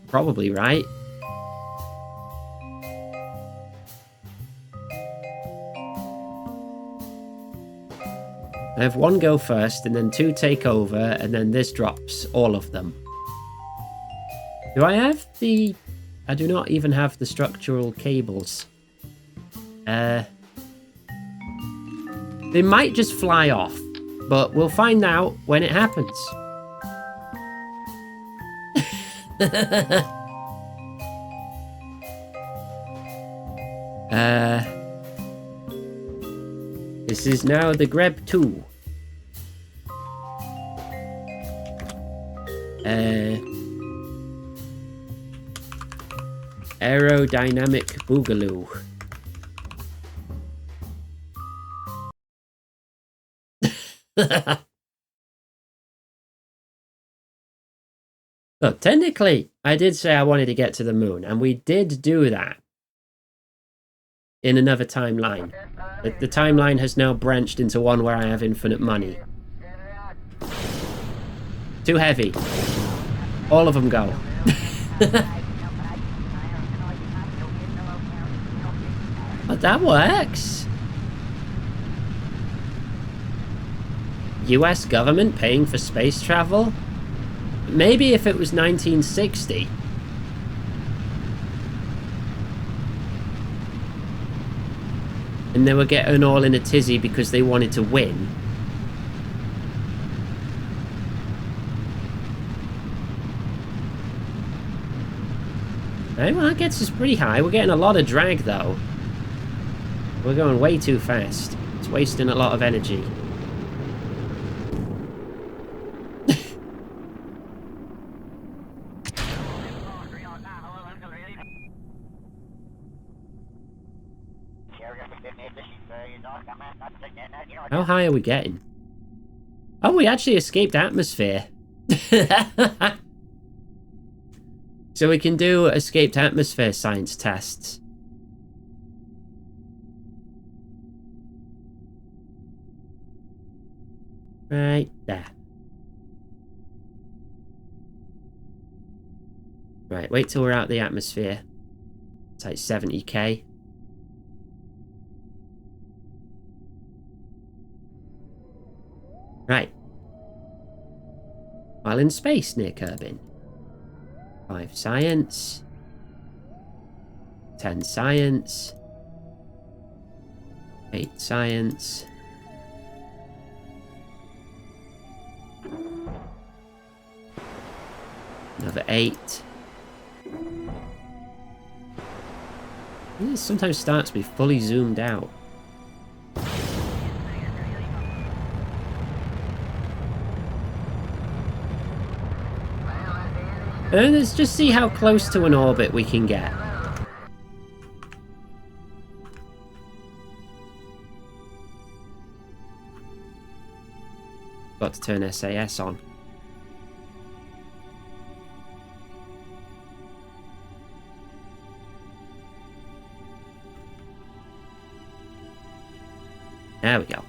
Probably, right? I have one go first, and then two take over, and then this drops all of them. Do I have the... I do not even have the structural cables. They might just fly off, but we'll find out when it happens. This is now the Greb 2. Aerodynamic Boogaloo. Look, technically, I did say I wanted to get to the moon, and we did do that in another timeline. The timeline has now branched into one where I have infinite money. Too heavy. All of them go. But that works. US government paying for space travel? Maybe if it was 1960. And they were getting all in a tizzy because they wanted to win. Right, well, that gets us pretty high. We're getting a lot of drag, though. We're going way too fast. It's wasting a lot of energy. How high are we getting? Oh, we actually escaped atmosphere. So we can do escaped atmosphere science tests. Right there. Right, wait till we're out of the atmosphere. It's like 70k. Right. While in space near Kerbin. 5 science. 10 science. 8 science. Another 8. It sometimes starts to be fully zoomed out. And let's just see how close to an orbit we can get. Got to turn SAS on. There we go.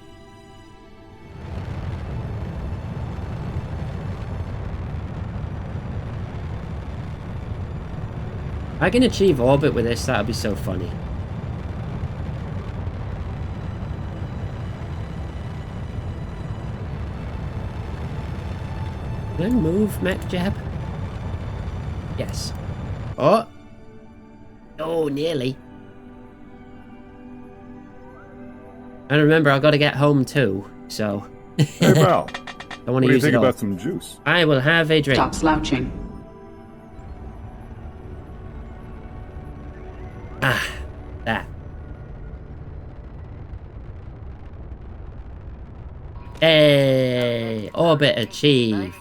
I can achieve orbit with this, that would be so funny. Can I move, Mech Jeb? Yes. Oh! Oh, nearly. And remember, I've got to get home too, so... Hey, Val. I want What to do you use think it all. about some juice? I will have a drink. Stop slouching. Ah, that. Hey, orbit achieved.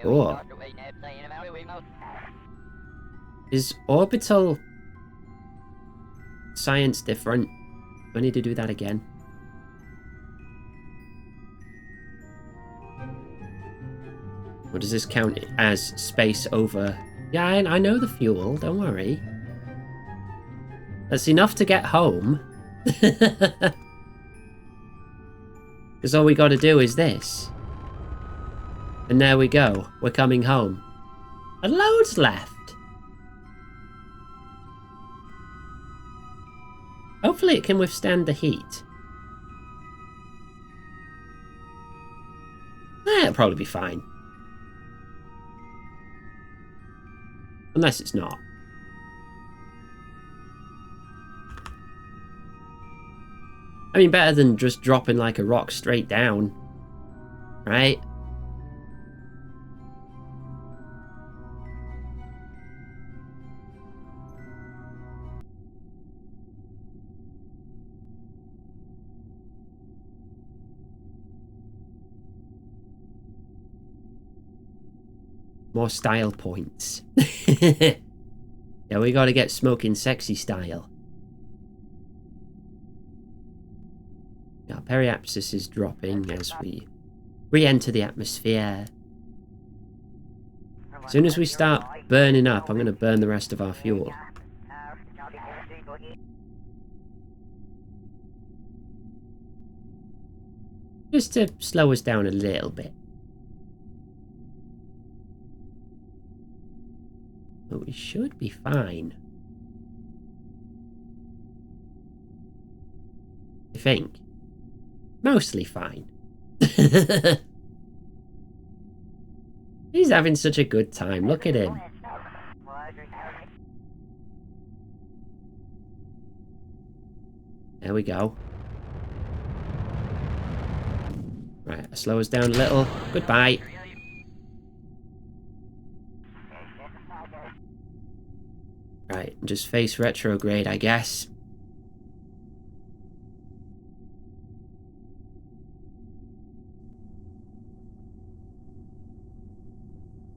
Oh. Is orbital science different? Do I need to do that again? Or does this count as space over? Yeah, I know the fuel, don't worry. That's enough to get home. Because all we got to do is this. And there we go. We're coming home. And loads left. Hopefully it can withstand the heat. It'll probably be fine. Unless it's not. I mean, better than just dropping like a rock straight down. Right? More style points. Yeah, we gotta get smoking sexy style. Our periapsis is dropping as we re-enter the atmosphere. As soon as we start burning up, I'm gonna burn the rest of our fuel. Just to slow us down a little bit. But we should be fine. I think. Mostly fine. He's having such a good time. Look at him. There we go. Right, slow us down a little. Goodbye. Right, just face retrograde, I guess.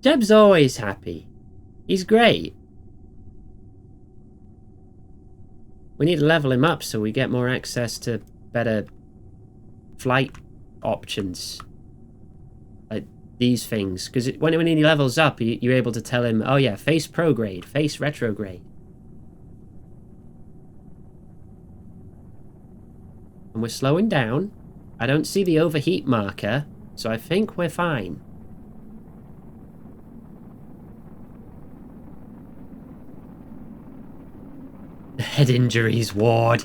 Jeb's always happy. He's great. We need to level him up so we get more access to better flight options. Like these things. Because when he levels up, you're able to tell him, oh yeah, face prograde, face retrograde. And we're slowing down. I don't see the overheat marker, so I think we're fine. Head injuries ward.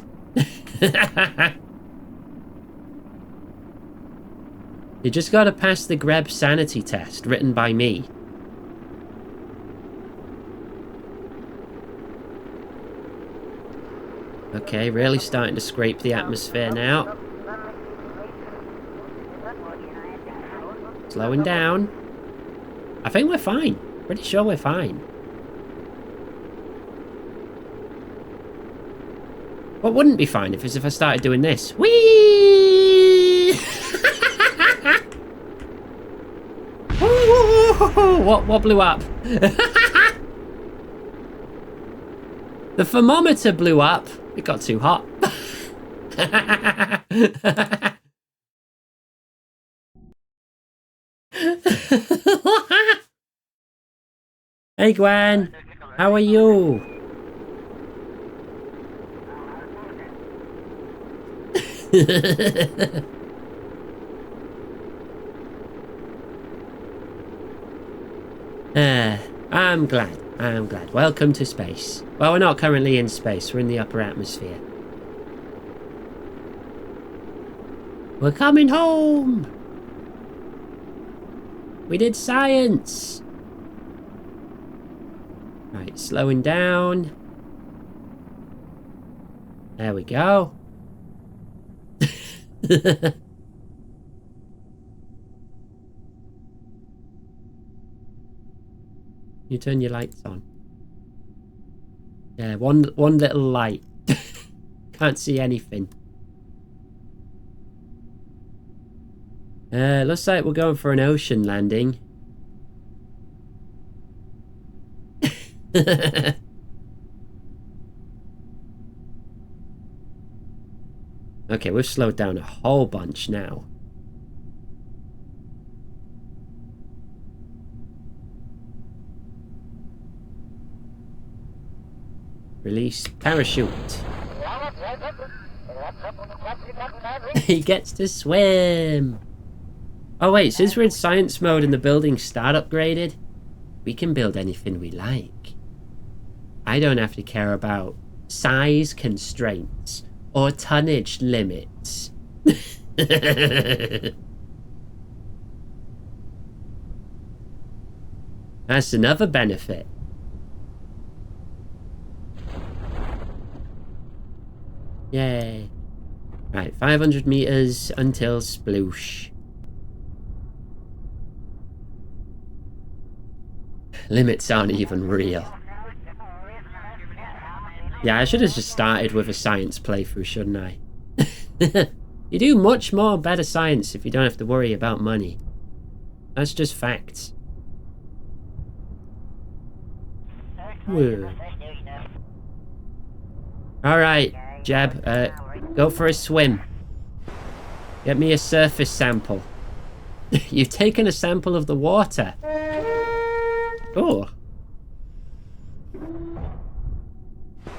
You just gotta pass the Greb sanity test written by me. Okay, really starting to scrape the atmosphere now. Slowing down. I think we're fine. Pretty sure we're fine. What wouldn't be fine if I started doing this? Whee! What blew up? The thermometer blew up. It got too hot. Hey Gwen, how are you? I'm glad. I'm glad. Welcome to space. Well, we're not currently in space. We're in the upper atmosphere. We're coming home! We did science! Right, slowing down. There we go. You turn your lights on. Yeah, one little light. Can't see anything. Looks like we're going for an ocean landing. Okay, we've slowed down a whole bunch now. Release parachute. He gets to swim. Oh wait, since we're in science mode and the building start upgraded, we can build anything we like. I don't have to care about size constraints or tonnage limits. That's another benefit. Yay. Right, 500 meters until sploosh. Limits aren't even real. Yeah, I should have just started with a science playthrough, shouldn't I? You do much more better science if you don't have to worry about money. That's just facts. Whoa. Alright, Jeb, go for a swim. Get me a surface sample. You've taken a sample of the water. Oh.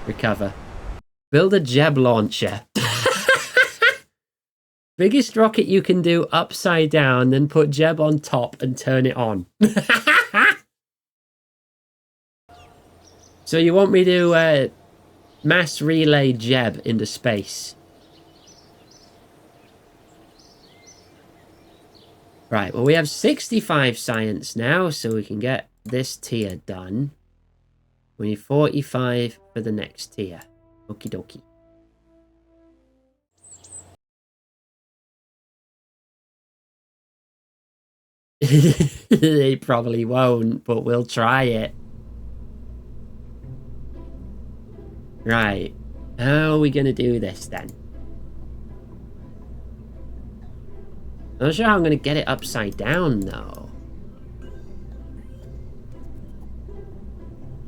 Recover. Build a Jeb launcher. Biggest rocket you can do upside down, then put Jeb on top and turn it on. So you want me to mass relay Jeb into space? Right, well we have 65 science now, so we can get this tier done. We need 45 for the next tier. Okie dokie. They probably won't, but we'll try it. Right. How are we going to do this then? I'm not sure how I'm going to get it upside down though.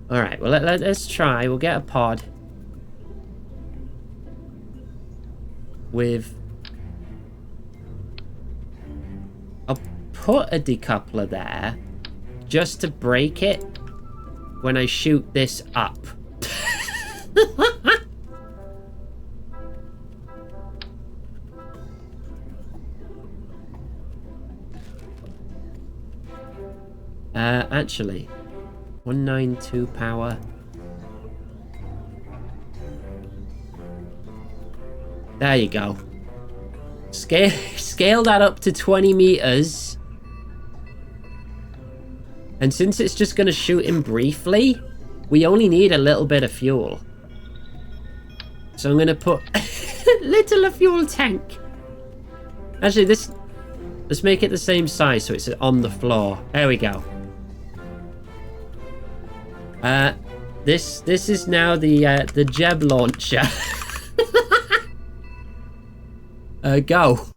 Alright, well let's try. We'll get a pod with... I'll put a decoupler there just to break it when I shoot this up. Actually, 192 power. There you go. Scale that up to 20 meters. And since it's just going to shoot him briefly, we only need a little bit of fuel. So I'm going to put a fuel tank. Actually, let's make it the same size so it's on the floor. There we go. This is now the Jeb launcher. Go.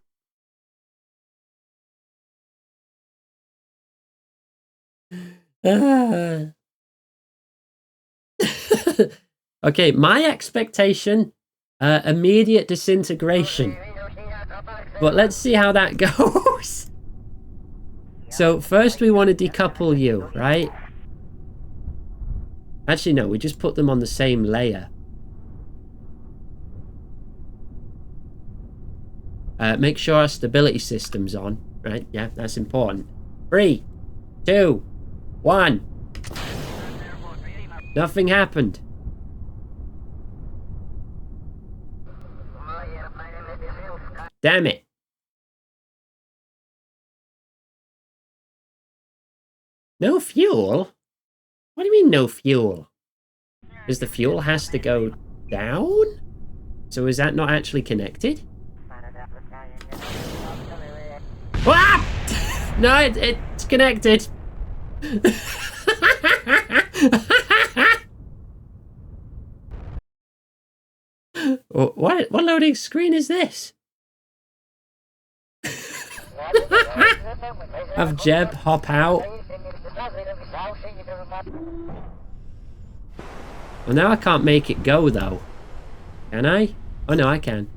Okay, my expectation, immediate disintegration. But let's see how that goes. So first we want to decouple you, right? Actually, no, we just put them on the same layer. Make sure our stability system's on, right? Yeah, that's important. 3, 2, 1. Nothing happened. Damn it. No fuel? What do you mean no fuel? Because the fuel has to go down? So is that not actually connected? Ah! No, it's connected. What loading screen is this? Have Jeb hop out. Well, now I can't make it go, though. Can I? Oh, no, I can.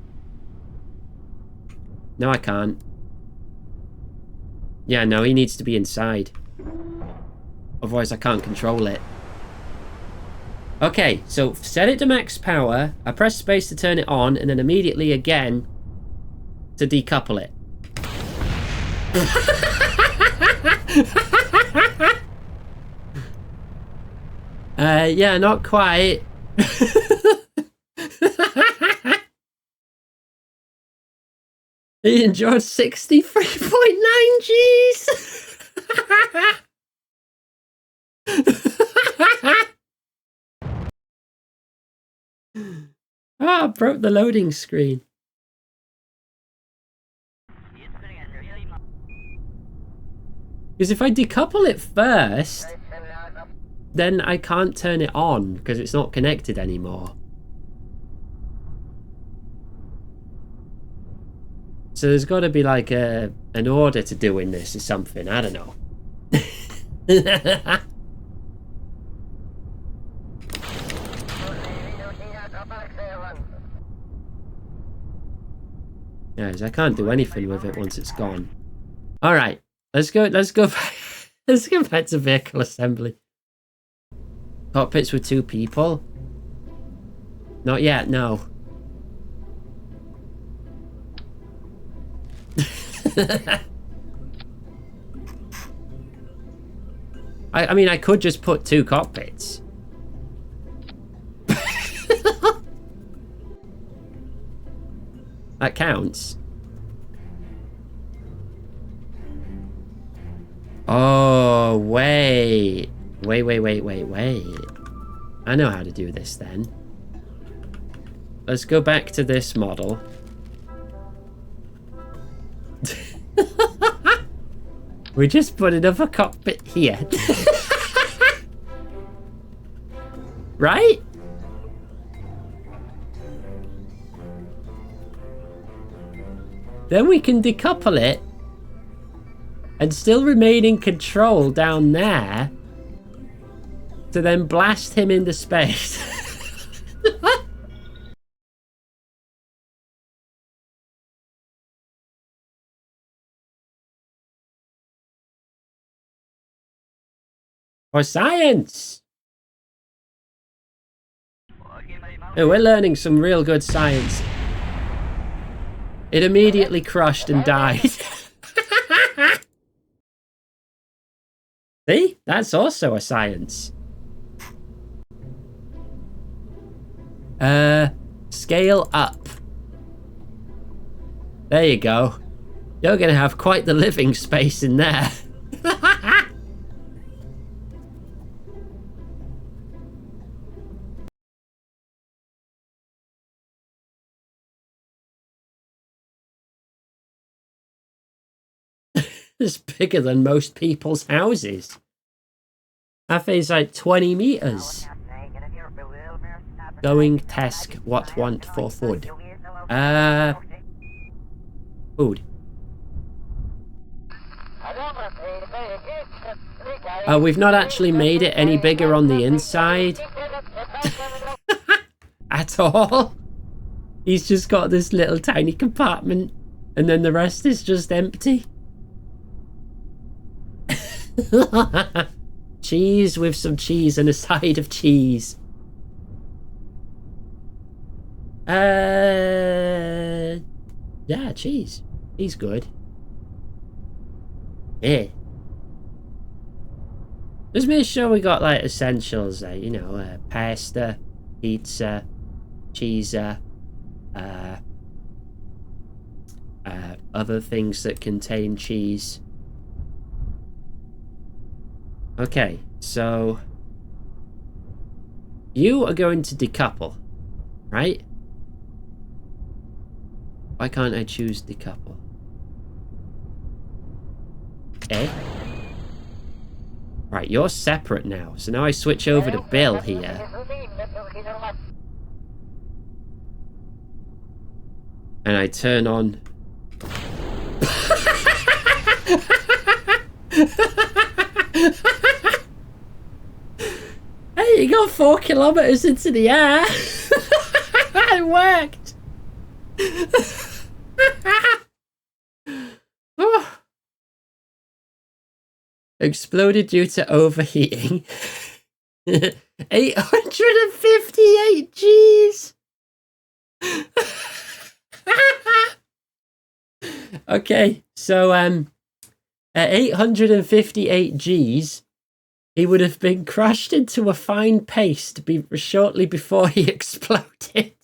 No, I can't. Yeah, no, he needs to be inside. Otherwise, I can't control it. Okay, so set it to max power. I press space to turn it on, and then immediately again to decouple it. Yeah, not quite. He enjoyed 63.9 Gs. Ah, I broke the loading screen. Because if I decouple it first, then I can't turn it on because it's not connected anymore. So there's got to be like an order to doing this or something. I don't know. Guys, I can't do anything with it once it's gone. All right, let's go back. Let's go back to vehicle assembly. Cockpits with 2 people? Not yet, no. I mean, I could just put 2 cockpits. That counts. Oh, wait. Wait. I know how to do this then. Let's go back to this model. We just put another cockpit here. Right? Then we can decouple it and still remain in control down there to then blast him into space. For science! Oh, we're learning some real good science. It immediately crushed and died. See? That's also a science. Scale up. There you go. You're gonna have quite the living space in there. It's bigger than most people's houses. That is like 20 meters. Going task what want for food. Food. We've not actually made it any bigger on the inside. At all. He's just got this little tiny compartment and then the rest is just empty. Cheese with some cheese and a side of cheese. Yeah, cheese. He's good. Yeah. Just make sure we got like essentials there, you know, pasta, pizza, cheese, other things that contain cheese. Okay, so you are going to decouple, right? Why can't I choose decouple? Eh? Right, you're separate now. So now I switch over to Bill here. And I turn on... Hey, you got 4 kilometers into the air. It worked. Oh. Exploded due to overheating. 858 G's. Okay, so at 858 G's, he would have been crushed into a fine paste shortly before he exploded.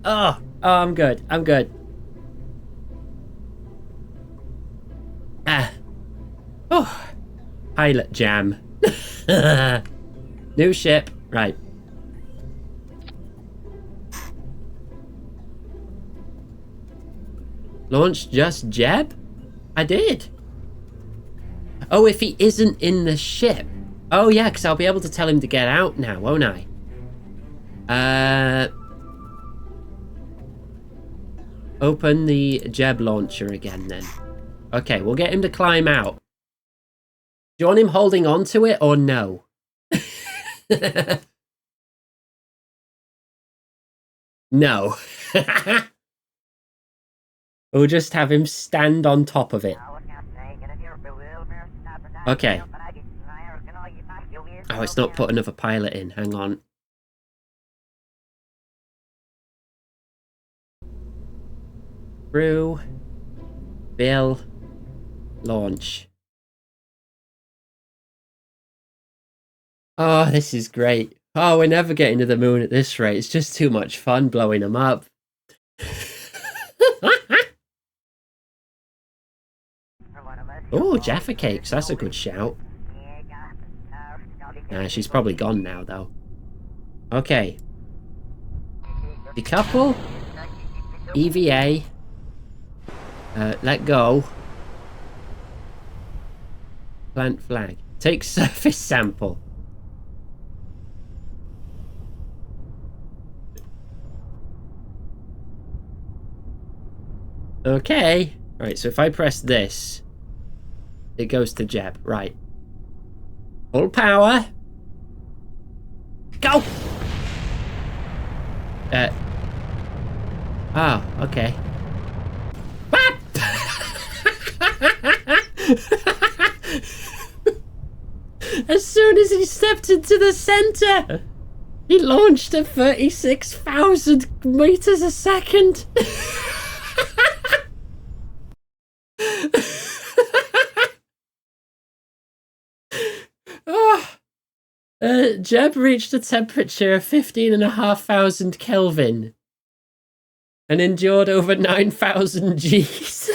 Oh, I'm good. I'm good. Oh, pilot jam. New ship, right. Launch just Jeb? I did. Oh, if he isn't in the ship. Oh yeah, because I'll be able to tell him to get out now, won't I? Open the Jeb launcher again then. Okay, we'll get him to climb out. Do you want him holding on to it or no? No. We'll just have him stand on top of it. Okay. Oh, it's not put another pilot in. Hang on. Through. Bill. Launch. Oh, this is great. Oh, we're never getting to the moon at this rate. It's just too much fun blowing them up. Oh, Jaffa Cakes. That's a good shout. Nah, she's probably gone now, though. Okay. Decouple. EVA. Let go. Plant flag. Take surface sample. Okay. Right, so if I press this, it goes to Jeb. Right. Full power. Go! Oh, okay. As soon as he stepped into the center, he launched at 36,000 meters a second. Jeb reached a temperature of 15,500 Kelvin and endured over 9,000 Gs.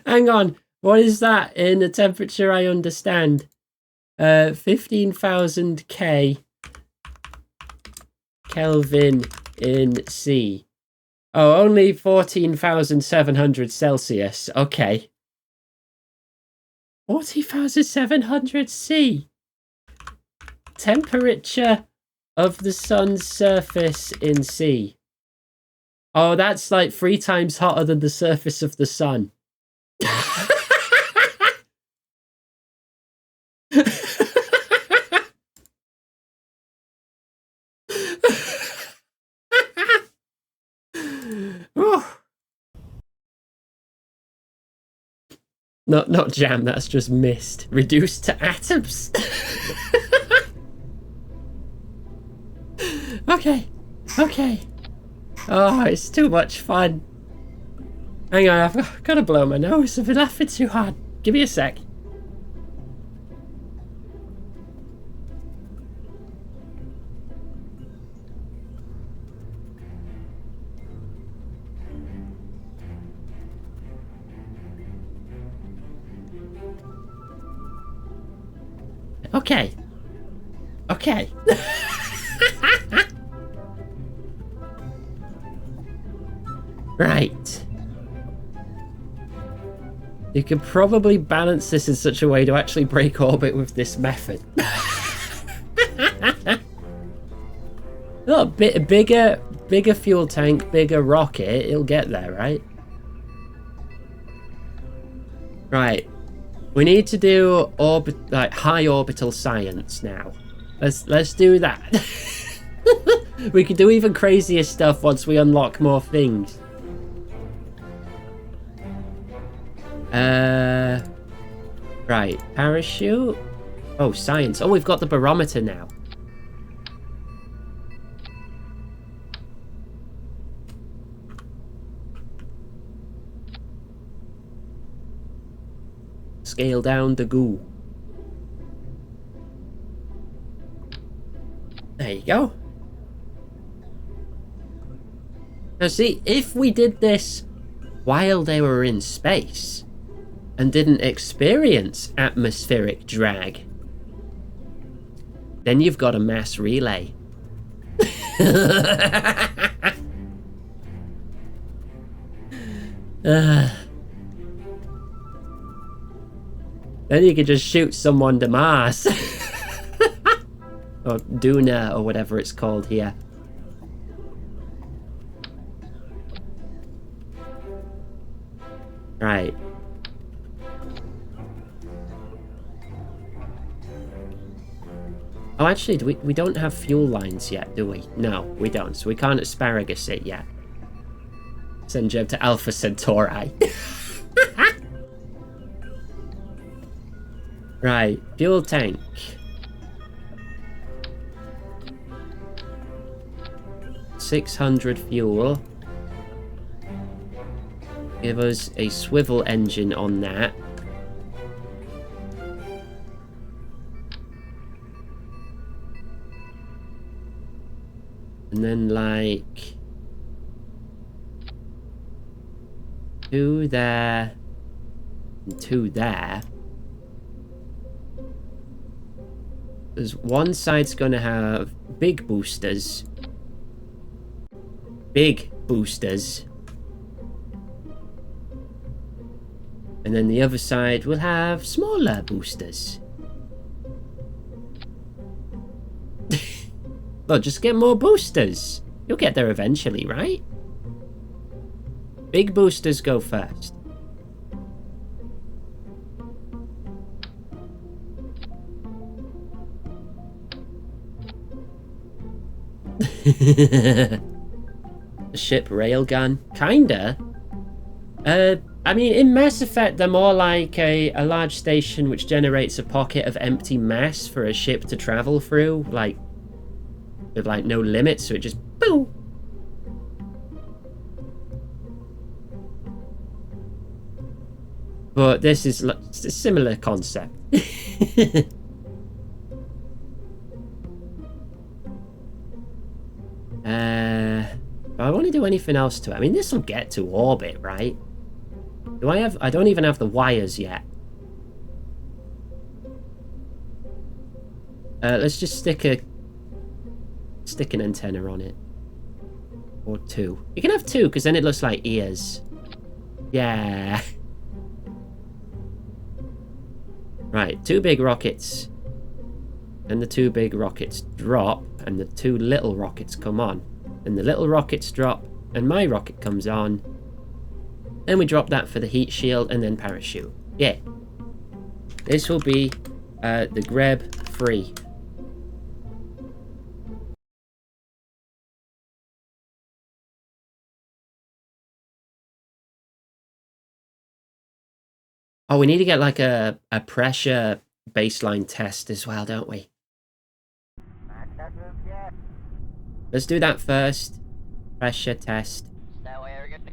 Hang on, what is that in a temperature I understand? 15,000 Kelvin in C. Oh, only 14,700 Celsius. Okay. 40,700 C. Temperature of the sun's surface in C. Oh, that's like 3 times hotter than the surface of the sun. Not jam, that's just mist. Reduced to atoms. Okay. Oh, it's too much fun. Hang on, I've got to blow my nose. I've been laughing too hard. Give me a sec. Okay. Right. You could probably balance this in such a way to actually break orbit with this method. Oh, bigger fuel tank, bigger rocket. It'll get there, right? Right. We need to do high orbital science now. Let's do that. We can do even crazier stuff once we unlock more things. Right, parachute. Oh, science. Oh, we've got the barometer now. Scale down the goo. There you go. Now see, if we did this while they were in space and didn't experience atmospheric drag, then you've got a mass relay. Then you could just shoot someone to Mars. Or Duna, or whatever it's called here. Right. Oh, actually, we don't have fuel lines yet, do we? No, we don't. So we can't asparagus it yet. Send Jeb to Alpha Centauri. Right, fuel tank. $600 fuel. Give us a swivel engine on that. And then like 2 there and 2 there. Because one side's gonna have big boosters. And then the other side will have smaller boosters. Well, just get more boosters. You'll get there eventually, right? Big boosters go first. The ship railgun? Kinda. I mean, in Mass Effect, they're more like a large station which generates a pocket of empty mass for a ship to travel through, like, with, like, no limits, so it just, boom! But this is a similar concept. I want to do anything else to it. I mean, this will get to orbit, right? I don't even have the wires yet. Let's just stick an antenna on it. Or 2. You can have 2, because then it looks like ears. Yeah. Right, 2 big rockets. And the 2 big rockets drop, and the 2 little rockets come on. And the little rockets drop, and my rocket comes on. Then we drop that for the heat shield, and then parachute. Yeah. This will be the Greb 3. Oh, we need to get like a pressure baseline test as well, don't we? Let's do that first. Pressure test.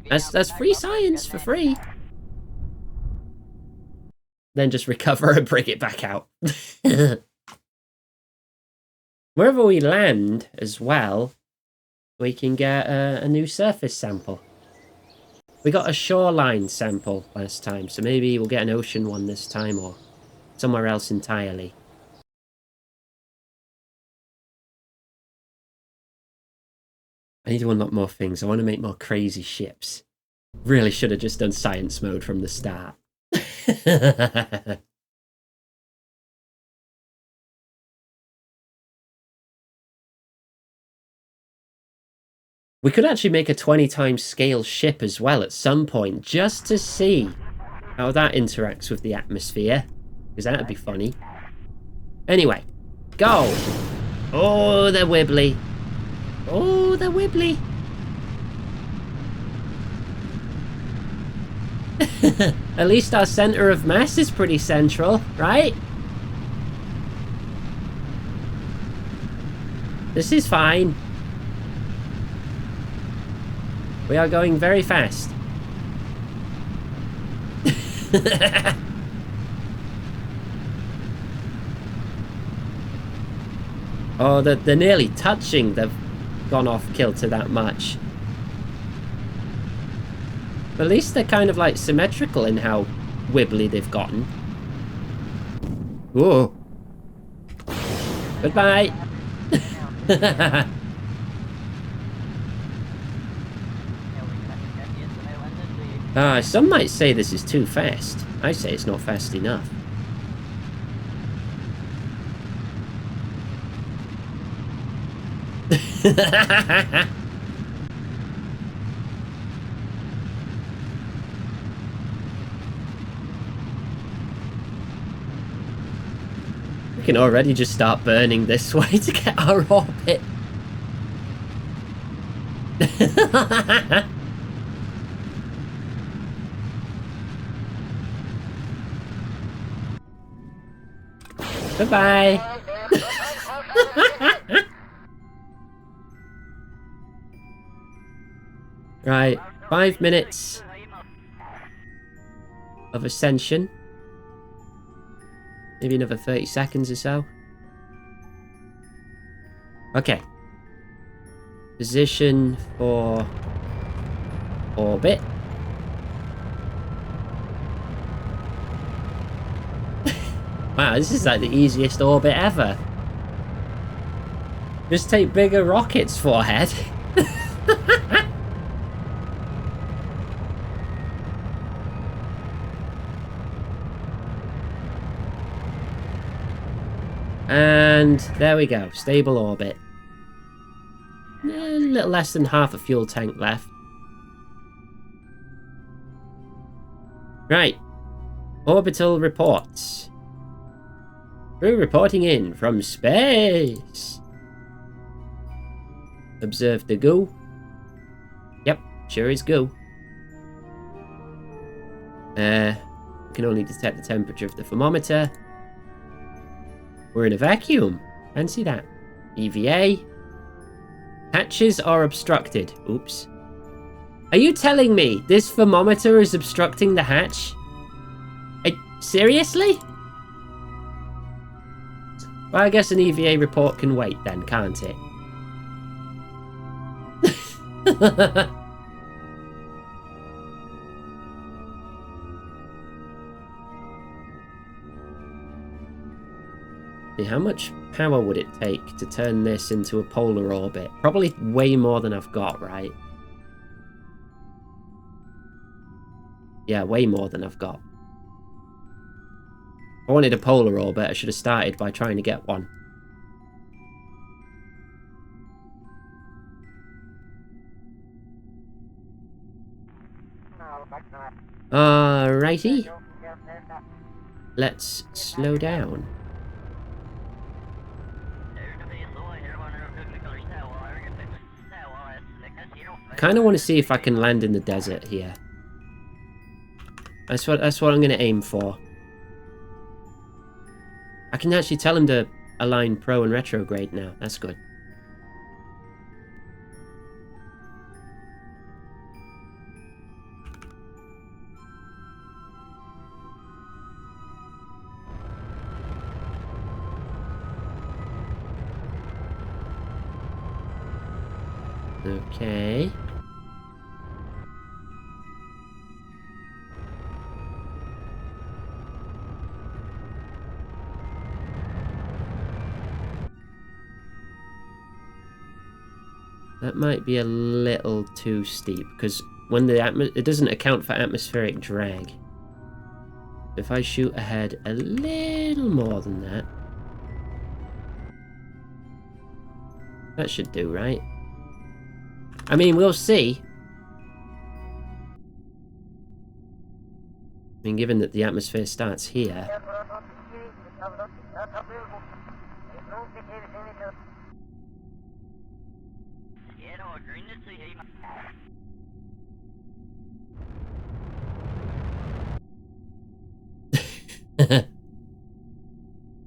That's free science for free. Then just recover and bring it back out. Wherever we land as well, we can get a new surface sample. We got a shoreline sample last time, so maybe we'll get an ocean one this time or somewhere else entirely. I need to unlock more things. I want to make more crazy ships. Really should have just done science mode from the start. We could actually make a 20 times scale ship as well at some point, just to see how that interacts with the atmosphere, because that'd be funny. Anyway, go! Oh, they're wibbly. Oh, they're wibbly. At least our center of mass is pretty central, right? This is fine. We are going very fast. Oh, they're nearly touching. They've gone off kilter that much. But at least they're kind of like symmetrical in how wibbly they've gotten. Whoa. Goodbye. Some might say this is too fast. I say it's not fast enough. We can already just start burning this way to get our orbit. Goodbye. Right, 5 minutes of ascension. Maybe another 30 seconds or so. Okay. Position for orbit. Wow, this is like the easiest orbit ever. Just take bigger rockets, forehead. And there we go, stable orbit. A little less than half a fuel tank left. Right, orbital reports. Crew reporting in from space. Observe the goo. Yep, sure is goo. We can only detect the temperature of the thermometer. We're in a vacuum. Fancy that. EVA. Hatches are obstructed. Oops. Are you telling me this thermometer is obstructing the hatch? Seriously? Well, I guess an EVA report can wait then, can't it? How much power would it take to turn this into a polar orbit? Probably way more than I've got, right? Yeah, way more than I've got. If I wanted a polar orbit, I should have started by trying to get one. Alrighty. Let's slow down. I kind of want to see if I can land in the desert here. That's what I'm going to aim for. I can actually tell him to align pro and retrograde now. That's good. Okay. That might be a little too steep, because when it doesn't account for atmospheric drag. If I shoot ahead a little more than that, that should do, right? I mean, we'll see. I mean, given that the atmosphere starts here.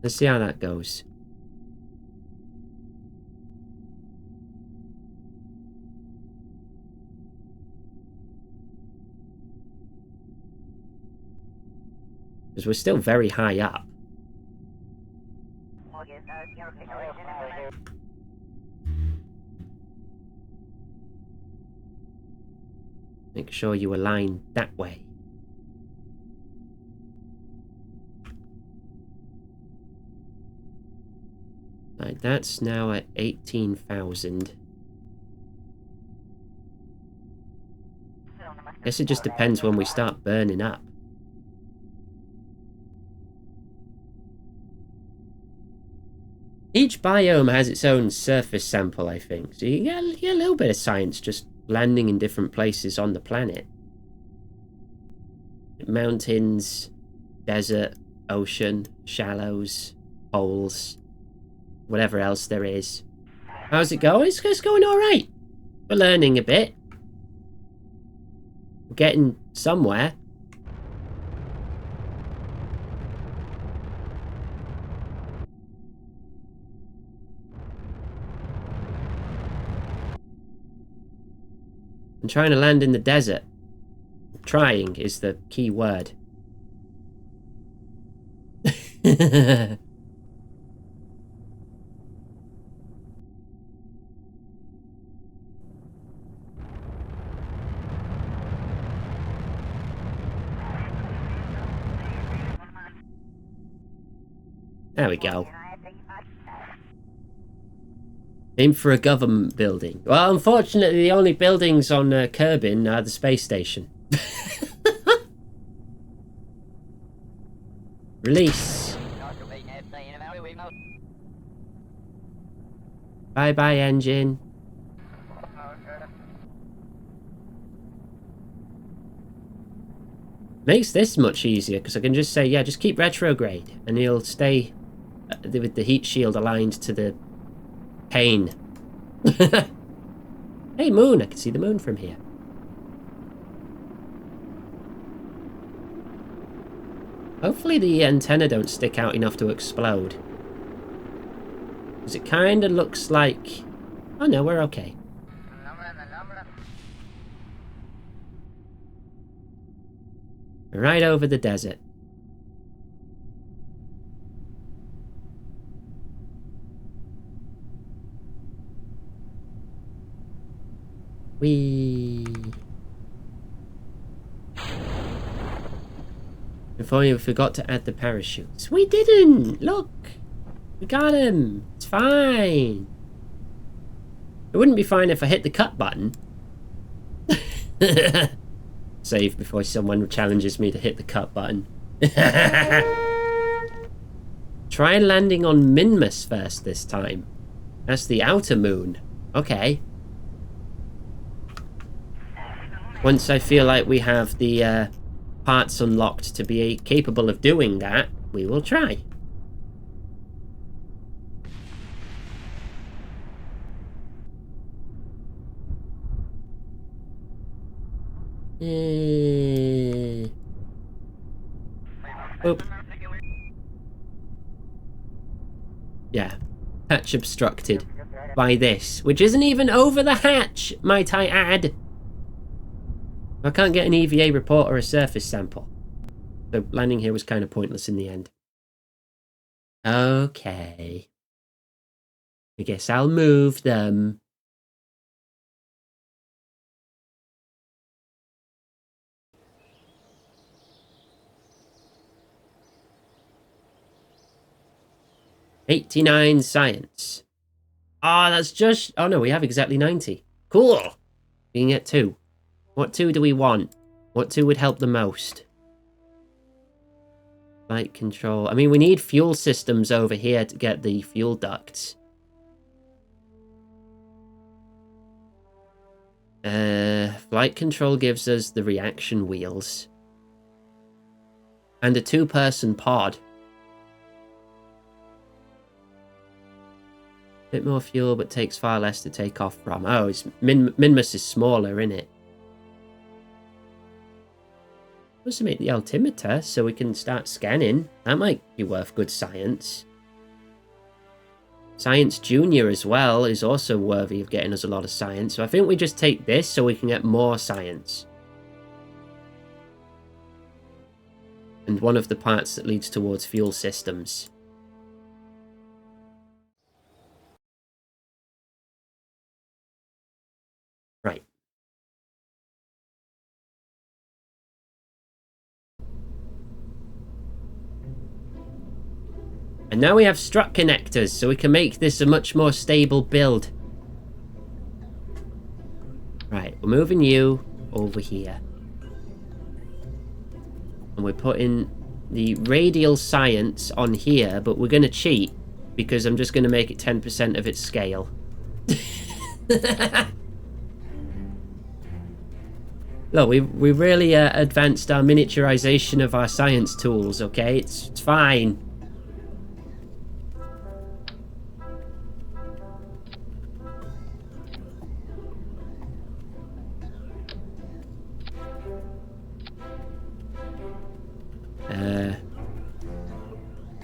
Let's see how that goes. Because we're still very high up. Make sure you align that way. Right, that's now at 18,000. Guess it just depends when we start burning up. Each biome has its own surface sample, I think. So you get a little bit of science just landing in different places on the planet. Mountains, desert, ocean, shallows, poles, whatever else there is. How's it going? It's going alright. We're learning a bit. We're getting somewhere. I'm trying to land in the desert. Trying is the key word. There we go. Aim for a government building. Well, unfortunately, the only buildings on Kerbin are the space station. Release. Bye-bye, engine. Makes this much easier, because I can just say, yeah, just keep retrograde, and he'll stay with the heat shield aligned to the pane. Hey, moon! I can see the moon from here. Hopefully the antenna don't stick out enough to explode. Because it kind of looks like... Oh no, we're okay. Right over the desert. Whee! Before we forgot to add the parachutes. We didn't! Look! We got him! It's fine! It wouldn't be fine if I hit the cut button. Save before someone challenges me to hit the cut button. Try landing on Minmus first this time. That's the outer moon. Okay. Once I feel like we have the parts unlocked to be capable of doing that, we will try. Boop. Yeah. Hatch obstructed by this, which isn't even over the hatch, might I add. I can't get an EVA report or a surface sample. So landing here was kind of pointless in the end. Okay. I guess I'll move them. '89 science. Ah, that's just... Oh no, we have exactly 90. Cool. We can get 2. What 2 do we want? What 2 would help the most? Flight control. I mean, we need fuel systems over here to get the fuel ducts. Flight control gives us the reaction wheels. And a 2-person pod. Bit more fuel, but takes far less to take off from. Oh, it's Minmus is smaller, isn't it? Supposed to make the altimeter so we can start scanning. That might be worth good science. Science Junior as well is also worthy of getting us a lot of science. So I think we just take this so we can get more science. And one of the parts that leads towards fuel systems. Right. And now we have strut connectors, so we can make this a much more stable build. Right, we're moving you over here. And we're putting the radial science on here, but we're going to cheat, because I'm just going to make it 10% of its scale. Look, we really advanced our miniaturization of our science tools, okay? It's fine.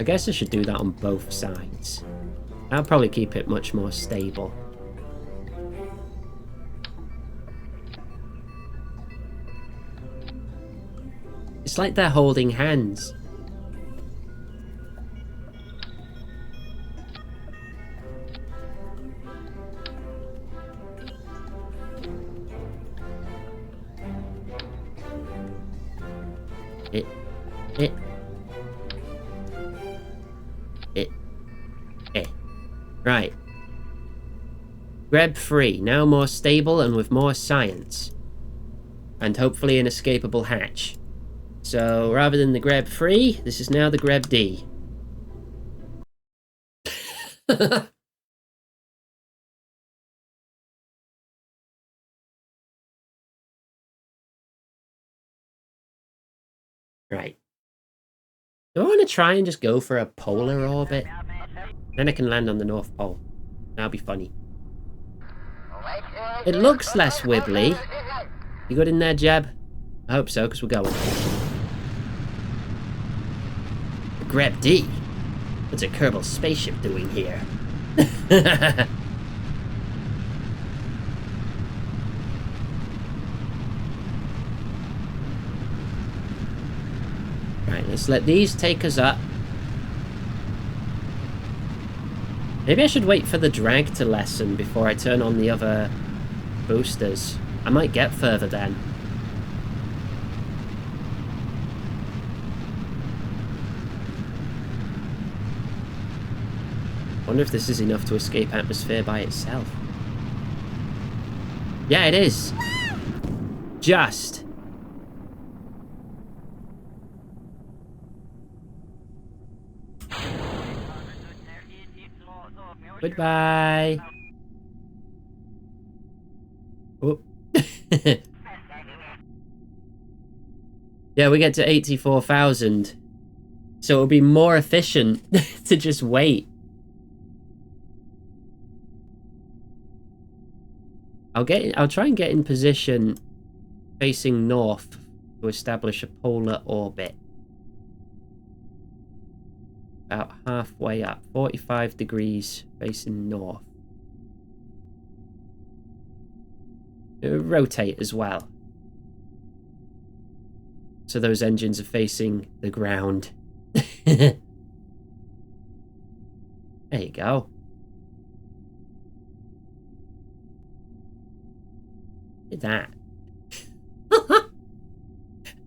I guess I should do that on both sides. I'll probably keep it much more stable. It's like they're holding hands. Right. Greb free, now more stable and with more science. And hopefully an escapable hatch. So rather than the Greb free, this is now the Greb D. Right. Do I want to try and just go for a polar orbit? Then I can land on the North Pole. That'll be funny. It looks less wibbly. You good in there, Jeb? I hope so, because we're going. The Greb D? What's a Kerbal spaceship doing here? Right, let's let these take us up. Maybe I should wait for the drag to lessen before I turn on the other boosters. I might get further then. Wonder if this is enough to escape atmosphere by itself. Yeah, it is. Just. Goodbye. Oh. Yeah, we get to 84,000. So it'll be more efficient to just wait. I'll try and get in position facing north to establish a polar orbit. About halfway up. 45 degrees facing north. It would rotate as well. So those engines are facing the ground. There you go. Look at that.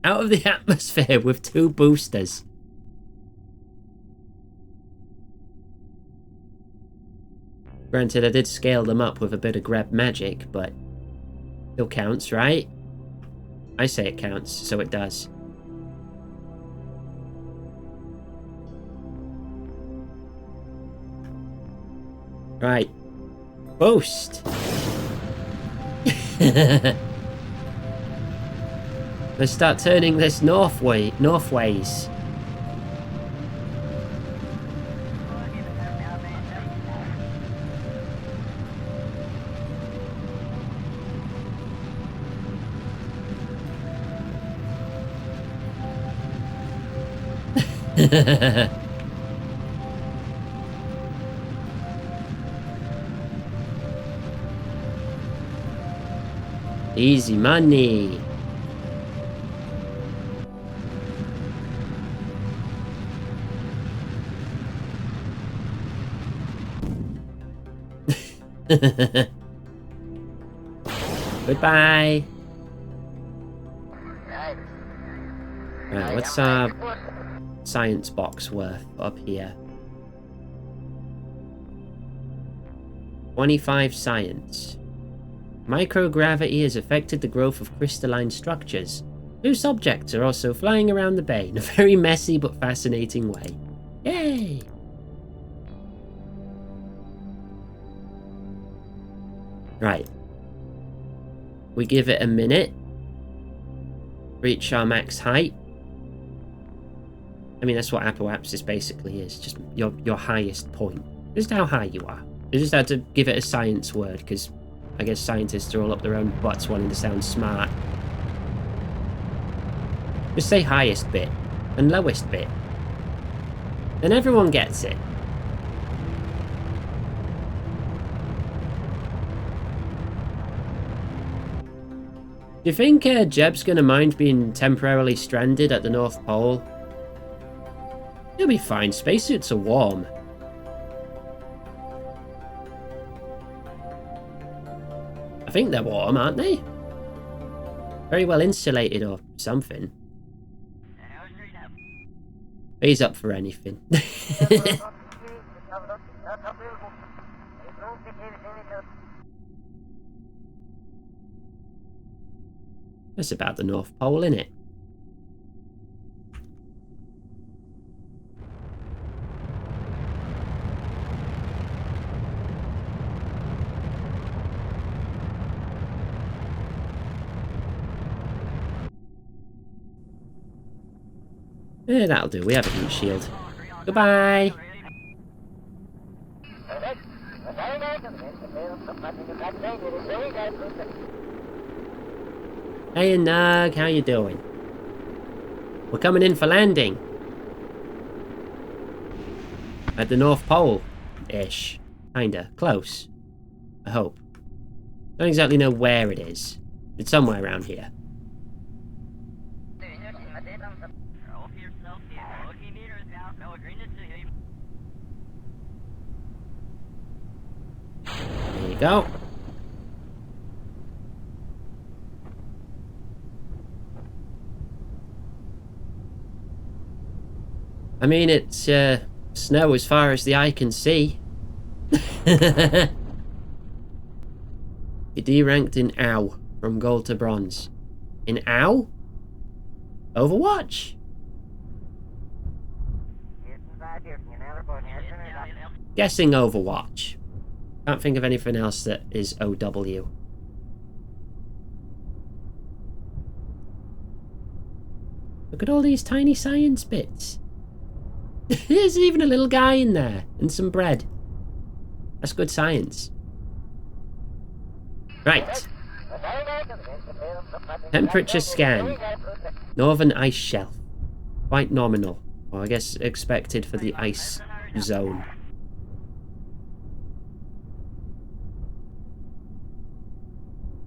Out of the atmosphere with 2 boosters. Granted, I did scale them up with a bit of grab magic, but still counts, right? I say it counts, so it does. Right. Boost! Let's start turning this northways. Easy money. Goodbye. Right, what's our science box worth up here? 25 science. Microgravity has affected the growth of crystalline structures. Loose objects are also flying around the bay in a very messy but fascinating way. Yay! Right. We give it a minute. Reach our max height. I mean, that's what apoapsis basically is. Just your highest point. Just how high you are. I just had to give it a science word, because I guess scientists are all up their own butts wanting to sound smart. Just say highest bit and lowest bit. Then everyone gets it. Do you think Jeb's gonna mind being temporarily stranded at the North Pole? He'll be fine. Spacesuits are warm. I think they're warm, aren't they? Very well insulated or something. He's up for anything. That's about the North Pole, innit? Yeah, that'll do. We have a heat shield. Goodbye! Hey Nug, how you doing? We're coming in for landing. At the North Pole-ish. Kinda. Close. I hope. Don't exactly know where it is. It's somewhere around here. There you go. I mean, it's snow as far as the eye can see. You D-ranked in OW, from gold to bronze. In OW? Overwatch? Guessing Overwatch. Can't think of anything else that is OW. Look at all these tiny science bits. There's even a little guy in there, and some bread. That's good science. Right. Temperature scan. Northern ice shelf. Quite nominal. Well, I guess expected for the ice zone.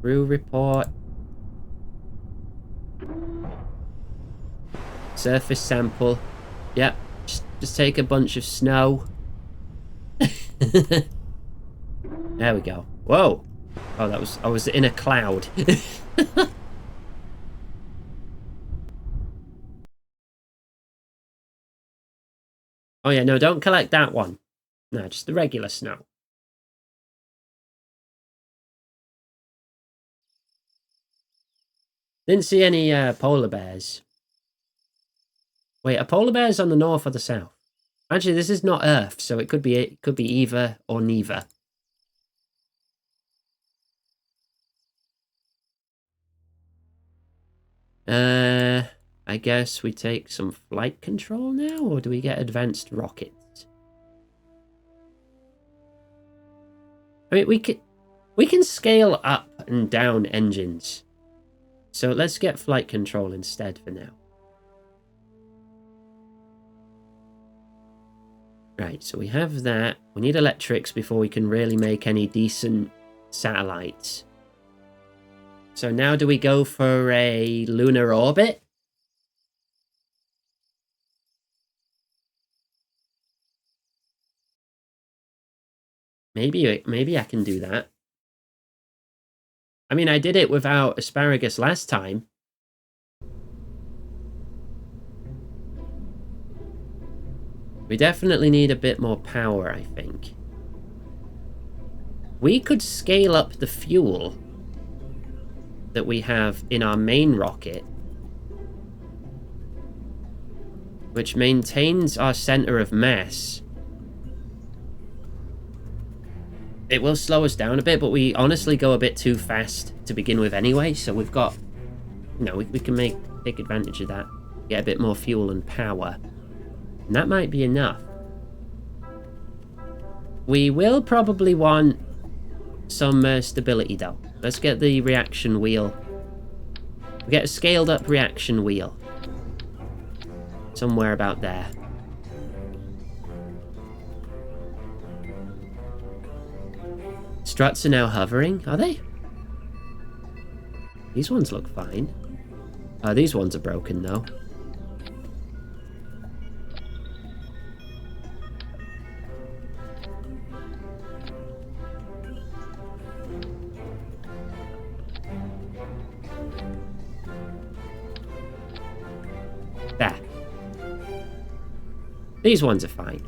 Crew report. Surface sample. Yep. Just take a bunch of snow. There we go. Whoa. Oh, I was in a cloud. Oh yeah, no, don't collect that one. No, just the regular snow. Didn't see any polar bears. Wait, are polar bears on the north or the south? Actually, this is not Earth, so it could be either or neither. I guess we take some flight control now, or do we get advanced rockets? I mean, we can scale up and down engines. So let's get flight control instead for now. Right, so we have that. We need electrics before we can really make any decent satellites. So now do we go for a lunar orbit? Maybe I can do that. I mean, I did it without asparagus last time. We definitely need a bit more power, I think. We could scale up the fuel that we have in our main rocket, which maintains our center of mass. It will slow us down a bit, but we honestly go a bit too fast to begin with anyway, so we've got... You know, we can take advantage of that. Get a bit more fuel and power. And that might be enough. We will probably want some stability, though. Let's get the reaction wheel. We get a scaled up reaction wheel. Somewhere about there. Struts are now hovering, are they? These ones look fine. These ones are broken, though. There. These ones are fine.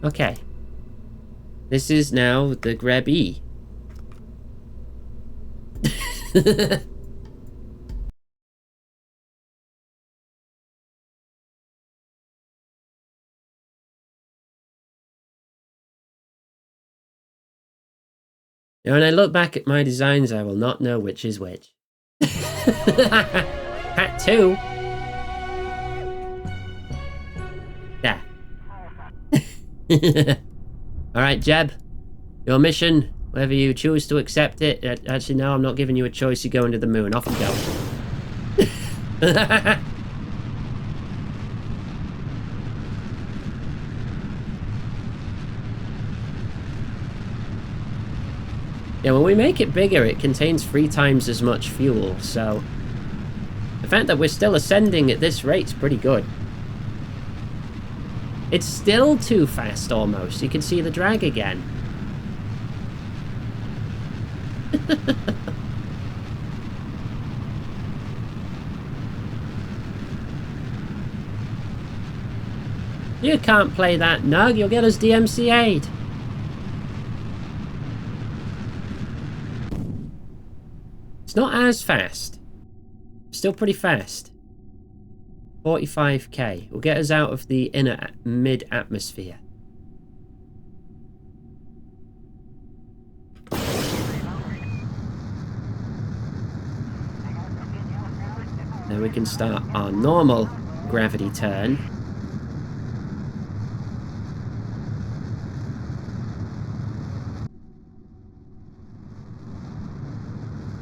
Okay. This is now the Greb E. Now, when I look back at my designs, I will not know which is which. Hat 2. There. Alright, Jeb. Your mission, whether you choose to accept it... Actually, no, I'm not giving you a choice. You're going to the moon. Off you go. Yeah, when we make it bigger, it contains 3 times as much fuel, so... The fact that we're still ascending at this rate's pretty good. It's still too fast, almost. You can see the drag again. You can't play that, Nug. You'll get us DMCA'd. It's not as fast. Still pretty fast. 45k. Will get us out of the inner mid-atmosphere. Then we can start our normal gravity turn.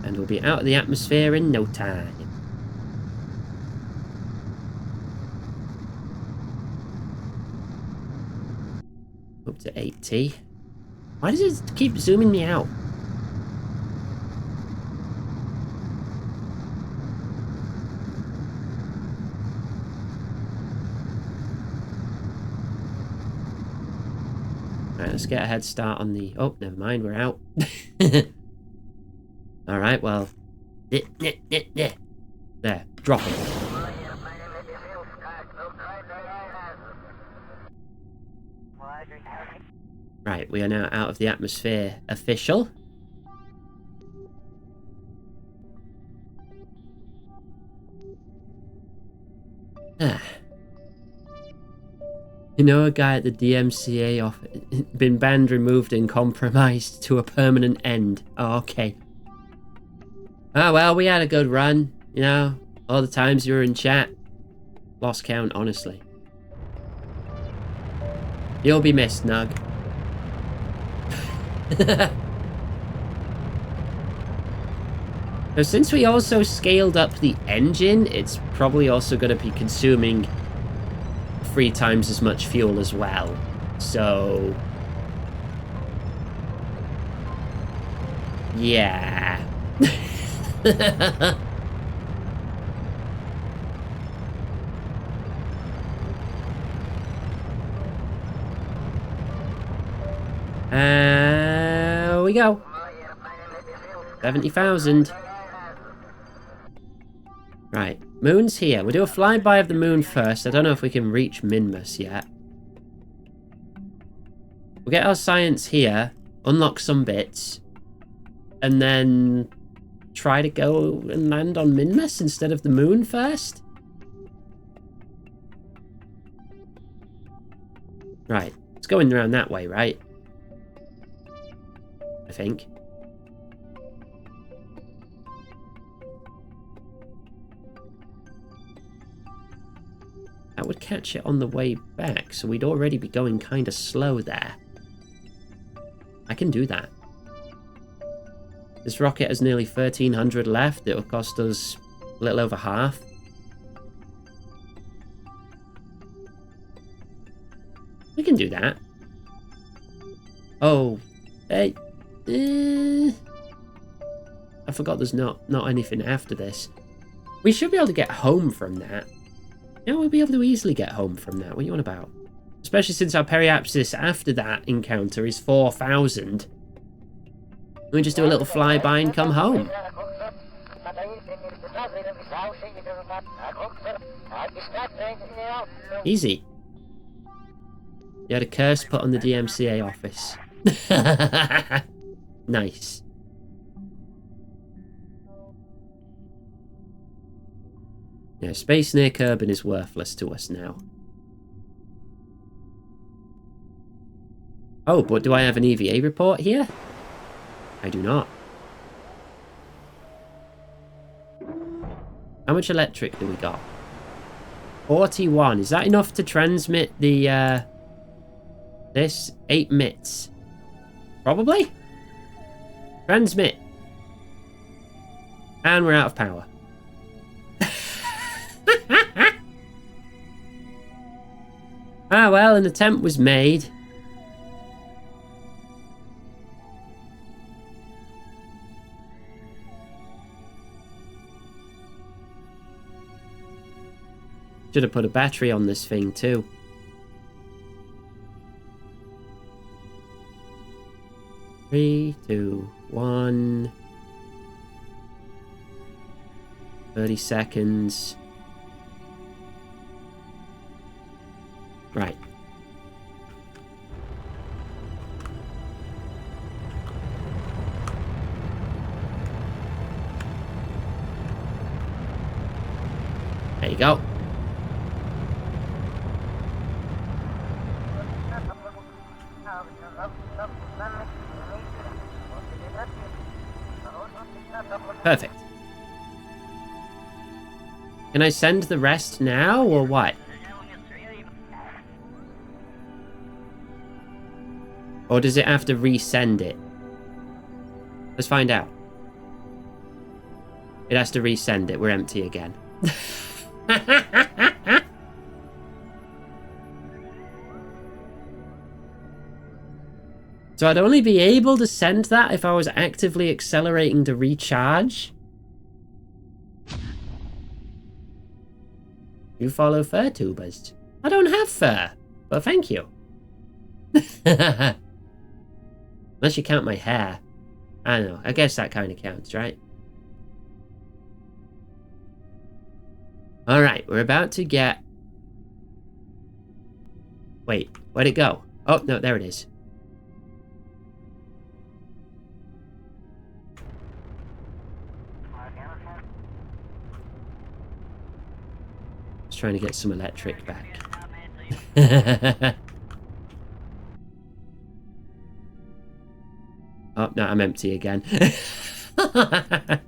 And we'll be out of the atmosphere in no time. up to 80. Why does it keep zooming me out? Right, let's get a head start on the... Oh, never mind, we're out. Alright, well... There, drop it. Right, we are now out of the atmosphere. Official. Ah. You know, a guy at the DMCA off been banned, removed, and compromised to a permanent end. Oh, okay. Oh, well, we had a good run. You know, all the times you were in chat. Lost count, honestly. You'll be missed, Nug. So since we also scaled up the engine, it's probably also going to be consuming 3 times as much fuel as well. So... yeah. We go. 70,000. Right, moon's here. We'll do a flyby of the moon first. I don't know if we can reach Minmus yet. We'll get our science here, unlock some bits, and then try to go and land on Minmus instead of the moon first. Right, it's going around that way, right? I think. That would catch it on the way back, so we'd already be going kind of slow there. I can do that. This rocket has nearly 1,300 left. It'll cost us a little over half. We can do that. Oh, hey. I forgot there's not anything after this. We should be able to get home from that. Yeah, we'll be able to easily get home from that. What are you on about? Especially since our periapsis after that encounter is 4,000. We just do a little flyby and come home. Easy. You had a curse put on the DMCA office. Nice. Yeah, space near Kerbal is worthless to us now. Oh, but do I have an EVA report here? I do not. How much electric do we got? 41. Is that enough to transmit the, this? 8 MITs. Probably? Transmit. And we're out of power. Ah, well, an attempt was made. Should have put a battery on this thing, too. Three, 2, 1. 30 seconds. Right. There you go. Perfect. Can I send the rest now, or what? Or does it have to resend it? Let's find out. It has to resend it. We're empty again. So I'd only be able to send that if I was actively accelerating to recharge. You follow fur tubers. I don't have fur, but thank you. Unless you count my hair. I don't know. I guess that kind of counts, right? Alright, we're about to get... Wait, where'd it go? Oh, no, there it is. Just trying to get some electric back. Oh, no, I'm empty again. I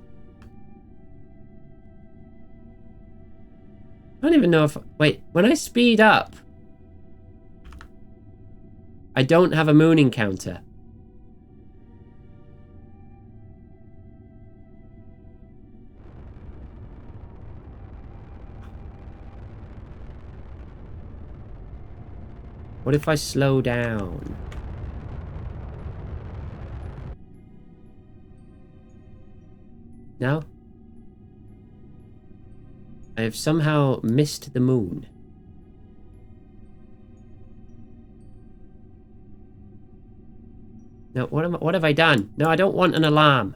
don't even know if... Wait, when I speed up... I don't have a moon encounter. What if I slow down? No? I have somehow missed the moon. No, what have I done? No, I don't want an alarm.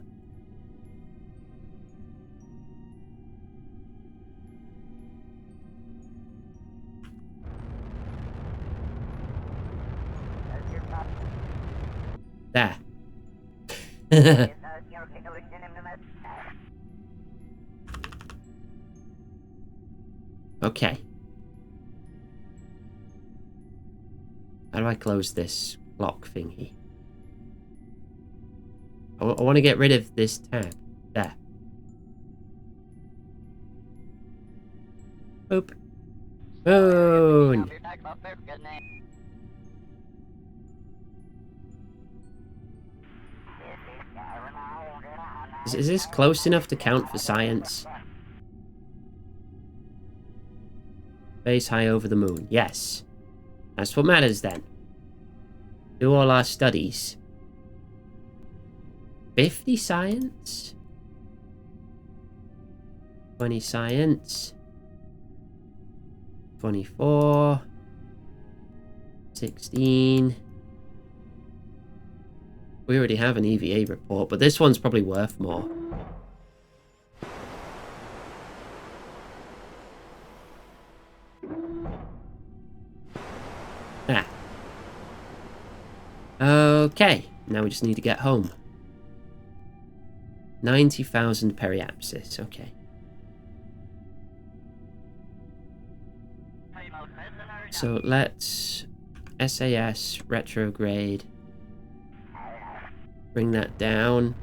There. Okay. How do I close this clock thingy? I want to get rid of this tab. There. Boop. Moon. Is this close enough to count for science? Base high over the moon. Yes. That's what matters then. Do all our studies. 50 science? 20 science? 24? 16? We already have an EVA report, but this one's probably worth more. Ah. Okay, now we just need to get home. 90,000 periapsis, okay. So let's SAS retrograde. Bring that down.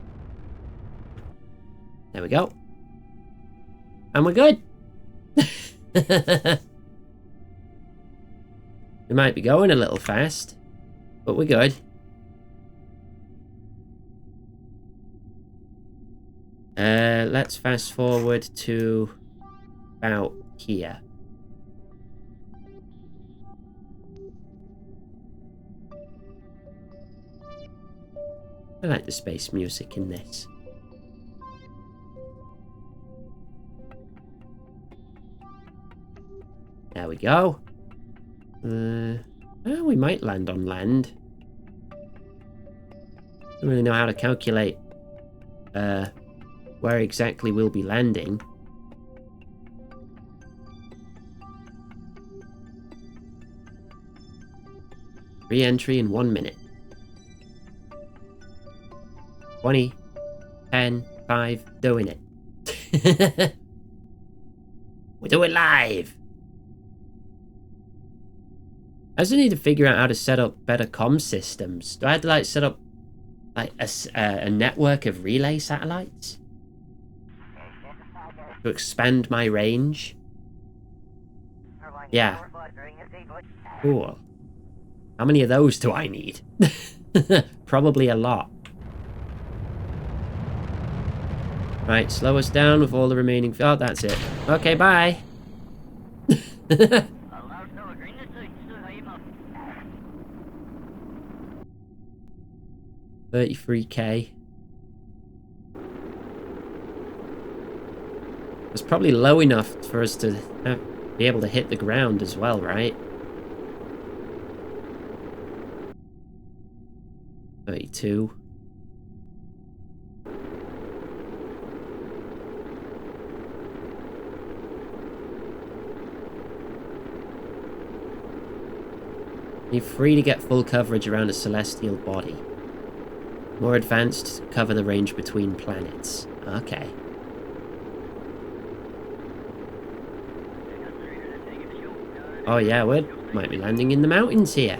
There we go. And we're good. We might be going a little fast, but we're good. Let's fast forward to about here. I like the space music in this. There we go. Well, we might land on land. Don't really know how to calculate where exactly we'll be landing. Re-entry in 1 minute. 20, 10, 5, doing it. We do it live! I also need to figure out how to set up better comm systems. Do I have to like set up like a network of relay satellites to expand my range? Yeah. Cool. How many of those do I need? Probably a lot. Right, slow us down with all the remaining... Oh, that's it. Okay, bye. 33k. It's probably low enough for us to be able to hit the ground as well, right? 32. You're free to get full coverage around a celestial body. More advanced, cover the range between planets. Okay. Oh yeah, we might be landing in the mountains here.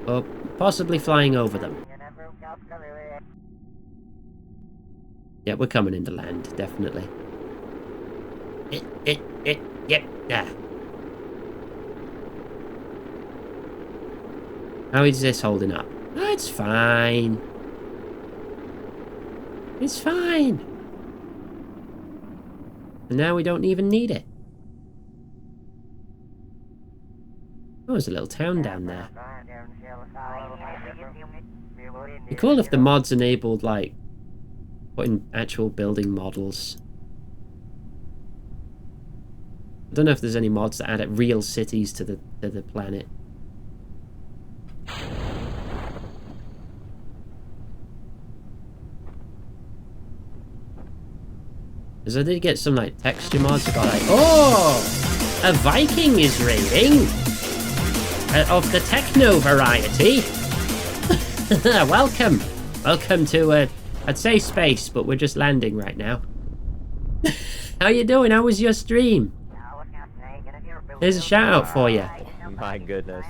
Or possibly flying over them. Yeah, we're coming into land, definitely. Yep, yeah. How is this holding up? Oh, it's fine. It's fine. And now we don't even need it. Oh, there's a little town down there. It'd be cool if the mods enabled, like, putting actual building models. I don't know if there's any mods that add real cities to the planet. Because I did get some, like, texture mods about, like, oh! A Viking is raiding! Of the techno variety! Welcome! Welcome to, I'd say space, but we're just landing right now. How you doing? How was your stream? Here's a shout out for you. My goodness.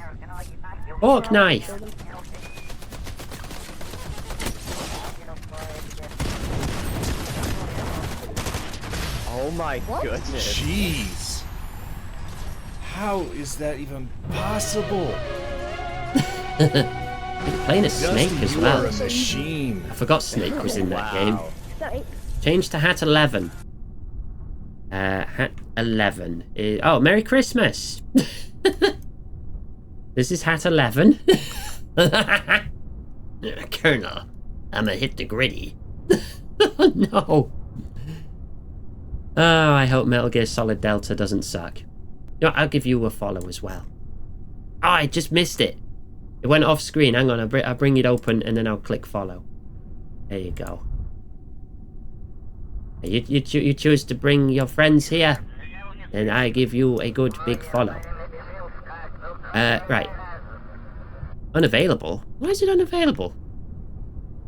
Fork knife! Oh my goodness. Jeez. How is that even possible? Playing a snake Dustin, as you well. are a machine. I forgot Snake was in that game. Sorry. Change to Hat 11. Hat 11. Oh, Merry Christmas! This is Hat 11. Colonel, I'ma hit the gritty. Oh no! Oh, I hope Metal Gear Solid Delta doesn't suck. You know, I'll give you a follow as well. Oh, I just missed it. It went off screen. Hang on, I'll bring it open and then I'll click follow. There you go. You choose to bring your friends here, and I give you a good big follow. Right. Unavailable? Why is it unavailable?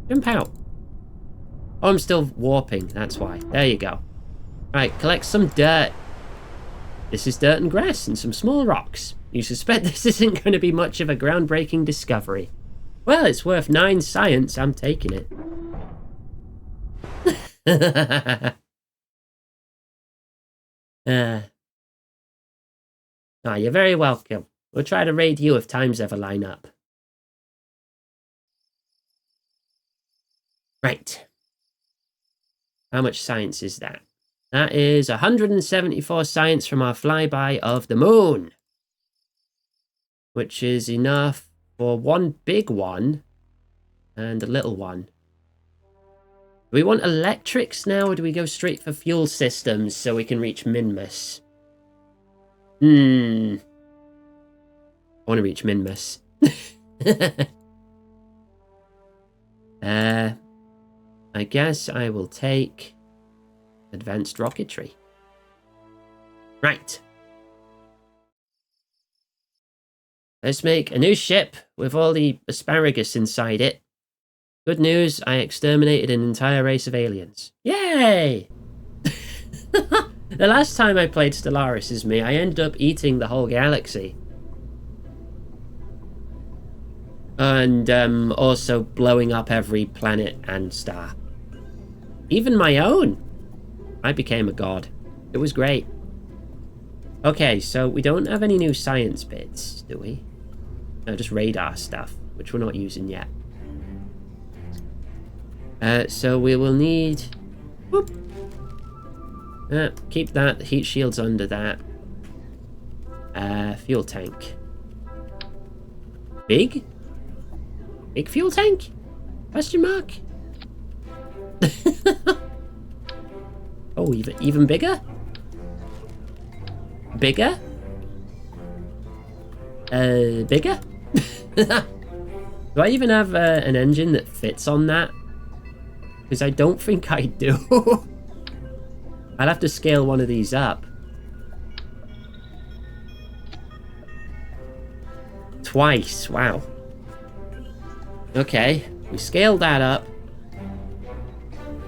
Jump out. Oh, I'm still warping, that's why. There you go. Right, collect some dirt. This is dirt and grass and some small rocks. You suspect this isn't going to be much of a groundbreaking discovery. Well, it's worth 9 science. I'm taking it. You're very welcome. We'll try to raid you if times ever line up. Right. How much science is that? That is 174 science from our flyby of the moon. Which is enough for one big one and a little one. Do we want electrics now, or do we go straight for fuel systems so we can reach Minmus? I want to reach Minmus. I guess I will take advanced rocketry. Right. Let's make a new ship with all the asparagus inside it. Good news, I exterminated an entire race of aliens. Yay! The last time I played Stellaris as me, I ended up eating the whole galaxy. And also blowing up every planet and star. Even my own. I became a god. It was great. Okay, so we don't have any new science bits, do we? No, just radar stuff, which we're not using yet. So we will need... Whoop. Keep that. The heat shield's under that. Fuel tank. Big? Big fuel tank? Question mark? Oh, even bigger? Bigger? Bigger? Do I even have an engine that fits on that? Because I don't think I do. I'll have to scale one of these up. Twice, wow. Okay, we scaled that up.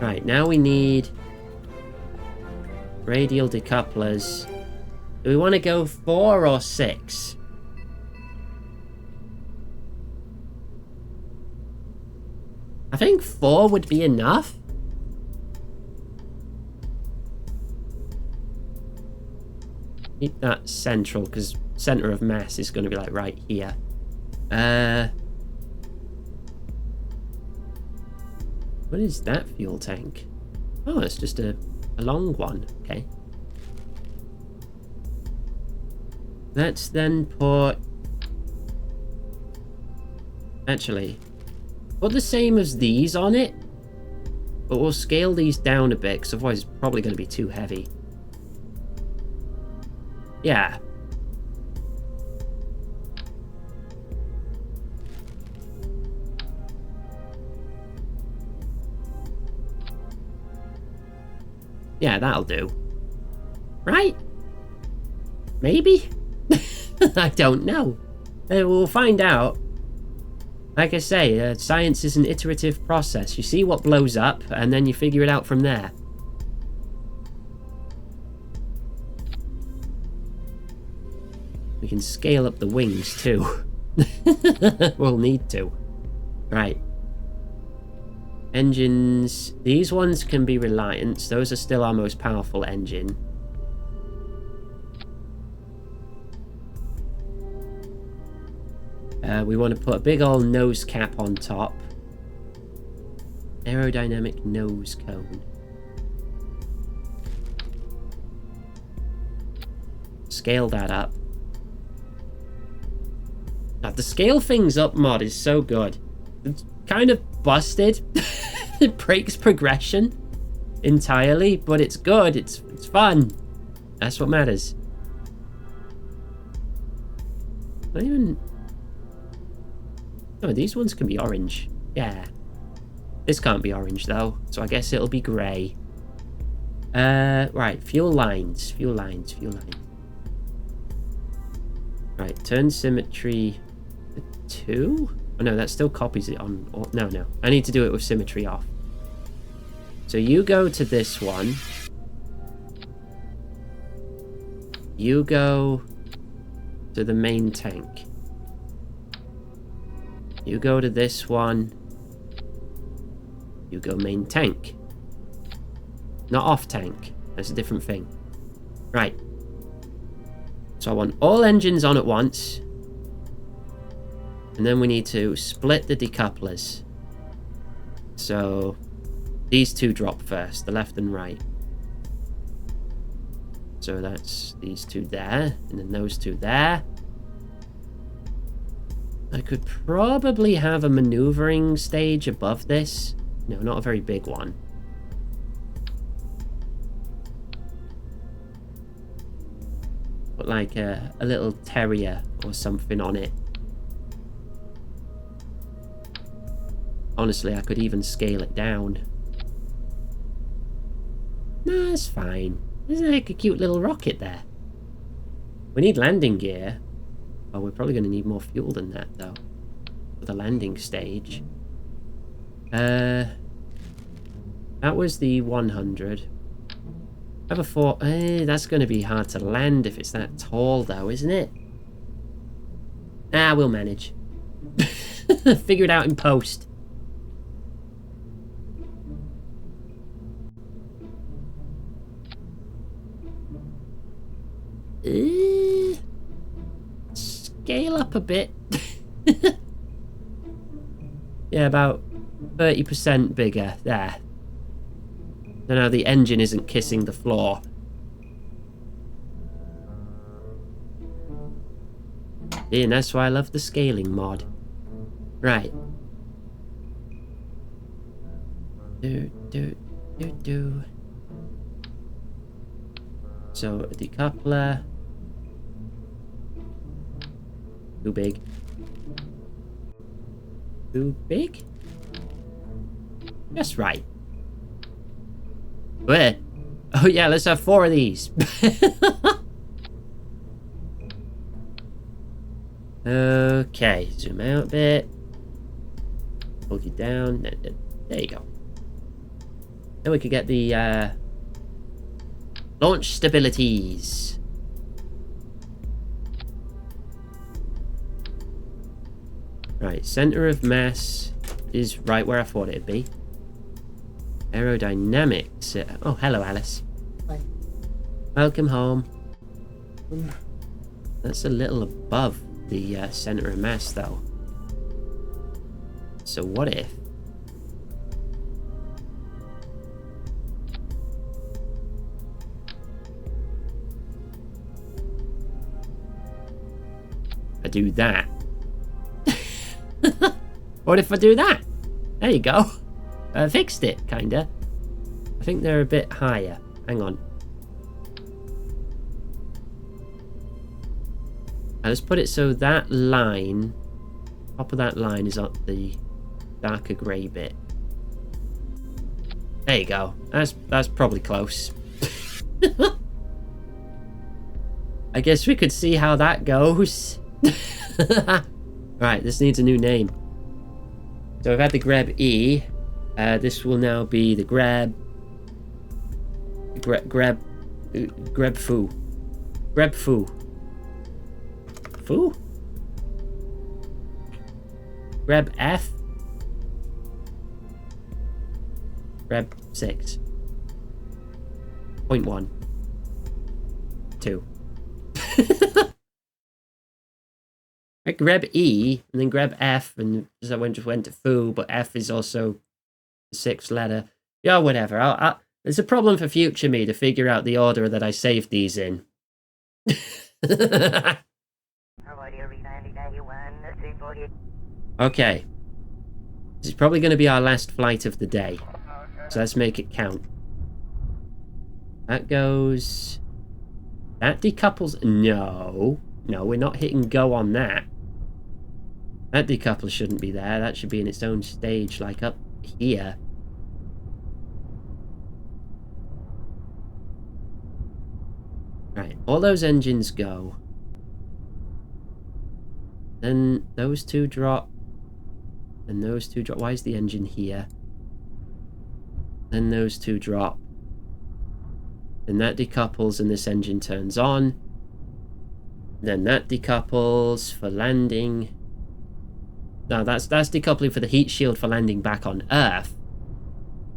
Right, now we need radial decouplers. Do we want to go 4 or 6? I think 4 would be enough. Keep that central, because center of mass is going to be like right here. What is that fuel tank? Oh, it's just a long one. Okay. Let's then put... Actually, put the same as these on it. But we'll scale these down a bit, because otherwise it's probably going to be too heavy. Yeah. Yeah, that'll do. Right? Maybe? I don't know. We'll find out. Like I say, science is an iterative process. You see what blows up, and then you figure it out from there. We can scale up the wings, too. We'll need to. Right. Engines. These ones can be Reliance. Those are still our most powerful engine. We want to put a big old nose cap on top. Aerodynamic nose cone. Scale that up. Now, the scale things up mod is so good. It's kind of busted. It breaks progression entirely, but it's good. It's fun. That's what matters. Not even... Oh, these ones can be orange. Yeah. This can't be orange, though, so I guess it'll be grey. Right, fuel lines. Fuel lines, fuel lines. Right, turn symmetry to 2? Oh, no, that still copies it on... Oh, no. I need to do it with symmetry off. So you go to this one. You go to the main tank. You go to this one. You go main tank. Not off tank. That's a different thing. Right. So I want all engines on at once. And then we need to split the decouplers. So these two drop first, the left and right. So that's these two there, and then those two there. I could probably have a maneuvering stage above this. No, not a very big one. But like a little terrier or something on it. Honestly, I could even scale it down. No, it's fine. There's like a cute little rocket there. We need landing gear. Oh, we're probably going to need more fuel than that, though. For the landing stage. That was the 100. I have a 4... that's going to be hard to land if it's that tall, though, isn't it? Ah, we'll manage. Figure it out in post. Scale up a bit. Yeah, about 30% bigger. There. So now the engine isn't kissing the floor. And that's why I love the scaling mod. Right. Do. So, a decoupler. Too big. Too big? That's right. Where? Oh yeah, let's have 4 of these. Okay, zoom out a bit. Plug it down. There you go. Then we could get the launch stabilities. Right, center of mass is right where I thought it'd be. Aerodynamics. Oh, hello, Alice. Hi. Welcome home. That's a little above the center of mass, though. So what if? I do that. What if I do that? There you go. I fixed it, kinda. I think they're a bit higher. Hang on. I'll just put it so that line, top of that line is up the darker grey bit. There you go. That's probably close. I guess we could see how that goes. Right, this needs a new name. So we've had the Grab E. This will now be the Grab Foo. Grab Foo. Foo? Grab F. Grab 6. 0.1. 2. I grab E and then grab F, and I just went to foo, but F is also the 6th letter. Yeah, whatever. It's a problem for future me to figure out the order that I saved these in. Okay. This is probably going to be our last flight of the day. So let's make it count. That goes... That decouples... No. No, we're not hitting go on that. That decoupler shouldn't be there. That should be in its own stage, like up here. Right, all those engines go. Then those 2 drop. And those 2 drop. Why is the engine here? Then those 2 drop. Then that decouples and this engine turns on. Then that decouples for landing. No, that's decoupling for the heat shield for landing back on Earth.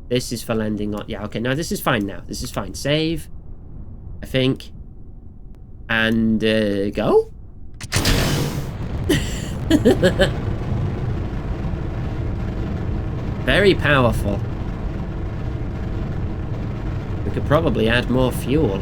This is for landing on... Yeah, okay, no, this is fine now. This is fine. Save, I think. And, go? Very powerful. We could probably add more fuel.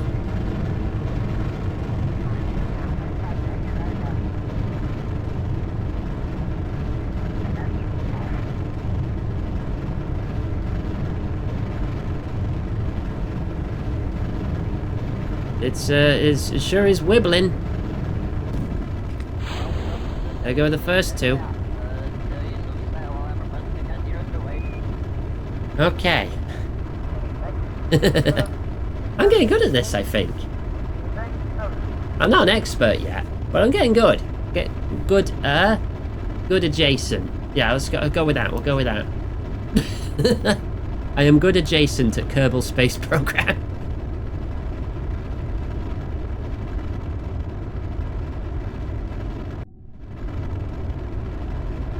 It sure is wibbling. There go the first 2. Okay. I'm getting good at this, I think. I'm not an expert yet, but I'm getting good. Get good adjacent. Yeah, let's go with that. We'll go with that. I am good adjacent at Kerbal Space Program.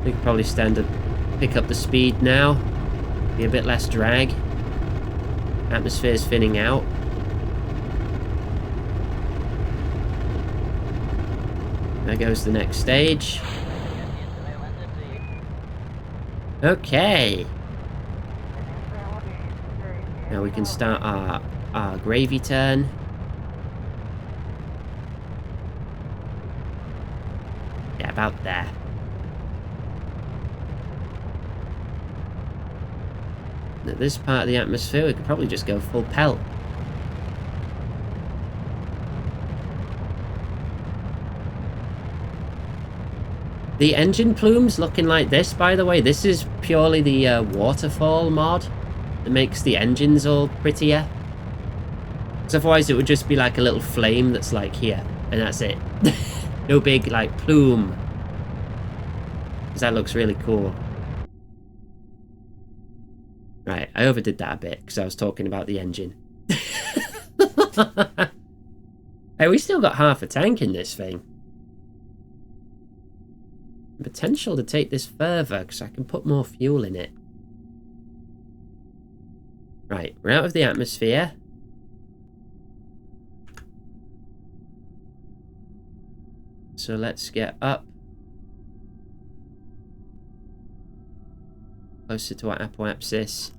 We could probably pick up the speed now. Be a bit less drag. Atmosphere's thinning out. There goes the next stage. Okay. Now we can start our gravy turn. Yeah, about there. And at this part of the atmosphere, we could probably just go full pelt. The engine plumes looking like this, by the way. This is purely the waterfall mod that makes the engines all prettier. Because otherwise it would just be like a little flame that's like here, and that's it. No big like plume. Because that looks really cool. Right, I overdid that a bit because I was talking about the engine. Hey, we still got half a tank in this thing. Potential to take this further because I can put more fuel in it. Right, we're out of the atmosphere. So let's get up. Closer to our apoapsis.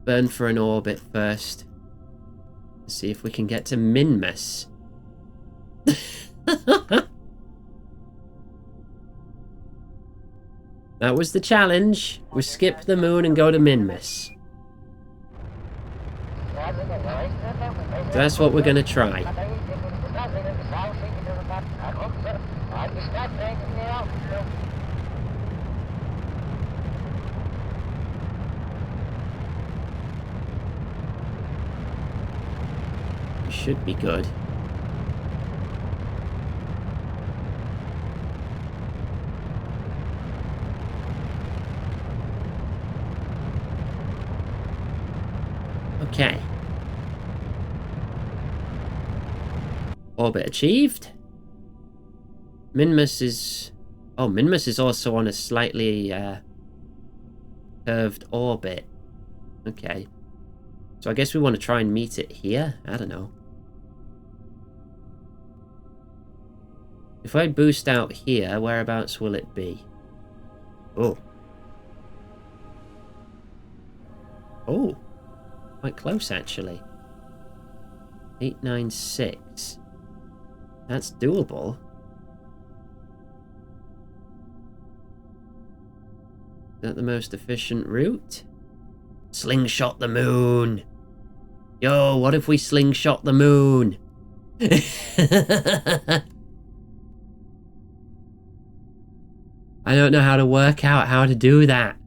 Burn for an orbit first. Let's see if we can get to Minmus. That was the challenge. We skip the moon and go to Minmus. So that's what we're gonna try. We should be good. Okay. Orbit achieved. Minmus is... Oh, Minmus is also on a slightly curved orbit. Okay. So I guess we want to try and meet it here? I don't know. If I boost out here, whereabouts will it be? Oh. Oh. Quite close, actually. 896. That's doable. Is that the most efficient route? Slingshot the moon! Yo, what if we slingshot the moon? I don't know how to work out how to do that.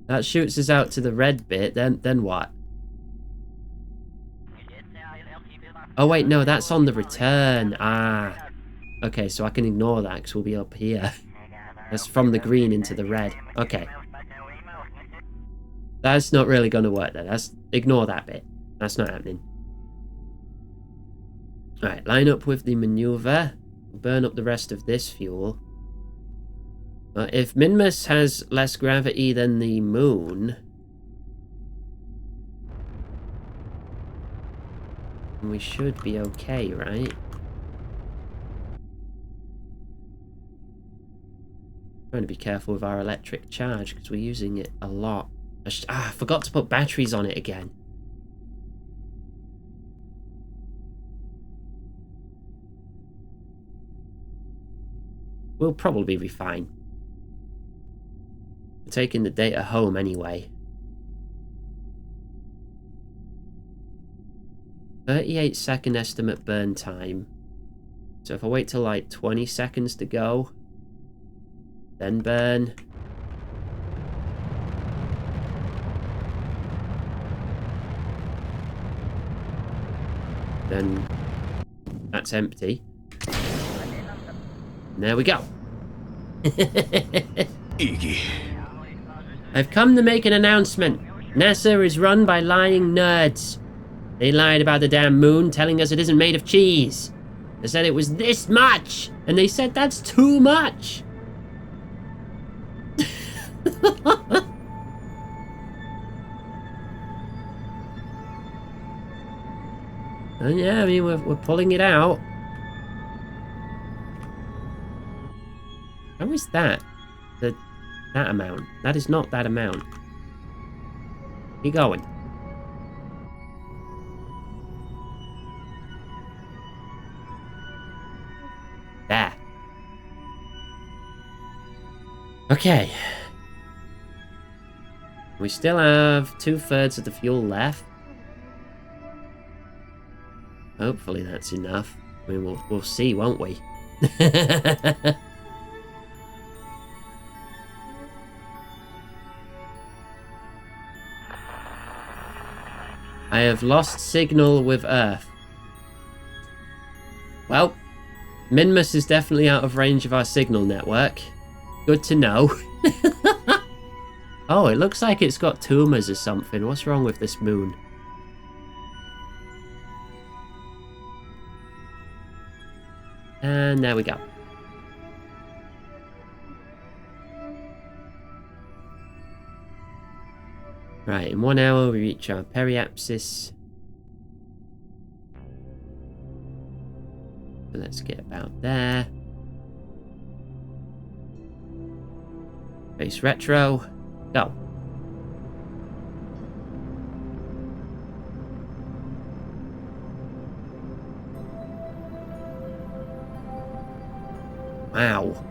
That shoots us out to the red bit, then what? Oh wait, no, that's on the return. Ah. Okay, so I can ignore that because we'll be up here. That's from the green into the red. Okay. That's not really going to work then. Ignore that bit. That's not happening. Alright, line up with the maneuver. Burn up the rest of this fuel. If Minmus has less gravity than the moon, we should be okay, right? Trying to be careful with our electric charge because we're using it a lot. I forgot to put batteries on it again. We'll probably be fine. We're taking the data home anyway. 38-second estimate burn time. So if I wait till like 20 seconds to go, then burn. Then that's empty. And there we go. Iggy. I've come to make an announcement. NASA is run by lying nerds. They lied about the damn moon, telling us it isn't made of cheese. They said it was this much, and they said that's too much. And yeah, I mean, we're pulling it out. How is that? That amount? That is not that amount. Keep going. Okay. We still have 2/3 of the fuel left. Hopefully that's enough. I mean, we'll see, won't we? I have lost signal with Earth. Well, Minmus is definitely out of range of our signal network. Good to know. Oh, it looks like it's got tumors or something. What's wrong with this moon? And there we go. Right, in 1 hour we reach our periapsis. So let's get about there. Base retro. Go. Wow.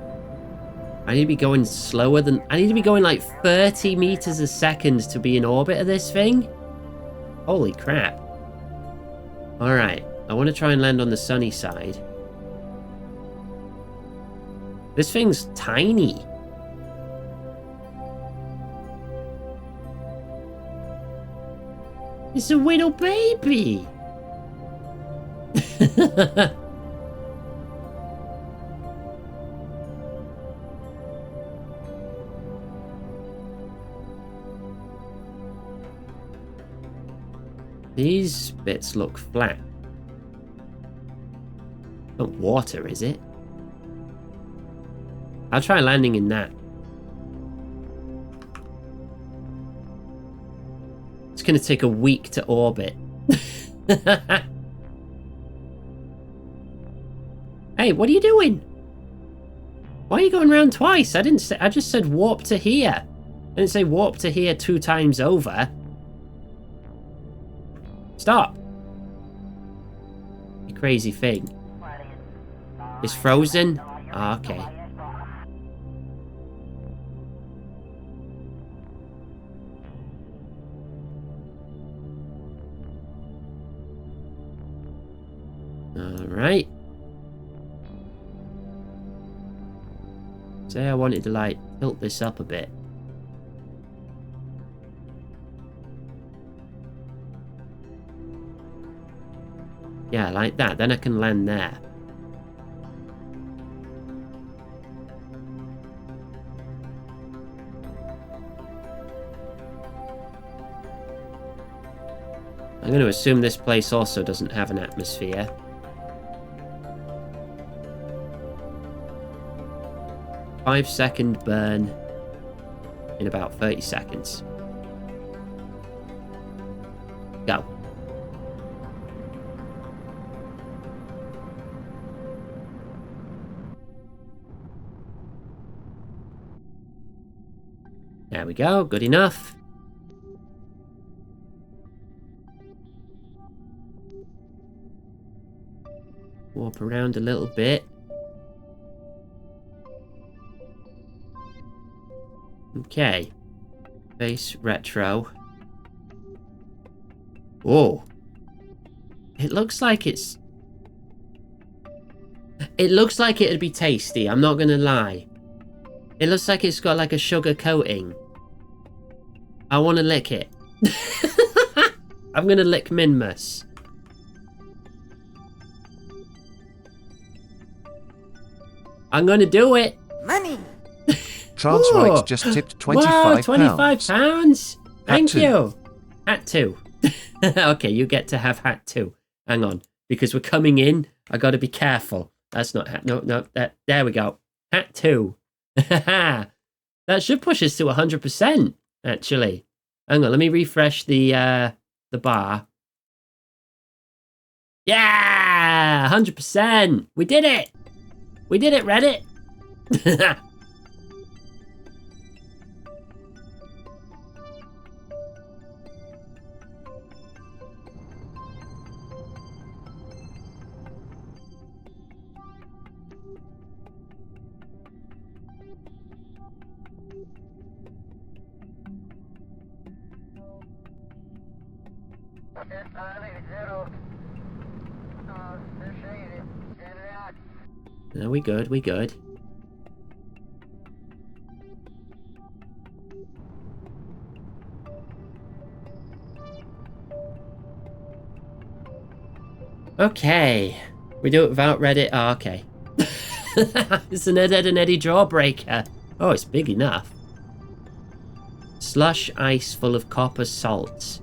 I need to be going slower than... I need to be going like 30 meters a second to be in orbit of this thing? Holy crap. Alright. I want to try and land on the sunny side. This thing's tiny. It's a little baby. These bits look flat. Not water, is it? I'll try landing in that. It's gonna take a week to orbit. Hey, what are you doing? Why are you going around twice? I just said warp to here. I didn't say warp to here 2 times over. Stop. You crazy thing. It's frozen? Oh, okay. Alright. Say I wanted to like tilt this up a bit. Yeah, like that. Then I can land there. I'm going to assume this place also doesn't have an atmosphere. Five-second burn in about 30 seconds. Go. There we go, good enough. Warp around a little bit. Okay. Base retro. Whoa. It looks like it's... It looks like it'd be tasty, I'm not gonna lie. It looks like it's got like a sugar coating. I want to lick it. I'm gonna lick Minmus. I'm gonna do it. Money. Transrite just tipped £25. Wow, £25. Thank you. Hat 2. Okay, you get to have hat 2. Hang on, because we're coming in. I got to be careful. That's not hat. No. There we go. Hat 2. That should push us to 100%. Actually, hang on. Let me refresh the bar. Yeah, 100%. We did it. We did it, Reddit. No, we good, we good. Okay. We do it without Reddit? Oh, okay. It's an Ed, Ed and Eddie jawbreaker. Oh, it's big enough. Slush ice full of copper salts.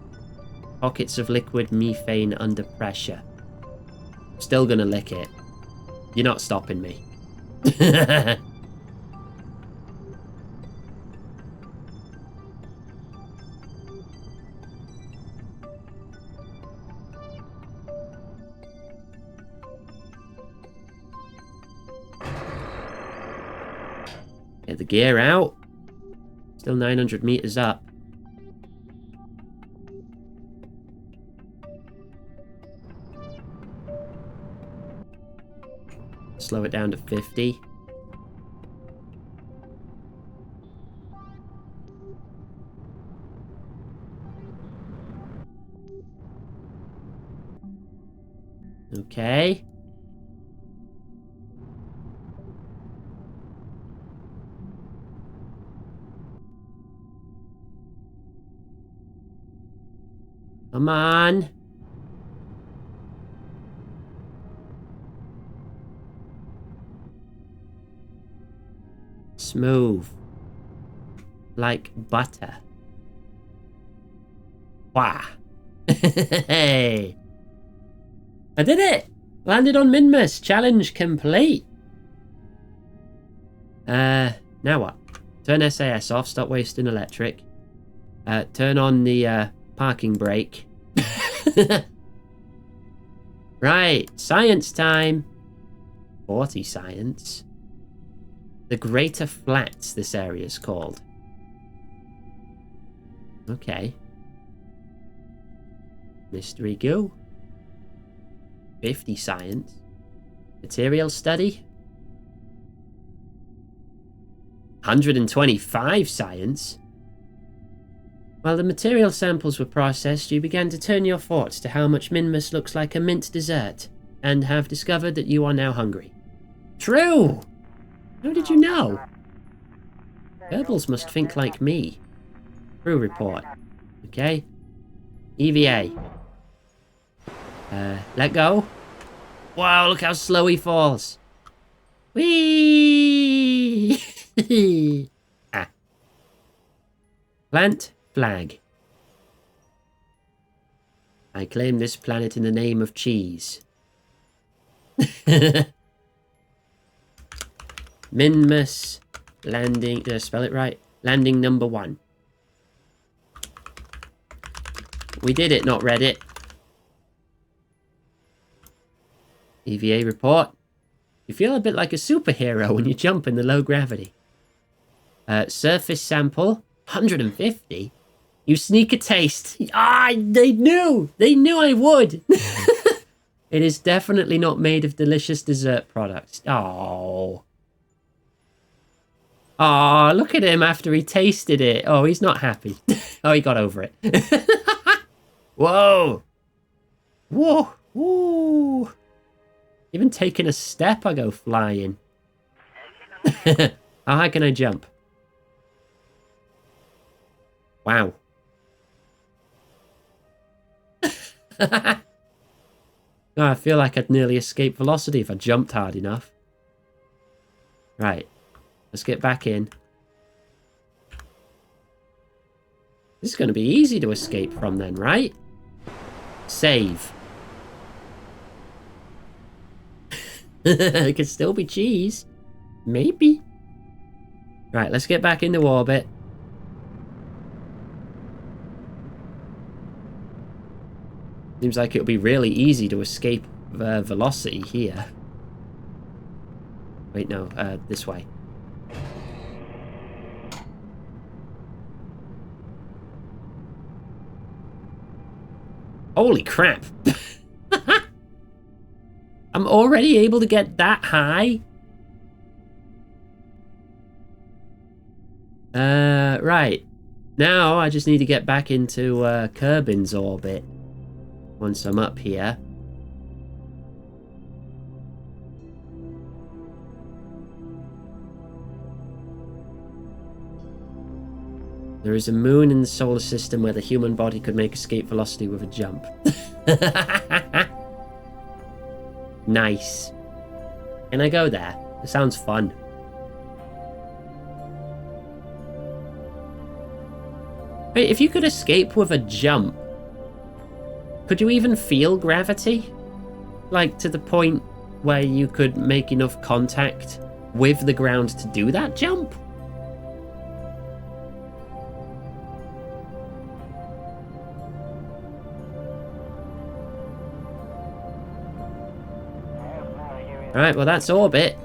Pockets of liquid methane under pressure. Still gonna lick it. You're not stopping me. Get the gear out. Still 900 meters up. Slow it down to 50. Okay. Come on. Smooth. Like butter. Wow. Hey. I did it! Landed on Minmus. Challenge complete. Now what? Turn SAS off. Stop wasting electric. Turn on the parking brake. Right. Science time. 40 science. The Greater Flats, this area's called. Okay. Mystery go. 50 science. Material study. 125 science. While the material samples were processed, you began to turn your thoughts to how much Minmus looks like a mint dessert, and have discovered that you are now hungry. True! How did you know? Kerbals must think like me. True report. Okay. EVA. Let go. Wow, look how slow he falls. Whee! Ah. Plant flag. I claim this planet in the name of cheese. Minmus landing. Did I spell it right? Landing number 1. We did it, not Reddit. EVA report. You feel a bit like a superhero when you jump in the low gravity. Surface sample. 150? You sneak a taste. Ah, they knew! They knew I would! It is definitely not made of delicious dessert products. Oh. Oh, look at him after he tasted it. Oh, he's not happy. Oh, he got over it. Whoa. Whoa. Whoa. Even taking a step, I go flying. How high can I jump? Wow. Oh, I feel like I'd nearly escape velocity if I jumped hard enough. Right. Let's get back in. This is going to be easy to escape from then, right? Save. It could still be cheese. Maybe. Right, let's get back into orbit. Seems like it'll be really easy to escape velocity here. Wait, no, this way. Holy crap! I'm already able to get that high? Right. Now I just need to get back into Kerbin's orbit. once I'm up here. There is a moon in the solar system where the human body could make escape velocity with a jump. Nice. Can I go there? It sounds fun. Wait, if you could escape with a jump, could you even feel gravity? Like, to the point where you could make enough contact with the ground to do that jump? Alright, well that's orbit.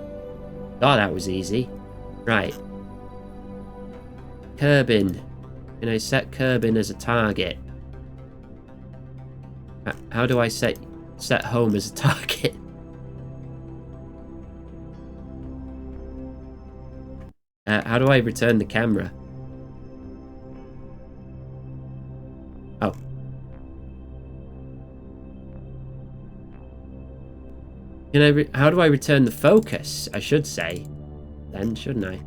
Oh, that was easy. Right. Kerbin. Can I set Kerbin as a target? How do I set home as a target? How do I return the camera? Oh. How do I return the focus? I should say. Then, shouldn't I?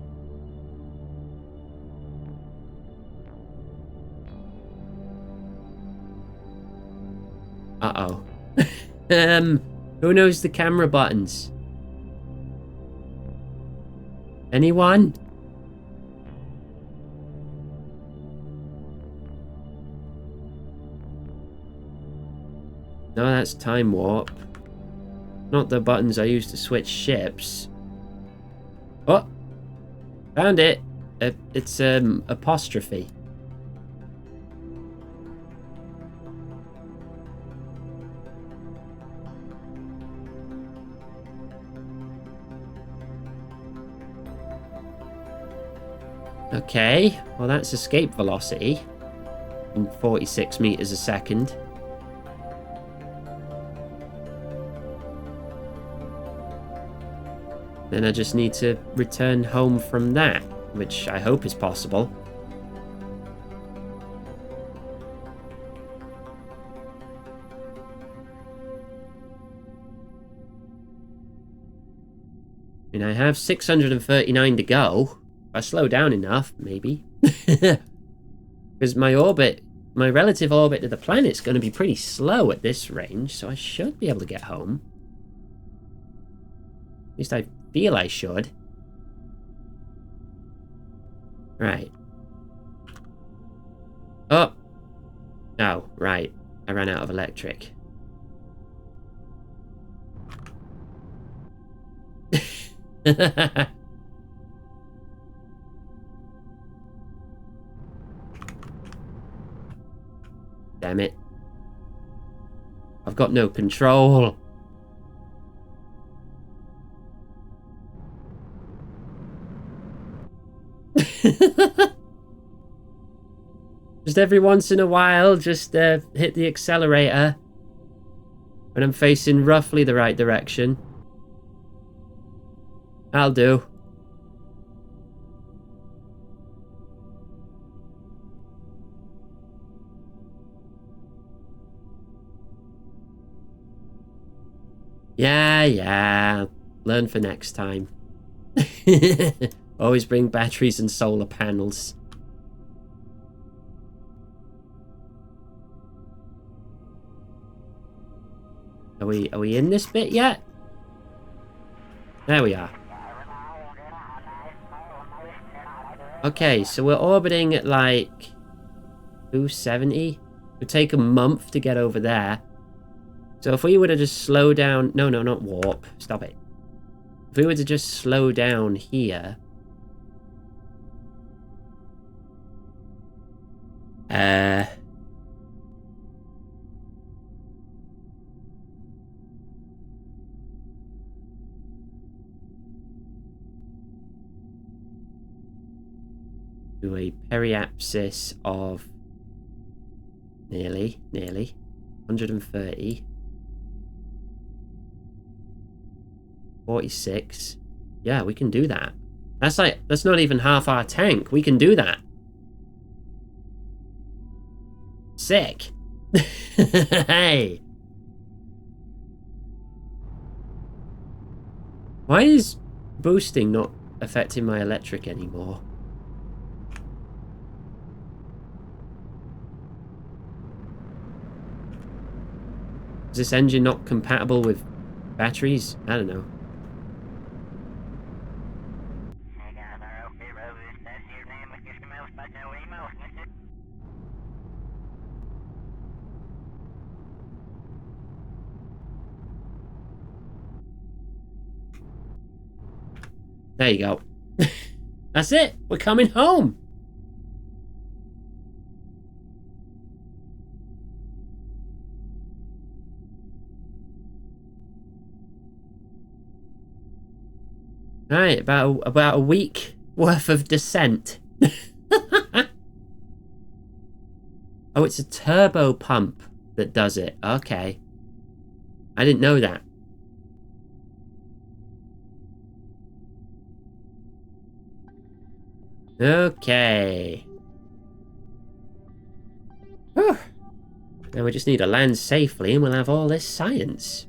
Uh-oh. Who knows the camera buttons? Anyone? No, that's time warp. Not the buttons I use to switch ships. Oh! Found it! It's apostrophe. Okay, well that's escape velocity in 46 meters a second. Then I just need to return home from that, which I hope is possible. And I have 639 to go. If I slow down enough, maybe. Because my relative orbit to the planet's going to be pretty slow at this range, so I should be able to get home. At least I feel I should. Right. Oh! Oh, right. I ran out of electric. Damn it. I've got no control. Just every once in a while, just hit the accelerator when I'm facing roughly the right direction. I'll do. Yeah. Learn for next time. Always bring batteries and solar panels. Are we in this bit yet? There we are. Okay, so we're orbiting at like 270. It would take a month to get over there. So if we were to just slow down... No, not warp. Stop it. If we were to just slow down here... do a periapsis of nearly 130, 46. Yeah, we can do that. That's not even half our tank. We can do that. Sick. Hey! Why is boosting not affecting my electric anymore? Is this engine not compatible with batteries? I don't know. There you go. That's it. We're coming home. Right, about a week worth of descent. Oh, it's a turbo pump that does it. Okay. I didn't know that. Okay. Whew. Now we just need to land safely and we'll have all this science.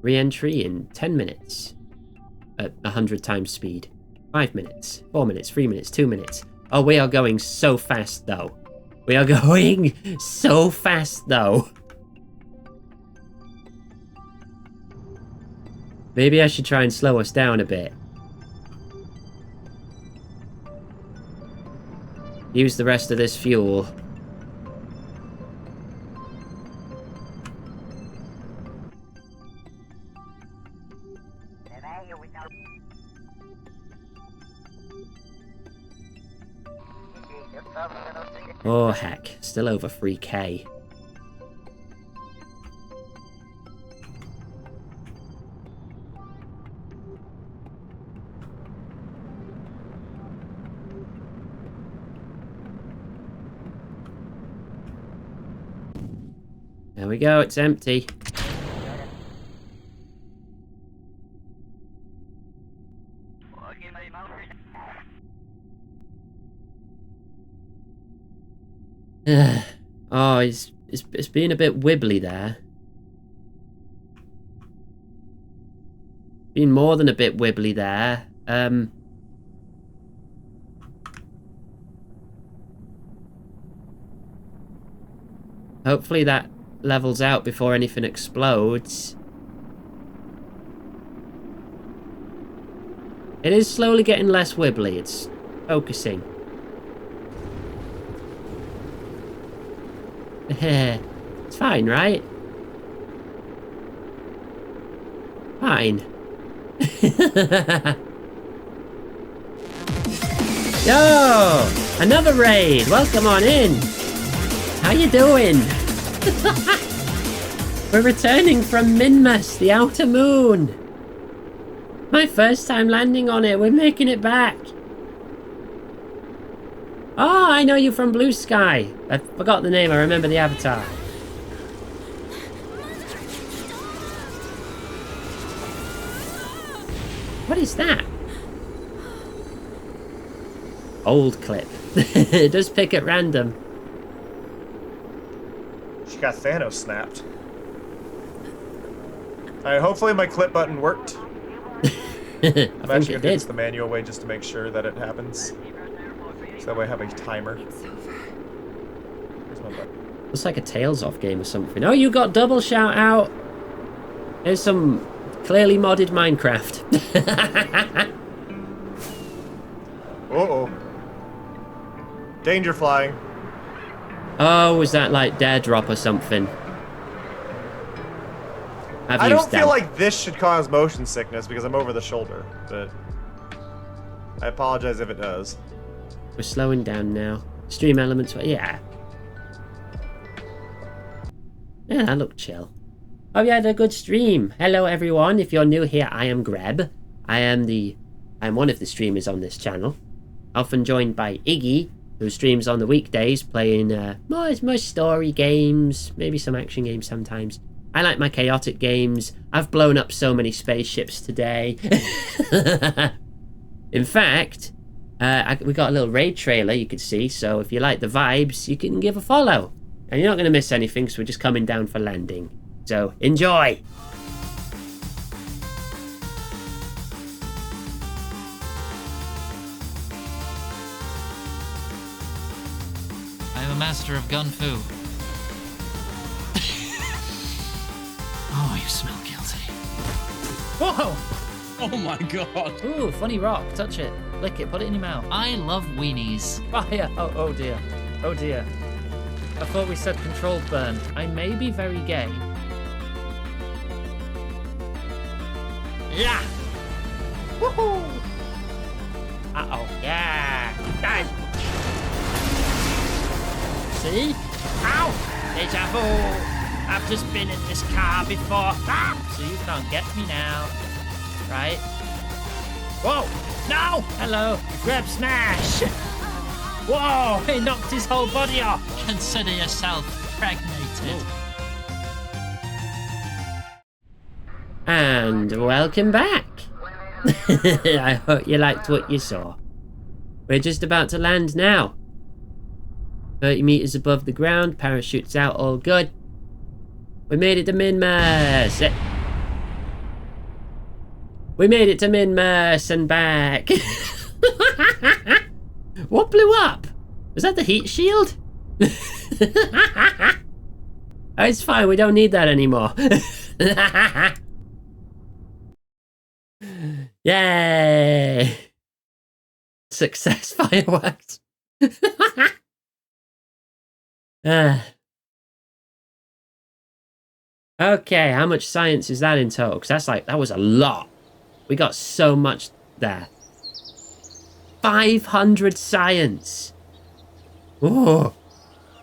Re-entry in 10 minutes. At 100 times speed. 5 minutes. 4 minutes. 3 minutes. 2 minutes. Oh, we are going so fast though. We are going so fast though. Maybe I should try and slow us down a bit. Use the rest of this fuel. Oh heck, still over 3k. There we go, it's empty. Oh, it's being a bit wibbly there. Being more than a bit wibbly there. Hopefully that levels out before anything explodes. It is slowly getting less wibbly. It's focusing. It's fine, right? Fine. Yo! Another raid! Welcome on in! How you doing? We're returning from Minmus, the outer moon! My first time landing on it, we're making it back! Oh, I know you from Blue Sky. I forgot the name, I remember the avatar. What is that? Old clip. It does pick at random. She got Thanos snapped. Alright, hopefully my clip button worked. I'm actually gonna do this the manual way just to make sure that it happens. So that way I have a timer. Where's my button? Looks like a Tails Off game or something. Oh, you got double shout out! There's some clearly modded Minecraft. Uh-oh. Danger flying. Oh, was that like Dare Drop or something? I don't feel like this should cause motion sickness because I'm over the shoulder, but I apologize if it does. We're slowing down now. Stream elements, yeah. Yeah, that looked chill. Oh, you had a good stream. Hello, everyone. If you're new here, I am Greb. I'm one of the streamers on this channel. Often joined by Iggy, who streams on the weekdays, playing more story games, maybe some action games sometimes. I like my chaotic games. I've blown up so many spaceships today. In fact, we got a little raid trailer you can see, so if you like the vibes, you can give a follow. And you're not going to miss anything, so we're just coming down for landing. So, enjoy! I am a master of gun fu. Oh, you smell guilty. Whoa! Oh my god. Ooh, funny rock. Touch it. Lick it. Put it in your mouth. I love weenies. Fire. Oh dear. Oh dear. I thought we said controlled burn. I may be very gay. Yeah! Woohoo! Uh-oh. Yeah! Die! See? Ow! Deja vu! I've just been in this car before. Ah! So you can't get me now. Right? Whoa! No! Hello! Grab smash! Whoa! He knocked his whole body off! Consider yourself pregnated. And welcome back! I hope you liked what you saw. We're just about to land now. 30 meters above the ground, parachutes out, all good. We made it to Minmus! We made it to Minmus and back! What blew up? Was that the heat shield? It's fine, we don't need that anymore. Yay! Success fireworks. Okay, how much science is that in total? Because that was a lot. We got so much there. 500 science. Oh.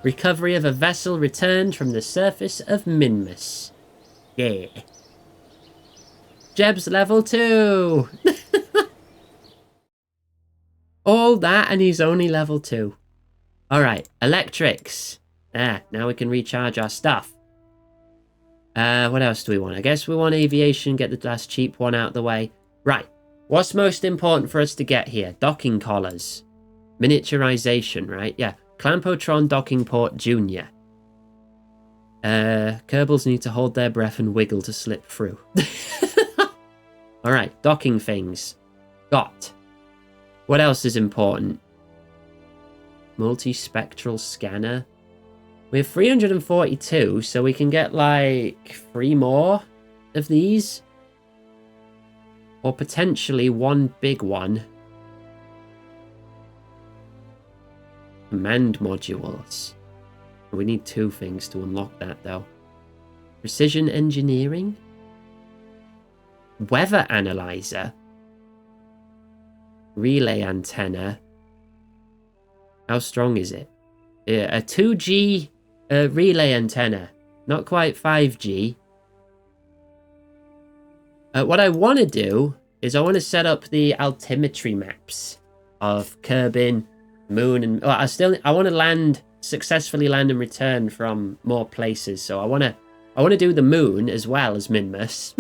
Recovery of a vessel returned from the surface of Minmus. Yeah. Jeb's level 2. All that and he's only level 2. Alright, electrics. Now we can recharge our stuff. What else do we want? I guess we want aviation, get the last cheap one out of the way. Right. What's most important for us to get here? Docking collars. Miniaturization, right? Yeah. Clampotron Docking Port Junior. Kerbals need to hold their breath and wiggle to slip through. Alright, docking things. Got. What else is important? Multispectral scanner. We have 342, so we can get like 3 more of these. Or potentially one big one. Command modules. We need 2 things to unlock that though. Precision engineering. Weather analyzer. Relay antenna. How strong is it? A 2G relay antenna. Not quite 5G. What I want to do is I want to set up the altimetry maps of Kerbin, Moon, and I want to successfully land and return from more places. So I want to do the Moon as well as Minmus.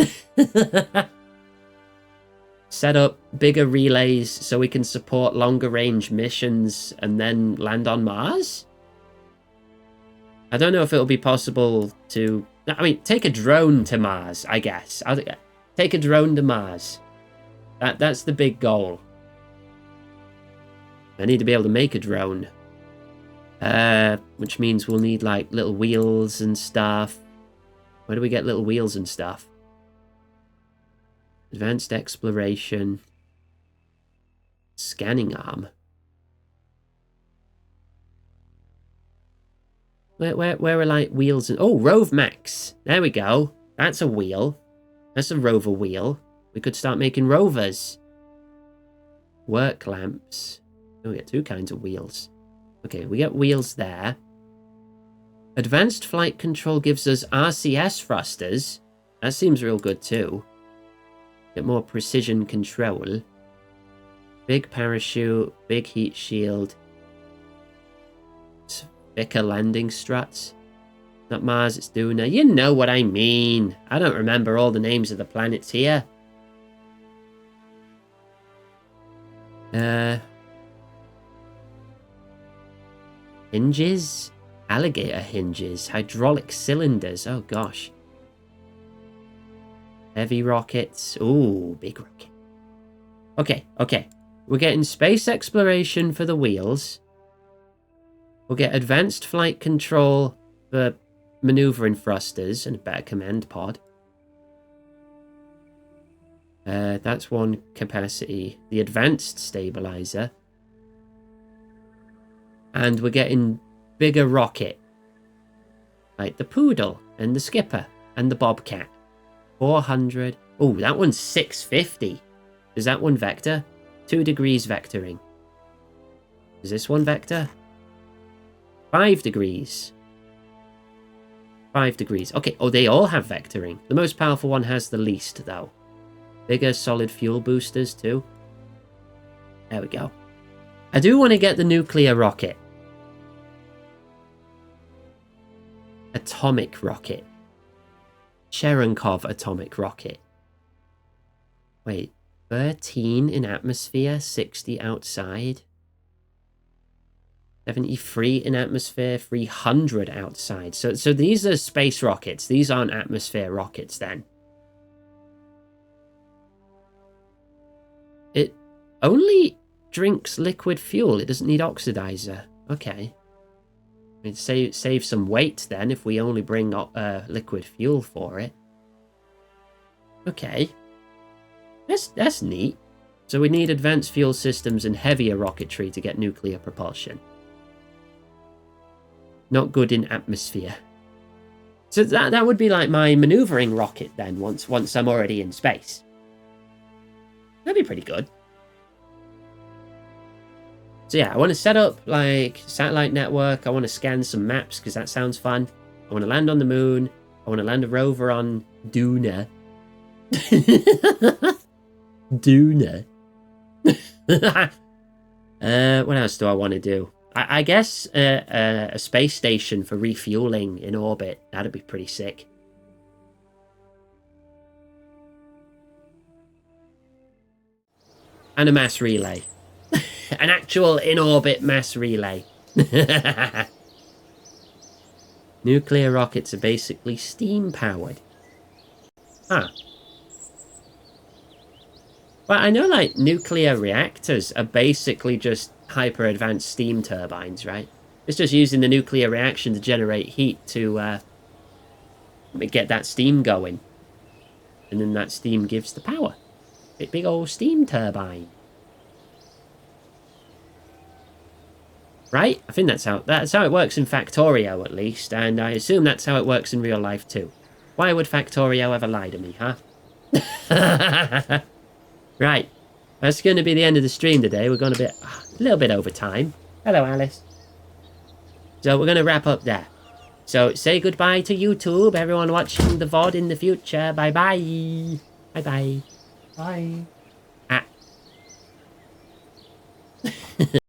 Set up bigger relays so we can support longer range missions and then land on Mars. I don't know if it'll be possible to... I mean, take a drone to Mars, I guess. Take a drone to Mars. That's the big goal. I need to be able to make a drone. Which means we'll need, like, little wheels and stuff. Where do we get little wheels and stuff? Advanced exploration. Scanning arm. Where are, like, wheels and... Oh, Rove Max. There we go. That's a wheel. That's a rover wheel. We could start making rovers. Work lamps. Oh, we get 2 kinds of wheels. Okay, we get wheels there. Advanced flight control gives us RCS thrusters. That seems real good too. Get more precision control. Big parachute, big heat shield. Thicker landing struts. Not Mars, it's Duna. You know what I mean. I don't remember all the names of the planets here. Hinges? Alligator hinges. Hydraulic cylinders. Oh, gosh. Heavy rockets. Ooh, big rocket. Okay. We're getting space exploration for the wheels. We'll get advanced flight control for maneuvering thrusters and a better command pod. That's one capacity. The advanced stabilizer. And we're getting bigger rocket. Like the Poodle and the Skipper and the Bobcat. 400. Oh, that one's 650. Is that one vector? 2 degrees vectoring. Is this one vector? 5 degrees. 5 degrees. Okay, oh, they all have vectoring. The most powerful one has the least, though. Bigger solid fuel boosters, too. There we go. I do want to get the nuclear rocket. Atomic rocket. Cherenkov atomic rocket. Wait, 13 in atmosphere, 60 outside. 73 in atmosphere, 300 outside. So these are space rockets. These aren't atmosphere rockets then. It only drinks liquid fuel. It doesn't need oxidizer. Okay. It saves some weight then if we only bring liquid fuel for it. Okay. That's neat. So we need advanced fuel systems and heavier rocketry to get nuclear propulsion. Not good in atmosphere. So that would be like my maneuvering rocket then once I'm already in space. That'd be pretty good. So yeah, I want to set up like satellite network. I want to scan some maps because that sounds fun. I want to land on the moon. I want to land a rover on Duna. Duna. What else do I want to do? I guess a space station for refueling in orbit. That'd be pretty sick. And a mass relay. An actual in-orbit mass relay. Nuclear rockets are basically steam-powered. Huh. Well, I know, like, nuclear reactors are basically just hyper-advanced steam turbines, right? It's just using the nuclear reaction to generate heat to get that steam going. And then that steam gives the power. Big old steam turbine. Right? I think that's how it works in Factorio, at least, and I assume that's how it works in real life, too. Why would Factorio ever lie to me, huh? Right. That's going to be the end of the stream today. We're going to be a little bit over time. Hello, Alice. So we're going to wrap up there. So say goodbye to YouTube, everyone watching the VOD in the future. Bye-bye. Bye-bye. Bye. Ah.